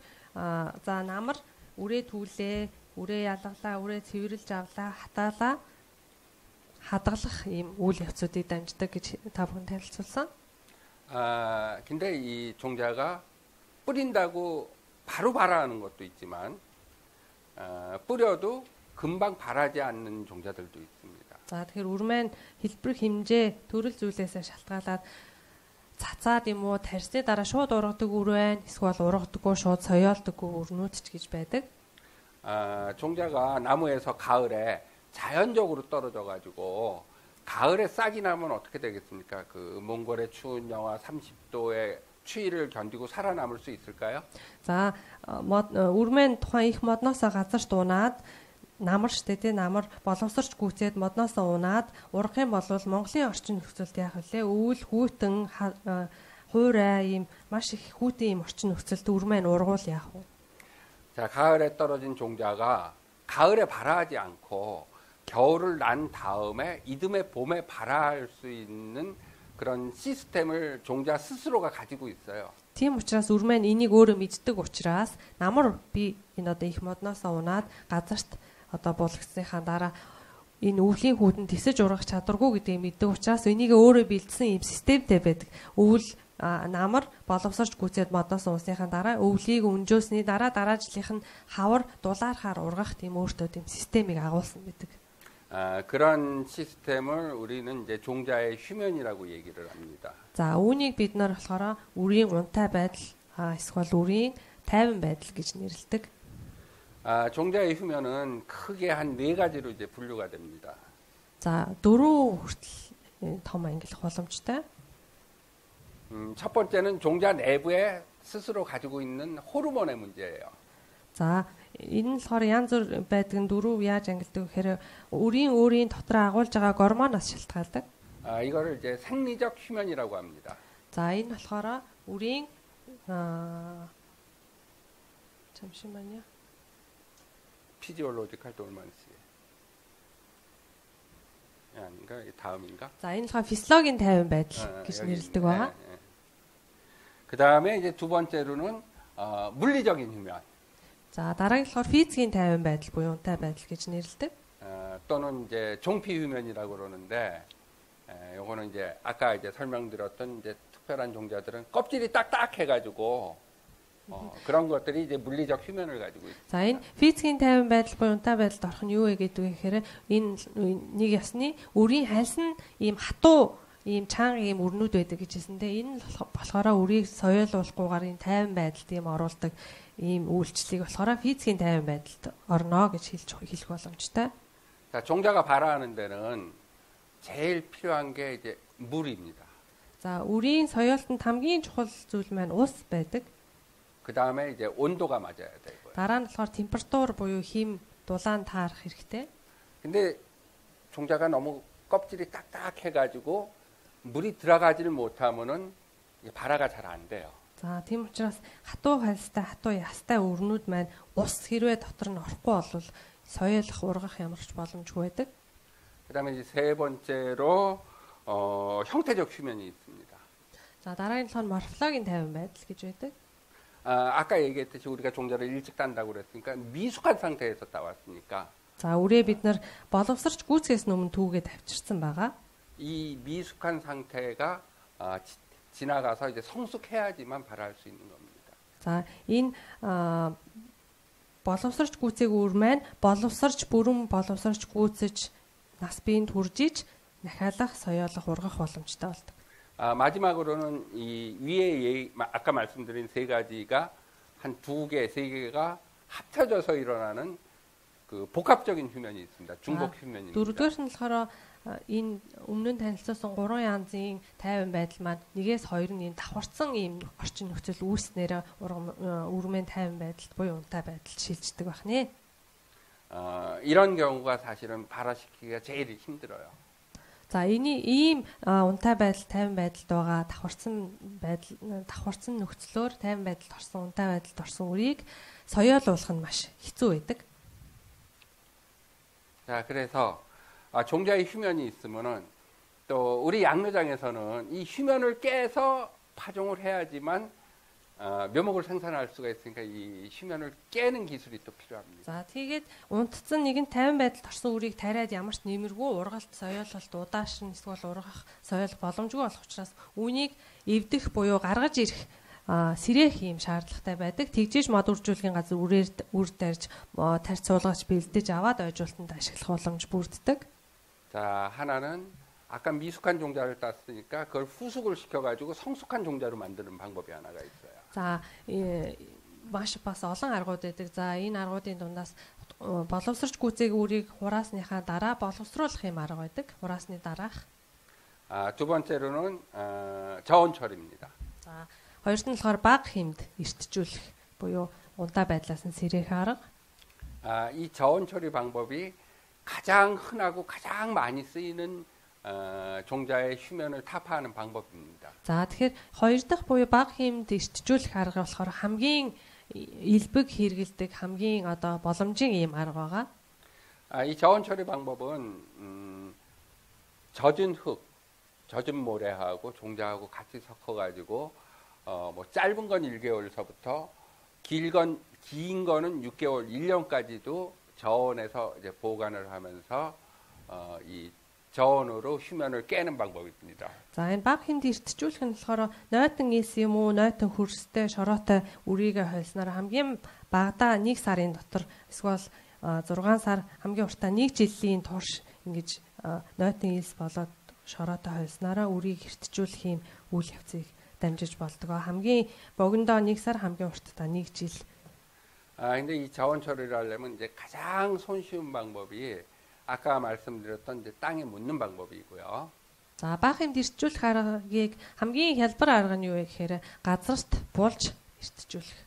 Speaker 2: за намар үрээ түлээ, үрээ ялгалаа, үрээ цэвэрлж авлаа, хатаалаа хадгалах ийм үйл явцуудыг дамждаг гэж та бүхэн танилцуулсан.
Speaker 1: 근데 이 종자가 뿌린다고 바로 발아하는 것도 있지만 뿌려도 금방 발하지 않는 종자들도 있습니다.
Speaker 2: За тэгэхээр үрмэн хэлбэр хэмжээ төрөл зүйлээсээ шалтгаалаад цацаад юм уу тарьсны дараа шууд ургадаг үр байна. Эсвэл ургадаггүй шууд соёолдоггүй үрнүүд ч гэж байдаг.
Speaker 1: 종자가 나무에서 가을에 자연적으로 떨어져 가지고 가을에 싹이 나면 어떻게 되겠습니까? 그 몽골의 추운 영하 30도의 추위를 견디고 살아남을 수 있을까요?
Speaker 2: За үрмэн тухайн их модноосоо газарт унаад намар штэ тий намар боловсрч гүцээд модноосоо унаад ургах юм бол Монголын орчин нөхцөлд яах вэ? Өвөл хүйтэн хуурай ийм маш их хүйтэн ийм орчин нөхцөлд үрмэн ургуул яах вэ?
Speaker 1: 자, 가을에 떨어진 종자가 가을에 발아하지 않고 겨울을 난 다음에 이듬해 봄에 발아할 수 있는 그런 시스템을 종자 스스로가 가지고 있어요.
Speaker 2: Тийм учраас үрмэн энийг өөрөө мэддэг учраас намар би энэ одоо их модноосоо унаад газарт одоо булгацсныхаа дараа энэ өвлийн хүүтэнд тисэж ургах чадваргүй гэдгийг мэддэг учраас энийг өөрөө бэлдсэн юм системтэй байдаг. Өвөл намар боловсрч гүцээд модноос уусныхаа дараа өвлийг өнжөөсний дараа жилийнх нь хавар дулаархаар ургах тийм өөртөө тийм системийг агуулсан байдаг.
Speaker 1: 그런 시스템을 우리는 이제 종자의 휴면이라고 얘기를 합니다.
Speaker 2: За үүнийг бид нар болохоор үрийн унтай байдал эсвэл үрийн тайван байдал гэж нэрлэдэг.
Speaker 1: 종자의 휴면은 크게 한 네 가지로 이제 분류가 됩니다.
Speaker 2: За дөрөв хүртэл том ангилах боломжтой.
Speaker 1: 첫 번째는 종자 내부에 스스로 가지고 있는 호르몬의 문제예요.
Speaker 2: За энэ нь болохоор янз бүр байдаг нь дөрөв яаж ангилдаг гэхээр өөрийн дотор агуулж байгаа гормоноос шалтгаалдаг.
Speaker 1: 이거를 이제 생리적 휴면이라고 합니다.
Speaker 2: За энэ болохоор үрийн 잠시만요.
Speaker 1: 피지올로지컬 돌만시. 아닌가? 다음인가?
Speaker 2: За энэ болохоор физиологийн тайван байдал гэж нэрлэдэг байгаа.
Speaker 1: 그 다음에 이제 두 번째로는 물리적인 휴면.
Speaker 2: За дараагийн болохоор физикийн тайван байдал буюу унтай байдал гэж нэрлэдэг.
Speaker 1: 또는 이제 종피 휴면이라고 그러는데, 요거는 이제 아까 이제 설명드렸던 이제 특별한 종자들은 껍질이 딱딱해가지고 그런 것들이 이제 물리적 휴면을 가지고 있습니다.
Speaker 2: За энэ физикийн тайван байдал буюу унтай байдалд орох нь юу вэ гэдэг гэхээр энэ нэг ясны үрийн хальс нь ийм хатуу ийм чанга ийм өрнүүд байдаг гэж хэлсэндээ энэ болохоор үрийг соёолуулахгүйгээр энэ тайван байдалд ийм оруулдаг ийм үйлчлэлийг болохоор физикийн тайван байдалд орно гэж хэлэх боломжтой.
Speaker 1: 자, 종자가 발화하는 데는 제일 필요한 게 이제 물입니다.
Speaker 2: За үрийн соёолтод хамгийн чухал зүйл маань ус байдаг.
Speaker 1: 그 다음에 이제 온도가 맞아야 되고요.
Speaker 2: дараа нь болохоор температур буюу хим дулаан таарах хэрэгтэй.
Speaker 1: 근데 종자가 너무 껍질이 딱딱해가지고 물이 들어가지를 못하면은 발화가 잘 안 돼요.
Speaker 2: За тийм учраас хатуу хальстай хатуу ястай өрнүүд маань ус хэрвээ дотор нь орохгүй бол соёолох ургах ямар ч боломжгүй байдаг.
Speaker 1: 그다음에 이제 세 번째로 형태적 휴면이 있습니다.
Speaker 2: За дараагийн нь морфологийн тайван байдал гэж байдаг.
Speaker 1: 아까 얘기했듯이 우리가 종자를 일찍 딴다고 그랬으니까 미숙한 상태에서 따왔으니까.
Speaker 2: За үрээ бид нар боловсрч гүйцэхээс өмнө түүгээд авчирсан байгаа.
Speaker 1: 이 미숙한 상태가 지나가서 이제 성숙해야지만 발화할 수 있는 겁니다.
Speaker 2: За энэ боловсрч гүйцээг үр маань боловсрч бүрэн боловсрч гүйцэж нас биеинд хүржиж дахиалах соёолох ургах боломжтой болдог.
Speaker 1: 마지막으로는 이 위에 아까 말씀드린 세 가지가 한 두 개, 세 개가 합쳐져서 일어나는 그 복합적인 휴면이 있습니다. 중복 휴면입니다.
Speaker 2: дөрөвдүгээр нь болохоор энэ өмнө нь танилцуулсан 3 янзын тайван байдал маань нэгээс хоёр нь давхарцсан ийм орчин нөхцөл үүснээр үрмэн тайван байдалд буюу унтай байдалд шилждэг байна.
Speaker 1: 이런 경우가 사실은 발화시키기가 제일 힘들어요.
Speaker 2: За энэ ийм унтай байдал тайван байдалд байгаа давхарцсан нөхцлөөр тайван байдалд орсон унтай байдалд орсон үрийг соёолуулах нь маш хэцүү байдаг.
Speaker 1: 자, 그래서 종자의 휴면이 있으면은 또 우리 양묘장에서는 이 휴면을 깨서 파종을 해야지만 묘목을 생산할 수가 있으니까 이 휴면을 깨는 기술이 또 필요합니다.
Speaker 2: За тэгээд унтцсан нэгэн тайван байдалд орсон үрийг тариад ямар ч нэмэргүй ургалт соёололт удаашин эсвэл ургах соёол боломжгүй болох учраас үүнийг эвдэх буюу гаргаж ирэх сэрэх юм шаардлагатай байдаг. Тэгжиж мод үржүүлгийн газар үр тарьж тарьц суулгаж бэлдэж аваад ойжуултанд ашиглах боломж бүрддэг.
Speaker 1: 자, 하나는 아까 미숙한 종자를 땄으니까 그걸 후숙을 시켜가지고 성숙한 종자로 만드는 방법이 하나가 있어요.
Speaker 2: За маш бас олон аргууд байдаг. За энэ аргуудын дундаас боловсрч гүйцээг үрийг хураасныхаа дараа боловсруулах юм арга байдаг. Хураасны дараах.
Speaker 1: 두 번째로는 저온철입니다.
Speaker 2: За хоёрт нь болохоор баг хэмд эртжүүлэх буюу унтаа байдлаас нь сэрэх арга.
Speaker 1: 이 저온처리 방법이 가장 흔하고 가장 많이 쓰이는 종자의 휴면을 타파하는 방법입니다.
Speaker 2: За тэгэхээр хоёр дахь буюу баг хэмд эртжүүлэх арга болохоор хамгийн илбэг хэрэгэлдэг хамгийн одоо боломжийн ийм арга байгаа.
Speaker 1: 이 저온처리 방법은 젖은 흙, 젖은 모래하고 종자하고 같이 섞어가지고 뭐 짧은 건 1개월서부터 긴 거는 6개월, 1년까지도 저온에서 이제 보관을 하면서 이 저온으로 휴면을 깨는 방법이 있습니다.
Speaker 2: За энэ баг хэмд эртжүүлэх нь болохоор нойтон ис юм уу, нойтон хөрстэй, шороотой үрийг хойсноор хамгийн багадаа 1 сарын дотор эсвэл 6 сар хамгийн уртаа 1 жилийн турш ингэж нойтын илс болоод шороотой хойснараа үрийг хэртжүүлэх юм үйл явцыг дамжиж болдог. хамгийн богиндоо 1 сар, хамгийн уртдаа 1 жил.
Speaker 1: 근데 이 자원 처리를 하려면 이제 가장 손쉬운 방법이 아까 말씀드렸던 이제 땅에 묻는 방법이고요.
Speaker 2: За бага хэмд эртжүүлэх аргыг хамгийн хялбар арга нь юу вэ гэхээр газарт буулж эртжүүлэх.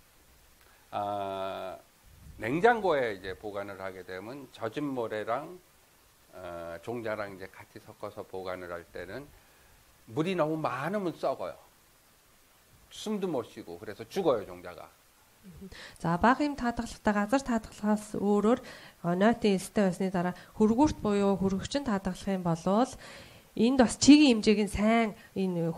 Speaker 1: 냉장고에 이제 보관을 하게 되면 젖은 모래랑 종자랑 이제 같이 섞어서 보관을 할 때는 물이 너무 많으면 썩어요. 숨도 못 쉬고 그래서 죽어요 종자가.
Speaker 2: За бага хэмд таадгалахтай газар таадгалахаас өөрөөр нойтын элстэй байсны дараа хөргүүрт буюу хөргөгчин таадгалах юм бол энд бас чигийн хэмжээг нь сайн энэ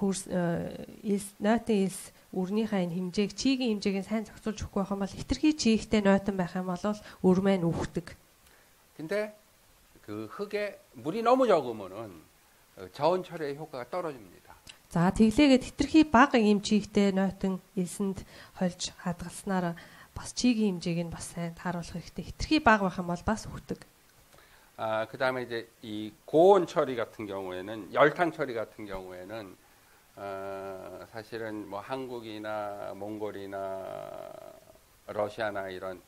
Speaker 2: нойтын элс үрнийхээ энэ хэмжээг чигийн хэмжээг нь сайн зохицуулж өгөхгүй байх юм бол хитрхи чийхтэй нойтон байх юм бол өр маань үхдэг.
Speaker 1: 근데 그 흙에 물이 너무 적으면은 자원 처리의 효과가 떨어집니다.
Speaker 2: За тэглээгээд хитрхи бага юм чийхтэй нойтон элсэнд хольж хадгалснаар бас чигийн хэмжээг нь бас сайн тааруулах хэрэгтэй. хитрхи бага байх юм бол бас үхдэг.
Speaker 1: 그다음에 이제 이 고온 처리 같은 경우에는 열탕 처리 같은 경우에는 사실은 뭐 한국이나 몽골이나 러시아나 이런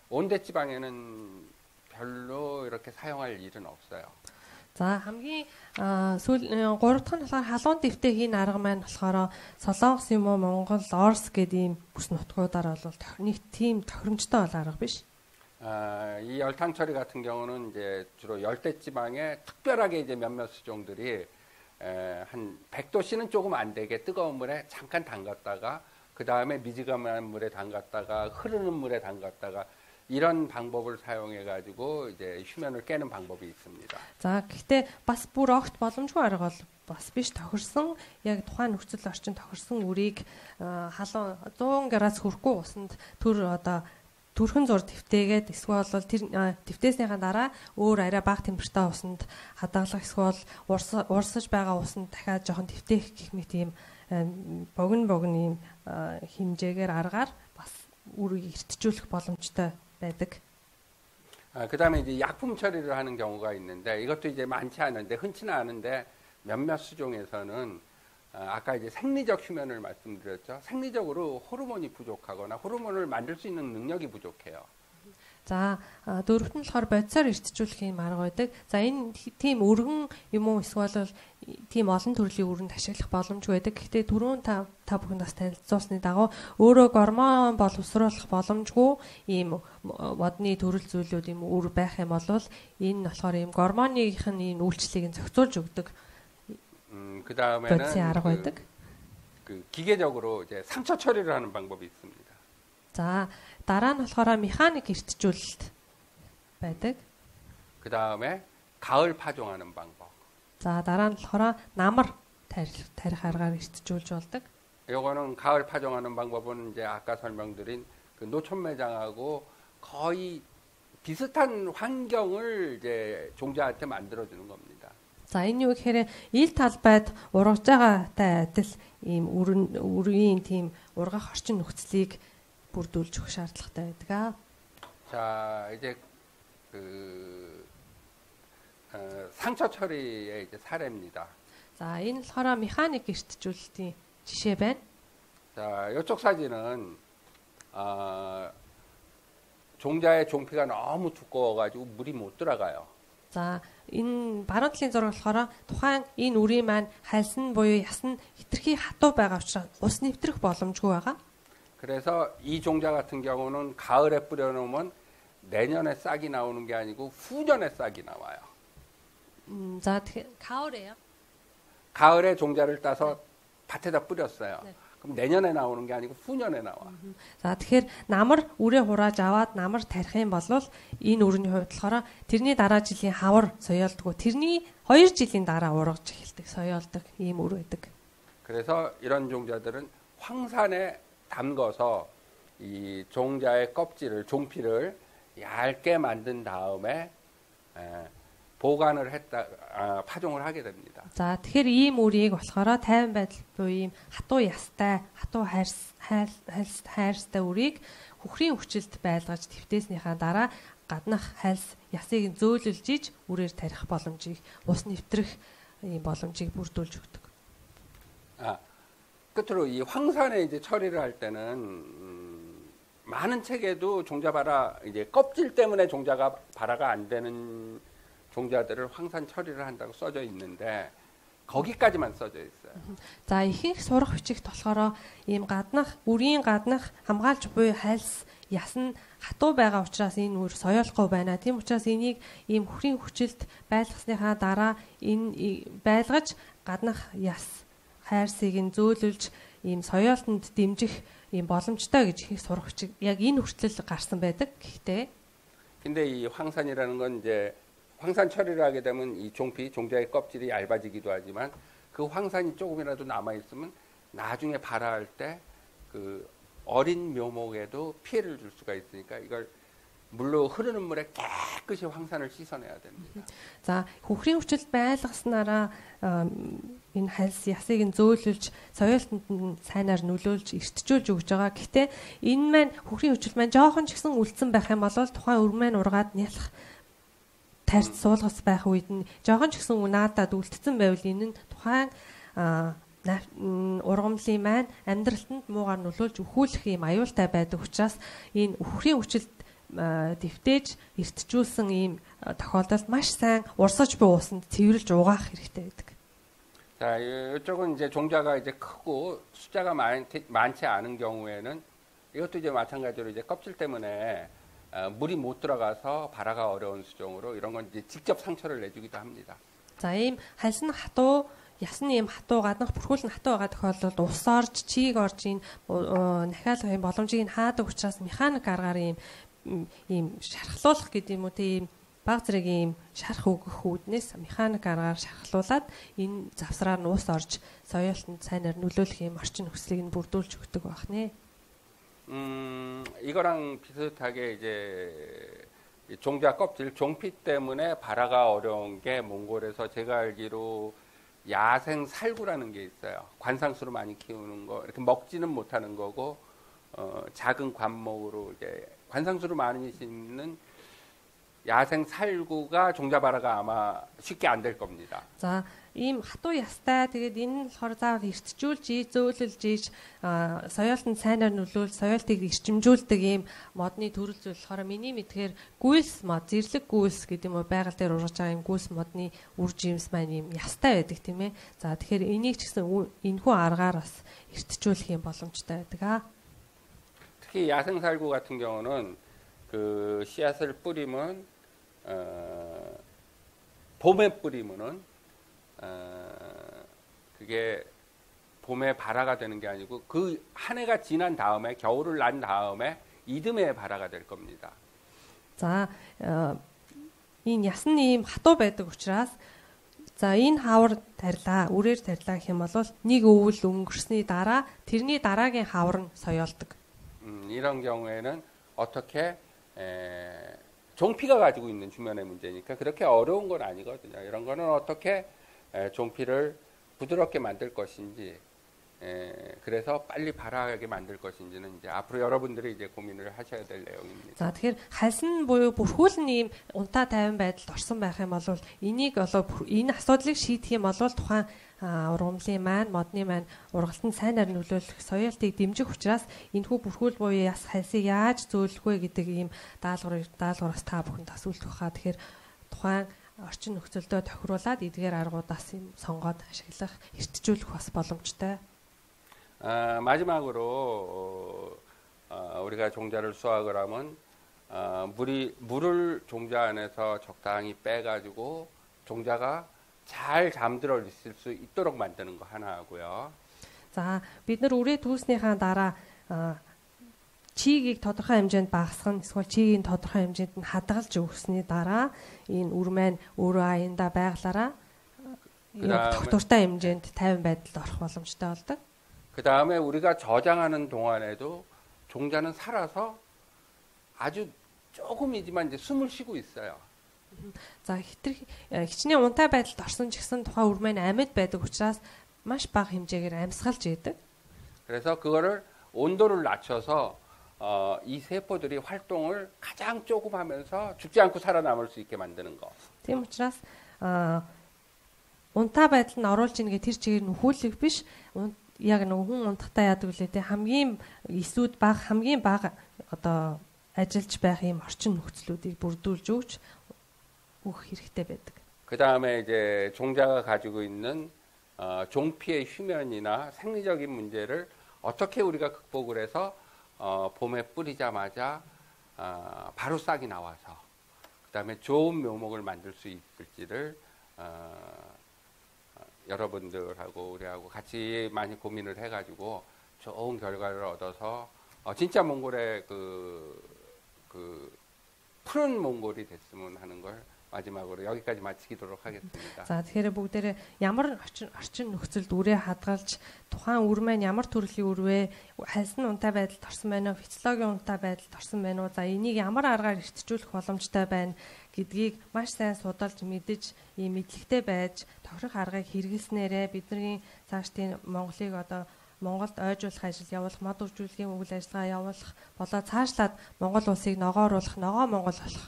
Speaker 1: 온대 지방에는 별로 이렇게 사용할 일은 없어요.
Speaker 2: За хамгийн сүүл 3 дахь нь болохоор халуун дэвтэй хийн арга маань болохоор Солонгос юм уу Монгол, Орос гэдэг ийм бүс нутгуудаар бол нэг тийм тохиромжтой бол арга биш.
Speaker 1: 이 열탕 처리 같은 경우는 이제 주로 열대 지방에 특별하게 이제 몇몇 수종들이 한 100도씨는 조금 안 되게 뜨거운 물에 잠깐 담갔다가 그 다음에 미지근한 물에 담갔다가 흐르는 물에 담갔다가 이런 방법을 사용해 가지고 이제 휴면을 깨는 방법이 있습니다.
Speaker 2: За гэхдээ бас бүр огт боломжгүй арга бол бас биш тохирсон яг тухайн нөхцөл орчин тохирсон үрийг халуун 100 градус хүрэхгүй усанд төр одоо төрхөн зур твтээгээд эсвэл тэр твтээснийхаа дараа өөр арай бага температуртай усанд хадгалах эсвэл урсаж байгаа усанд дахиад жоохон твтээх гэх мэт ийм богино ийм хэмжээгээр аргаар бас үрийг эртжүүлэх боломжтой байдаг.
Speaker 1: 그다음에 이제 약품 처리를 하는 경우가 있는데 이것도 이제 많지 않은데 흔치는 않은데 몇몇 수종에서는 아까 이제 생리적 휴면을 말씀드렸죠. 생리적으로 호르몬이 부족하거나 호르몬을 만들 수 있는 능력이 부족해요.
Speaker 2: За дөрөвт нь болохоор бодисоор эртжүүлэх юм арга байдаг. За энэ тийм өргөн юм уу эсвэл тийм олон төрлийн өрөнд ашиглах боломжгүй байдаг. Гэхдээ түрүүн та бүхэн бас танилцуулсны дагуу өөрөө гормон боловсруулах боломжгүй ийм модны төрөл зүйлүүд юм үр байх юм бол энэ болохоор ийм гормоных нь энэ үйлчлэлийг зохицуулж өгдөг.
Speaker 1: 그다음에는 그 기계적으로 이제 상처 처리를 하는 방법이 있습니다.
Speaker 2: За дараа нь болохоор механик эртжүүлэлт байдаг.
Speaker 1: 그다음에 가을 파종하는 방법.
Speaker 2: За дараа нь болохоор намар тарих аргаар эртжүүлж болдог.
Speaker 1: 요거는 가을 파종하는 방법은 이제 아까 설명드린 그 노천 매장하고 거의 비슷한 환경을 이제 종자한테 만들어 주는 겁니다.
Speaker 2: За энэ юу гэхээр ил талбайд ургаж байгаатай адил ийм үрийн тийм ургах орчин нөхцөлийг бүрдүүлж өгөх шаардлагатай байдаг.
Speaker 1: 자, 이제 그 상처 처리의 이제 사례입니다.
Speaker 2: За энэ болохоор механик эртжүүлэлтийн жишээ байна.
Speaker 1: 자, 이쪽 사진은 종자의 종피가 너무 두꺼워가지고 물이 못 들어가요.
Speaker 2: За энэ баруун талын зураг болохоор тухайн энэ үрийн маань хальсан буюу ясна хитрхи хатуу байгаа учраас ус нэвтрэх боломжгүй байгаа.
Speaker 1: 그래서 이 종자 같은 경우는 가을에 뿌려놓으면 내년에 싹이 나오는 게 아니고 후년에 싹이 나와요.
Speaker 2: 자, 가을에요?
Speaker 1: 가을에 종자를 따서 밭에다 뿌렸어요. 네. 그럼 내년에 나오는 게 아니고 후년에 나와.
Speaker 2: За тэгэхээр намар үрээ хурааж аваад намар тарих юм бол энэ үрний хувьд болохоор тэрний дараа жилийн хавар соёолдгоо тэрний 2 жилийн дараа ургаж эхэлдэг соёолдог ийм үр байдаг.
Speaker 1: 그래서 이런 종자들은 황산에 담궈서 이 종자의 껍질을 종피를 얇게 만든 다음에 보관을 파종을 하게 됩니다.
Speaker 2: За тэгэхээр ийм үрийг болохоор тайван байдал буюу ийм хатуу ястай, хатуу хайрстай үрийг хөхрийн хүчилд байлгаж твтээснийхаа дараа гаднах хальс ясыг зөөлөлж иж үрээр тарих боломжийг ус нэвтрэх ийм боломжийг бүрдүүлж өгдөг.
Speaker 1: 끝으로 이 황산에 이제 처리를 할 때는 많은 책에도 종자발화 이제 껍질 때문에 종자가 발화가 안 되는 종자들을 황산 처리를 한다고 써져 있는데 거기까지만 써져 있어요.
Speaker 2: За ихэнх сурах бичигт болохоор ийм гаднах үрийн гаднах хамгаалж буй хальс ясна хатуу байгаа учраас энэ үр соёолохгүй байна. Тийм учраас энийг ийм хөрийн хүчилд байлгасныхаа дараа энэ байлгаж гаднах яс хайрсыг нь зөөлүүлж ийм соёолтонд дэмжих ийм боломжтой гэж их сурах бичиг яг энэ хүртэл гарсан байдаг. Гэхдээ
Speaker 1: 근데 이 황산이라는 건 이제 황산 처리를 하게 되면 이 종자의 껍질이 얇아지기도 하지만 그 황산이 조금이라도 남아 있으면 나중에 발화할 때 그 어린 묘목에도 피해를 줄 수가 있으니까 이걸 물로 흐르는 물에 깨끗이 황산을 씻어내야 됩니다.
Speaker 2: За хөхрийн хүчилд байлгаснараа энэ хальс ясыг нь зөөлүүлж соёолтонд нь сайнаар нөлөөлж эртжүүлж өгж байгаа. Гэхдээ энэ маань хөхрийн хүчил маань жоохон ч гэсэн үлдсэн байх юм бол тухайн өр маань ургаад нялх тарьц суулгас байх үед нь жоохон ч гэсэн наадад үлдсэн байвал энэ нь тухайн ургамлын маань амьдралтанд муугаар нөлөөлж өхүүлэх юм аюултай байдаг учраас энэ хөхрийн хүчилд дэвтээж эртжүүлсэн ийм тохиолдолд маш сайн урсаж буй усанд цэвэрлж угаах хэрэгтэй байдаг.
Speaker 1: 자, 이쪽은 이제 종자가 이제 크고 숫자가 많지 않은 경우에는 이것도 이제 마찬가지로 이제 껍질 때문에 물이 못 들어가서 발화가 어려운 수종으로 이런 건 이제 직접 상처를 내주기도 합니다.
Speaker 2: За ийм хальс нь хатуу ясны ийм хатуу гаднах бүрхүүл нь хатуу байгаа тохиолдолд ус орж чийг орж ийн нахиалах юм боломжийг нь хаадаг учраас механик аргаар ийм шархлуулах гэдэг юм уу тийм баг зэрэг ийм шарх өгөх үүднээс механик аргаар шархлуулад энэ завсраар нь ус орж соёолтонд сайнаар нөлөөлөх юм орчин нөхцөлийг нь бүрдүүлж өгдөг байх нэ.
Speaker 1: 이거랑 비슷하게 이제 종자 껍질 종피 때문에 발화가 어려운 게 몽골에서 제가 알기로 야생 살구라는 게 있어요. 관상수로 많이 키우는 거 이렇게 먹지는 못하는 거고 작은 관목으로 이제 관상수로 많이 심는 야생 살구가 종자 발화가 아마 쉽게 안 될 겁니다.
Speaker 2: За ийм хатуу ястай тэгээд энэ болохоор заавал эртжүүлж, зөөлөлж ийж соёолтонд сайнаар нөлөөлж, соёолтыг эрчимжүүлдэг ийм модны төрөл зүйл болохоор миний мэдхээр гүйлс мод, зэрлэг гүйлс гэдэг юм уу байгаль дээр ургаж байгаа юм гүйлс модны үр жимс маань ийм ястай байдаг тийм ээ. За тэгэхээр энийг ч гэсэн энэхүү аргаар бас эртжүүлэх юм боломжтой байдаг.
Speaker 1: 특히 야생 살구 같은 경우는 그 씨앗을 뿌리면 봄에 뿌리면은 그게 봄에 발화가 되는 게 아니고 그 한 해가 지난 다음에 겨울을 난 다음에 이듬해 발화가 될 겁니다.
Speaker 2: За энэ ясны ийм хатуу байдаг учраас за энэ хавар тарилаа, үрээр тарилаа гэх юм бол нэг өвөл өнгөрсний дараа тэрний дараагийн хавар нь соёолдог.
Speaker 1: 이런 경우에는 어떻게 종피가 가지고 있는 주변의 문제니까 그렇게 어려운 건 아니거든요. 이런 거는 어떻게 종피를 부드럽게 만들 것인지, 그래서 빨리 발화하게 만들 것인지는 이제 앞으로 여러분들이 이제 고민을 하셔야 될 내용입니다.
Speaker 2: За тэгэхээр хальсан буюу бүрхүүлэн ийм унтаа тайван байдалд орсон байх юм бол энийг энэ асуудлыг шийдэх юм бол тухайн ургамлын маань, модны маань ургалтанд сайнаар нөлөөлөх, соёолтыг дэмжих учраас энэхүү бүрхүүл буюу яс хальсыг яаж зөөлөх вэ гэдэг ийм даалгавраас та бүхэнд асуулт баха. Тэгэхээр тухайн орчин нөхцөлдөө тохируулаад эдгээр аргуудаас юм сонгоод ашиглах, эртжүүлэх бас боломжтой.
Speaker 1: 마지막으로 우리가 종자를 수확을 하면 물을 종자 안에서 적당히 빼가지고 종자가 잘 잠들어 있을 수 있도록 만드는 거 하나 하고요.
Speaker 2: За бид нар үрээ түүснийхаа дараа чигийг тодорхой хэмжээнд багасгах нь эсвэл чигийн тодорхой хэмжээнд нь хадгалж өгсөний дараа энэ үр маань өөрөө аяндаа байглаараа тогтвортой хэмжээнд 50 байдалд орох боломжтой болдог.
Speaker 1: 그 다음에 우리가 저장하는 동안에도 종자는 살아서 아주 조금이지만 이제 숨을 쉬고 있어요.
Speaker 2: За хичнээн унтай байдалд орсон ч гэсэн тухайн үр маань амьд байдаг учраас маш бага хэмжээгээр амьсгалж идэг.
Speaker 1: 그래서 그거를 온도를 낮춰서 이 세포들이 활동을 가장 조금 하면서 죽지 않고 살아남을 수 있게 만드는 거.
Speaker 2: Тийм учраас унтаа байдал нь оруулж ийн гэ тэр чигээр нөхөөлөх биш. Яг нэг хүн унтахтаа яадаг үлээ те хамгийн эсүүд баг хамгийн бага одоо ажиллаж байх юм орчин нөхцлүүдийг бүрдүүлж өгч өгөх хэрэгтэй байдаг.
Speaker 1: 그 다음에 이제 종자가 가지고 있는 종피의 휴면이나 생리적인 문제를 어떻게 우리가 극복을 해서 봄에 뿌리자마자 바로 싹이 나와서 그 다음에 좋은 묘목을 만들 수 있을지를 여러분들하고 우리하고 같이 많이 고민을 해가지고 좋은 결과를 얻어서 진짜 몽골의 그 푸른 몽골이 됐으면 하는 걸 마지막으로 여기까지 마치도록 하겠습니다.
Speaker 2: За тэгэхээр бүгдээрээ ямар орчин нөхцөлд үрээ хадгалж тухайн үр маань ямар төрлийн үрвэ хальсан унтаа байдалд орсон байна уу физиологийн унтаа байдалд орсон байна уу за энийг ямар аргаар эртжүүлэх боломжтой байна гэдгийг маш сайн судалж мэдэж ийм мэдлэгтэй байж тохирох аргыг хэрэглэснээрээ бидний цаашдын Монголыг одоо Монголд ойжуулах ажил явуулах, мод үржүүлгийн үйл ажиллагаа явуулах болоо цаашлаад Монгол улсыг ногооруулах, ногоо Монгол болох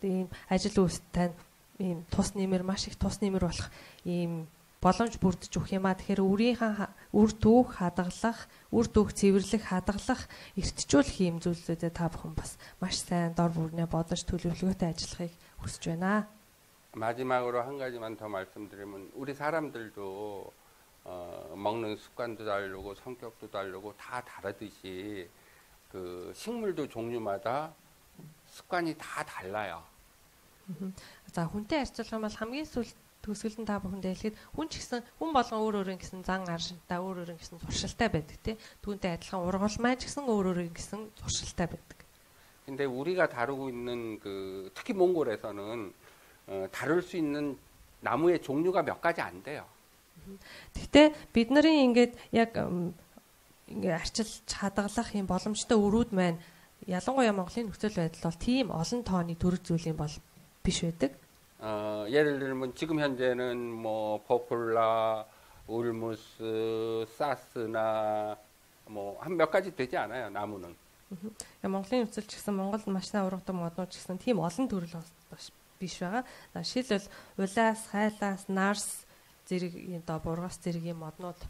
Speaker 2: ийм ажил үйлстэй ийм тус нэмэр маш их тус нэмэр болох ийм боломж бүрдэж өгөх юм а. Тэгэхээр үрийнхээ үр түүх хадгалах, үр түүх цэвэрлэх, хадгалах, эртжүүлэх ийм зүйлсүүдэд та бүхэн бас маш сайн дор бүрнээ бодож төлөвлөгөөтэй ажиллахыг хүсэж байна.
Speaker 1: 마지막으로 한 가지만 더 말씀드리면 우리 사람들도 먹는 습관도 다르고 성격도 다르고 다 다르듯이 그 식물도 종류마다 습관이 다 달라요.
Speaker 2: За хүнтэй харьцуулах юм бол хамгийн сүүл төгсгөлд та бүхэндээ хэлэхэд хүн ч гэсэн хүн болгон өөр өөр гэсэн зан аршинтай өөр өөр гэсэн зуршилтай байдаг тий. түүнтэй адилхан ургал маань ч гэсэн өөр өөр гэсэн зуршилтай байдаг.
Speaker 1: 근데 우리가 다루고 있는 그 특히 몽골에서는 다룰 수 있는 나무의 종류가 몇 가지 안 돼요.
Speaker 2: Гэхдээ бидний ингээд яг ингээ арчилж хадгалах юм боломжтой өрүүд маань ялангуяа Монголын нөхцөл байдал бол тийм олон тооны төрөг зүйлийн бол биш байдаг.
Speaker 1: 예를 들면 지금 현재는 뭐 포플라, 울무스, 사스나 뭐 한 몇 가지 되지 않아요. 나무는.
Speaker 2: Монголын нөхцөл ч гэсэн Монголд маш сайн ургадаг моднууд ч гэсэн тийм олон төрөл биш байгаа. Жишээлбэл улаас, хайлаас, нарс зэрэг одоо бургас зэргийн моднууд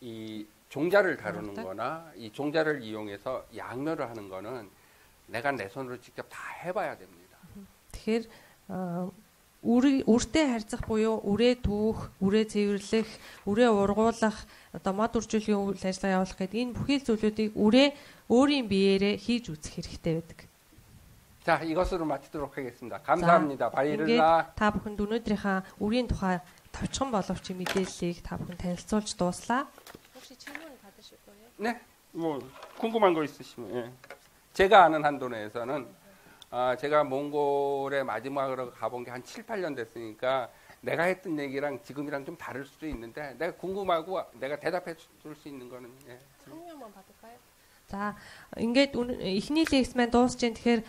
Speaker 1: 이 종자를 다루는 거나 이 종자를 이용해서 양멸을 하는 거는 내가 내 손으로 직접 다 해봐야 됩니다.
Speaker 2: Тэгэхээр үртэй харьцах буюу үрээ түүх, үрээ цэвэрлэх, үрээ ургуулах, одоо мод үржүүлгийн үйл ажиллагаа явуулах гэдэг энэ бүхий зүйлүүдийг үрээ өөрийн биеэрээ хийж үзэх хэрэгтэй байдаг.
Speaker 1: 자, 이것으로 마치도록 하겠습니다. 감사합니다. 바이를라.
Speaker 2: 다 бүхэнд өнөөдрийнхаа үрийн тухай товчхон боловч мэдээллийг та бүхэн танилцуулж дууслаа. 혹시 질문 받으실 거예요?
Speaker 1: 네, 뭐 궁금한 거 있으시면. 예. 제가 아는 한도 내에서는 제가 몽골에 마지막으로 가본 게 한 7, 8년 됐으니까 내가 했던 얘기랑 지금이랑 좀 다를 수도 있는데 내가 궁금하고 내가 대답해 줄 수 있는 거는 예.
Speaker 2: 한 명만 받을까요? За ингээд эхний лекц маань дуусж जैन тэгэхээр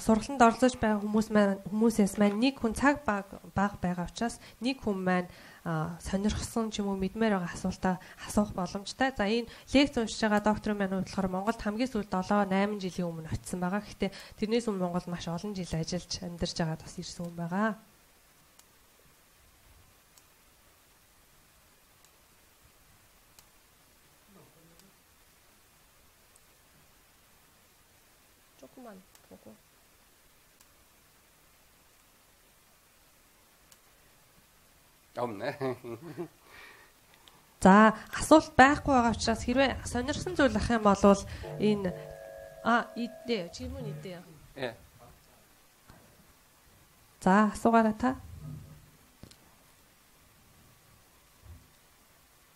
Speaker 2: сургалтанд оролцож байгаа хүмүүсээс маань нэг хүн цаг бага байгаа учраас нэг хүн маань сонирхсон ч юм уу мэдмээр байгаа асуултаа асуух боломжтой. За энэ лекц уншиж байгаа доктор маань болохоор Монголд хамгийн сүүлд 7-8 жилийн өмнө очсон байгаа. Гэхдээ тэрнээс өмнө Монголд маш олон жил ажиллаж амьдарч байгаад бас ирсэн хүн байгаа. 조금만 보고.
Speaker 1: 없네.
Speaker 2: За асуулт байхгүй байгаа учраас хэрвээ сонирхсан зүйл ах юм бол энэ идэ 질문 있대요.
Speaker 1: 예.
Speaker 2: 자, асуугаарай та.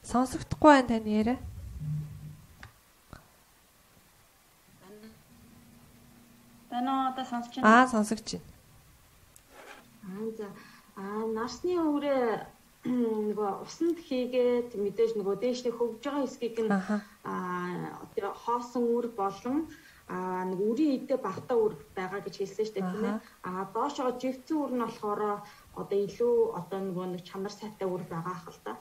Speaker 2: сонсогдохгүй байна таны яриа.
Speaker 3: Одоо сонсож байна.
Speaker 2: сонсогч
Speaker 3: байна. Нарсны үрээ нөгөө усанд хийгээд мэдээж нөгөө дээшний хөвж байгаа хэсгийг нь тэр хоосон үр болон нэг үрийн идэ багтаа үр байгаа гэж хэлсэн шүү дээ тийм ээ. Доошоо живцэн үр нь болохоор одоо илүү одоо нөгөө нэг чанар сайтай үр байгаа хэл та.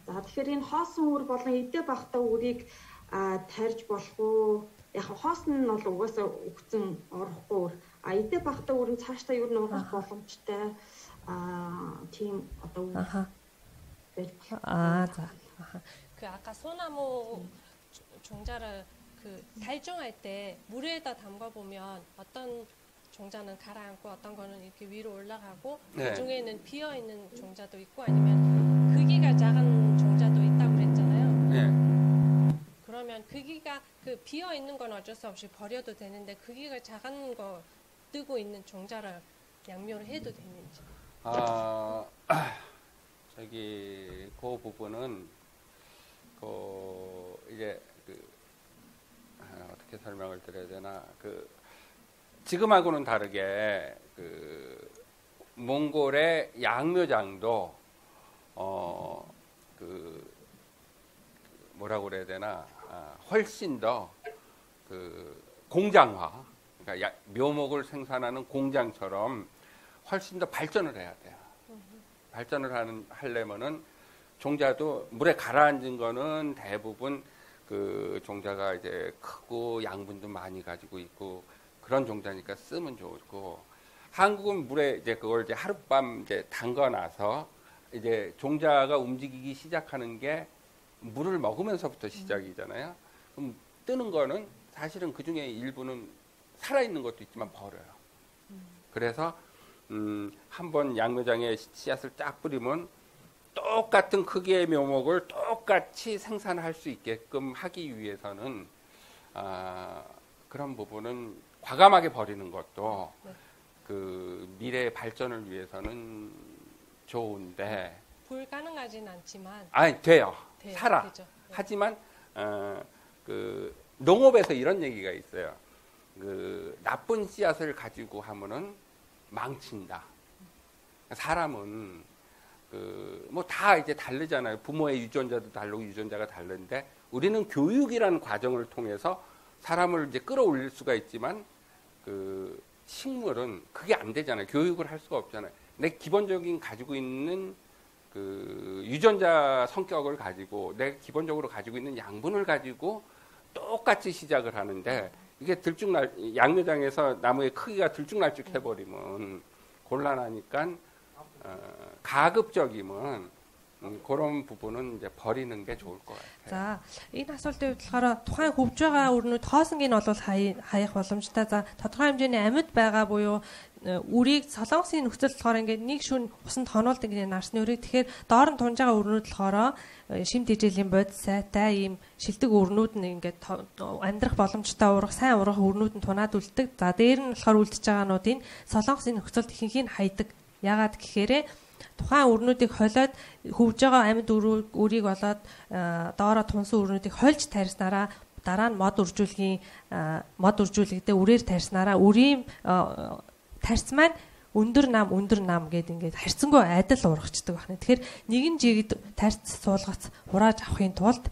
Speaker 3: За тэгэхээр энэ хоосон үр болон идэ багтаа үрийг тарьж болох уу? яг хоосон нь бол угаасаа өгцөн орохгүй өөр. А идэ багтаа өөр нь цаашдаа юу н урах боломжтой. Тийм одоо
Speaker 2: за. 그 아까 소나무 종자를 그 달종할 때 물에다 담가 보면 어떤 종자는 가라앉고 어떤 거는 이렇게 위로 올라가고 그 중에는 비어 있는 종자도 있고 아니면 크기가 작은 종자도 있다고 그랬잖아요.
Speaker 1: 네.
Speaker 2: 그러면 크기가 그 비어 있는 건 어쩔 수 없이 버려도 되는데 크기가 작은 거 뜨고 있는 종자를 양묘를 해도 되는지.
Speaker 1: 저기 그 부분은 이제 어떻게 설명을 드려야 되나 지금하고는 다르게 몽골의 양묘장도 뭐라고 그래야 되나 훨씬 더 공장화, 그러니까 묘목을 생산하는 공장처럼 훨씬 더 발전을 해야 돼요. 발전을 하려면은 종자도 물에 가라앉은 거는 대부분 그 종자가 이제 크고 양분도 많이 가지고 있고 그런 종자니까 쓰면 좋고, 한국은 물에 이제 그걸 이제 하룻밤 이제 담가놔서 이제 종자가 움직이기 시작하는 게 물을 먹으면서부터 시작이잖아요. 그럼 뜨는 거는 사실은 그 중에 일부는 살아있는 것도 있지만 버려요. 그래서 한번 양묘장에 씨앗을 딱 뿌리면 똑같은 크기의 묘목을 똑같이 생산할 수 있게끔 하기 위해서는 그런 부분은 과감하게 버리는 것도 그 미래의 발전을 위해서는 좋은데
Speaker 2: 불가능하진 않지만
Speaker 1: 돼요. 살아.
Speaker 2: 되죠. 네.
Speaker 1: 하지만 그 농업에서 이런 얘기가 있어요. 그 나쁜 씨앗을 가지고 하면은 망친다. 사람은 뭐 다 이제 다르잖아요. 부모의 유전자도 다르고 유전자가 다른데 우리는 교육이라는 과정을 통해서 사람을 이제 끌어올릴 수가 있지만 그 식물은 그게 안 되잖아요. 교육을 할 수가 없잖아요. 내 기본적인 가지고 있는 그 유전자 성격을 가지고 내가 기본적으로 가지고 있는 양분을 가지고 똑같이 시작을 하는데 이게 양묘장에서 나무의 크기가 들쭉날쭉 해버리면 곤란하니까 가급적이면 그런 부분은 이제 버리는 게 좋을 것 같아요.
Speaker 2: За, энэ асуултын болохоор тухайн хөвж байгаа өрнөд хоосонгийн нь бол хаях боломжтой. За, тодорхой хэмжээний амьд байгаа буюу үрийг солонгосын нөхцөл болохоор ингээд нэг шүн усанд хонуулдаг ингээд нарсны үрийг. Тэгэхээр доор нь тунж байгаа өрнөд болохоор шим тэжээлийн бод сайтай ийм шилдэг өрнүүд нь ингээд амьдрах боломжтой урах сайн урах өрнүүд нь тунаад үлддэг. За, дээр нь болохоор үлдчихэж байгаануудын солонгосын нөхцөлд ихэнх нь хайдаг. Яагаад гэхээр тухайн өрнүүдийг холиод хөвж байгаа амьд үрийг болоод доороо тунсан өрнүүдийг хольж тарьснараа дараа нь мод үржүүлэгдээ үрээр тарьснараа үрийн тарьц маань өндөр нам гэдэг ингээд харьцангуй адил ургацдаг байна. Тэгэхээр нэгэн жигд тарьц суулгац хурааж авахын тулд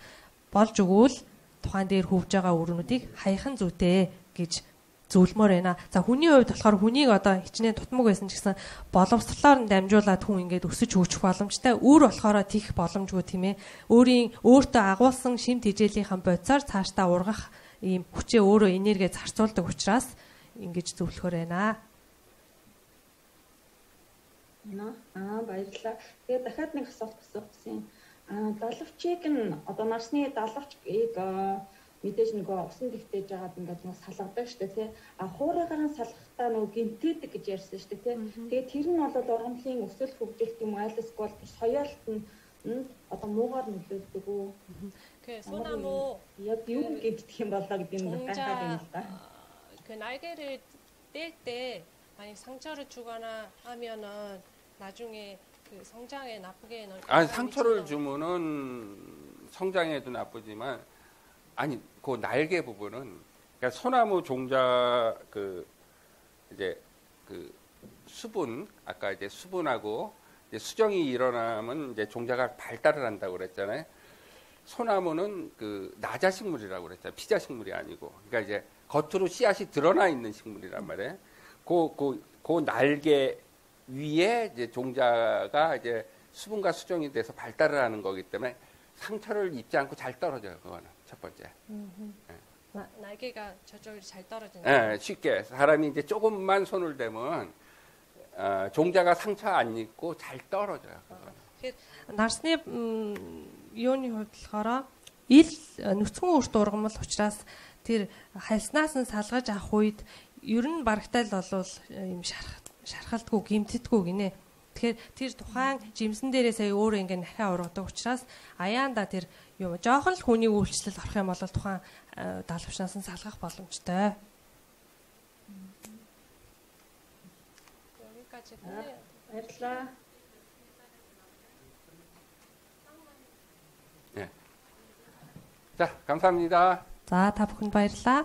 Speaker 2: болж өгвөл тухайн дээр хөвж байгаа өрнүүдийг хаяхан зүйтэй гэж зөвлөмөр байна. За, хүний хувьд болохоор хүнийг одоо хичнээн тутмаг байсан ч гэсэн боловсрлоор нь дамжуулаад хүн ингээд өсөж хөгжих боломжтой. Өөр болохоор тийх боломжгүй тийм ээ. Өөртөө агуулсан шим тэжээлийнхэн бодисоор цаашдаа ургах ийм хүчээ өөрөө энерги зарцуулдаг учраас ингэж зөвлөхөр байна.
Speaker 3: Баярлалаа. Тэгээд дахиад нэг асуулт асуусан. Далавчийг нь одоо нарсны далавчийг мэдээж нөгөө усан дэвтэж байгаад ингээд нөгөө салгадаг шүү дээ тий. Хуурайгаар нь салгахтаа нөгөө гинтэдэг гэж ярьсан шүү дээ тий. Тэгээд тэр нь бол ургамлын өсвөл хөгжилт юм айлсгүй соёолт нь одоо муугаар нөлөөлдөг үү?
Speaker 2: 그 소나무
Speaker 3: яг юу гинтдэг юм болоо гэдэг нь гайхаад байна л да.
Speaker 2: 그 날개를 뗄 때 만약 상처를 주거나 하면은 나중에 그 성장에 나쁘게
Speaker 1: 상처를 주면은 성장에도 나쁘지만 그 날개 부분은 그러니까 소나무 종자 이제 수분 아까 이제 수분하고 이제 수정이 일어나면 이제 종자가 발달을 한다고 그랬잖아요. 소나무는 나자식물이라고 그랬잖아요. 피자식물이 아니고. 그러니까 이제 겉으로 씨앗이 드러나 있는 식물이란 말이에요. 그 날개 위에 이제 종자가 이제 수분과 수정이 돼서 발달을 하는 거기 때문에 상처를 입지 않고 잘 떨어져요. 그거는 첫 번째. 네.
Speaker 2: 날개가 저쪽으로 잘 떨어지는.
Speaker 1: 예, 쉽게 사람이 이제 조금만 손을 대면 종자가 상처 안 입고 잘 떨어져요.
Speaker 2: Нарсны юуны хувьд болохоор ил нүцгэн үр дургамал учраас тэр хальснаас нь салгаж авах үед ер нь барагтай л болвол юм шархалдгүй гимтдэггүй гинэ. Тэгэхээр тэр тухайн жимсэн дээрээ сая өөрөө ингээ нахиа ургадаг учраас аяанда тэр юм жоохон л хүний үйлчлэл орох юм бол тухайн даалгавчнаас нь салгах боломжтой.
Speaker 3: Баярлалаа.
Speaker 1: 자, 감사합니다.
Speaker 2: За та бүхэнд баярлалаа.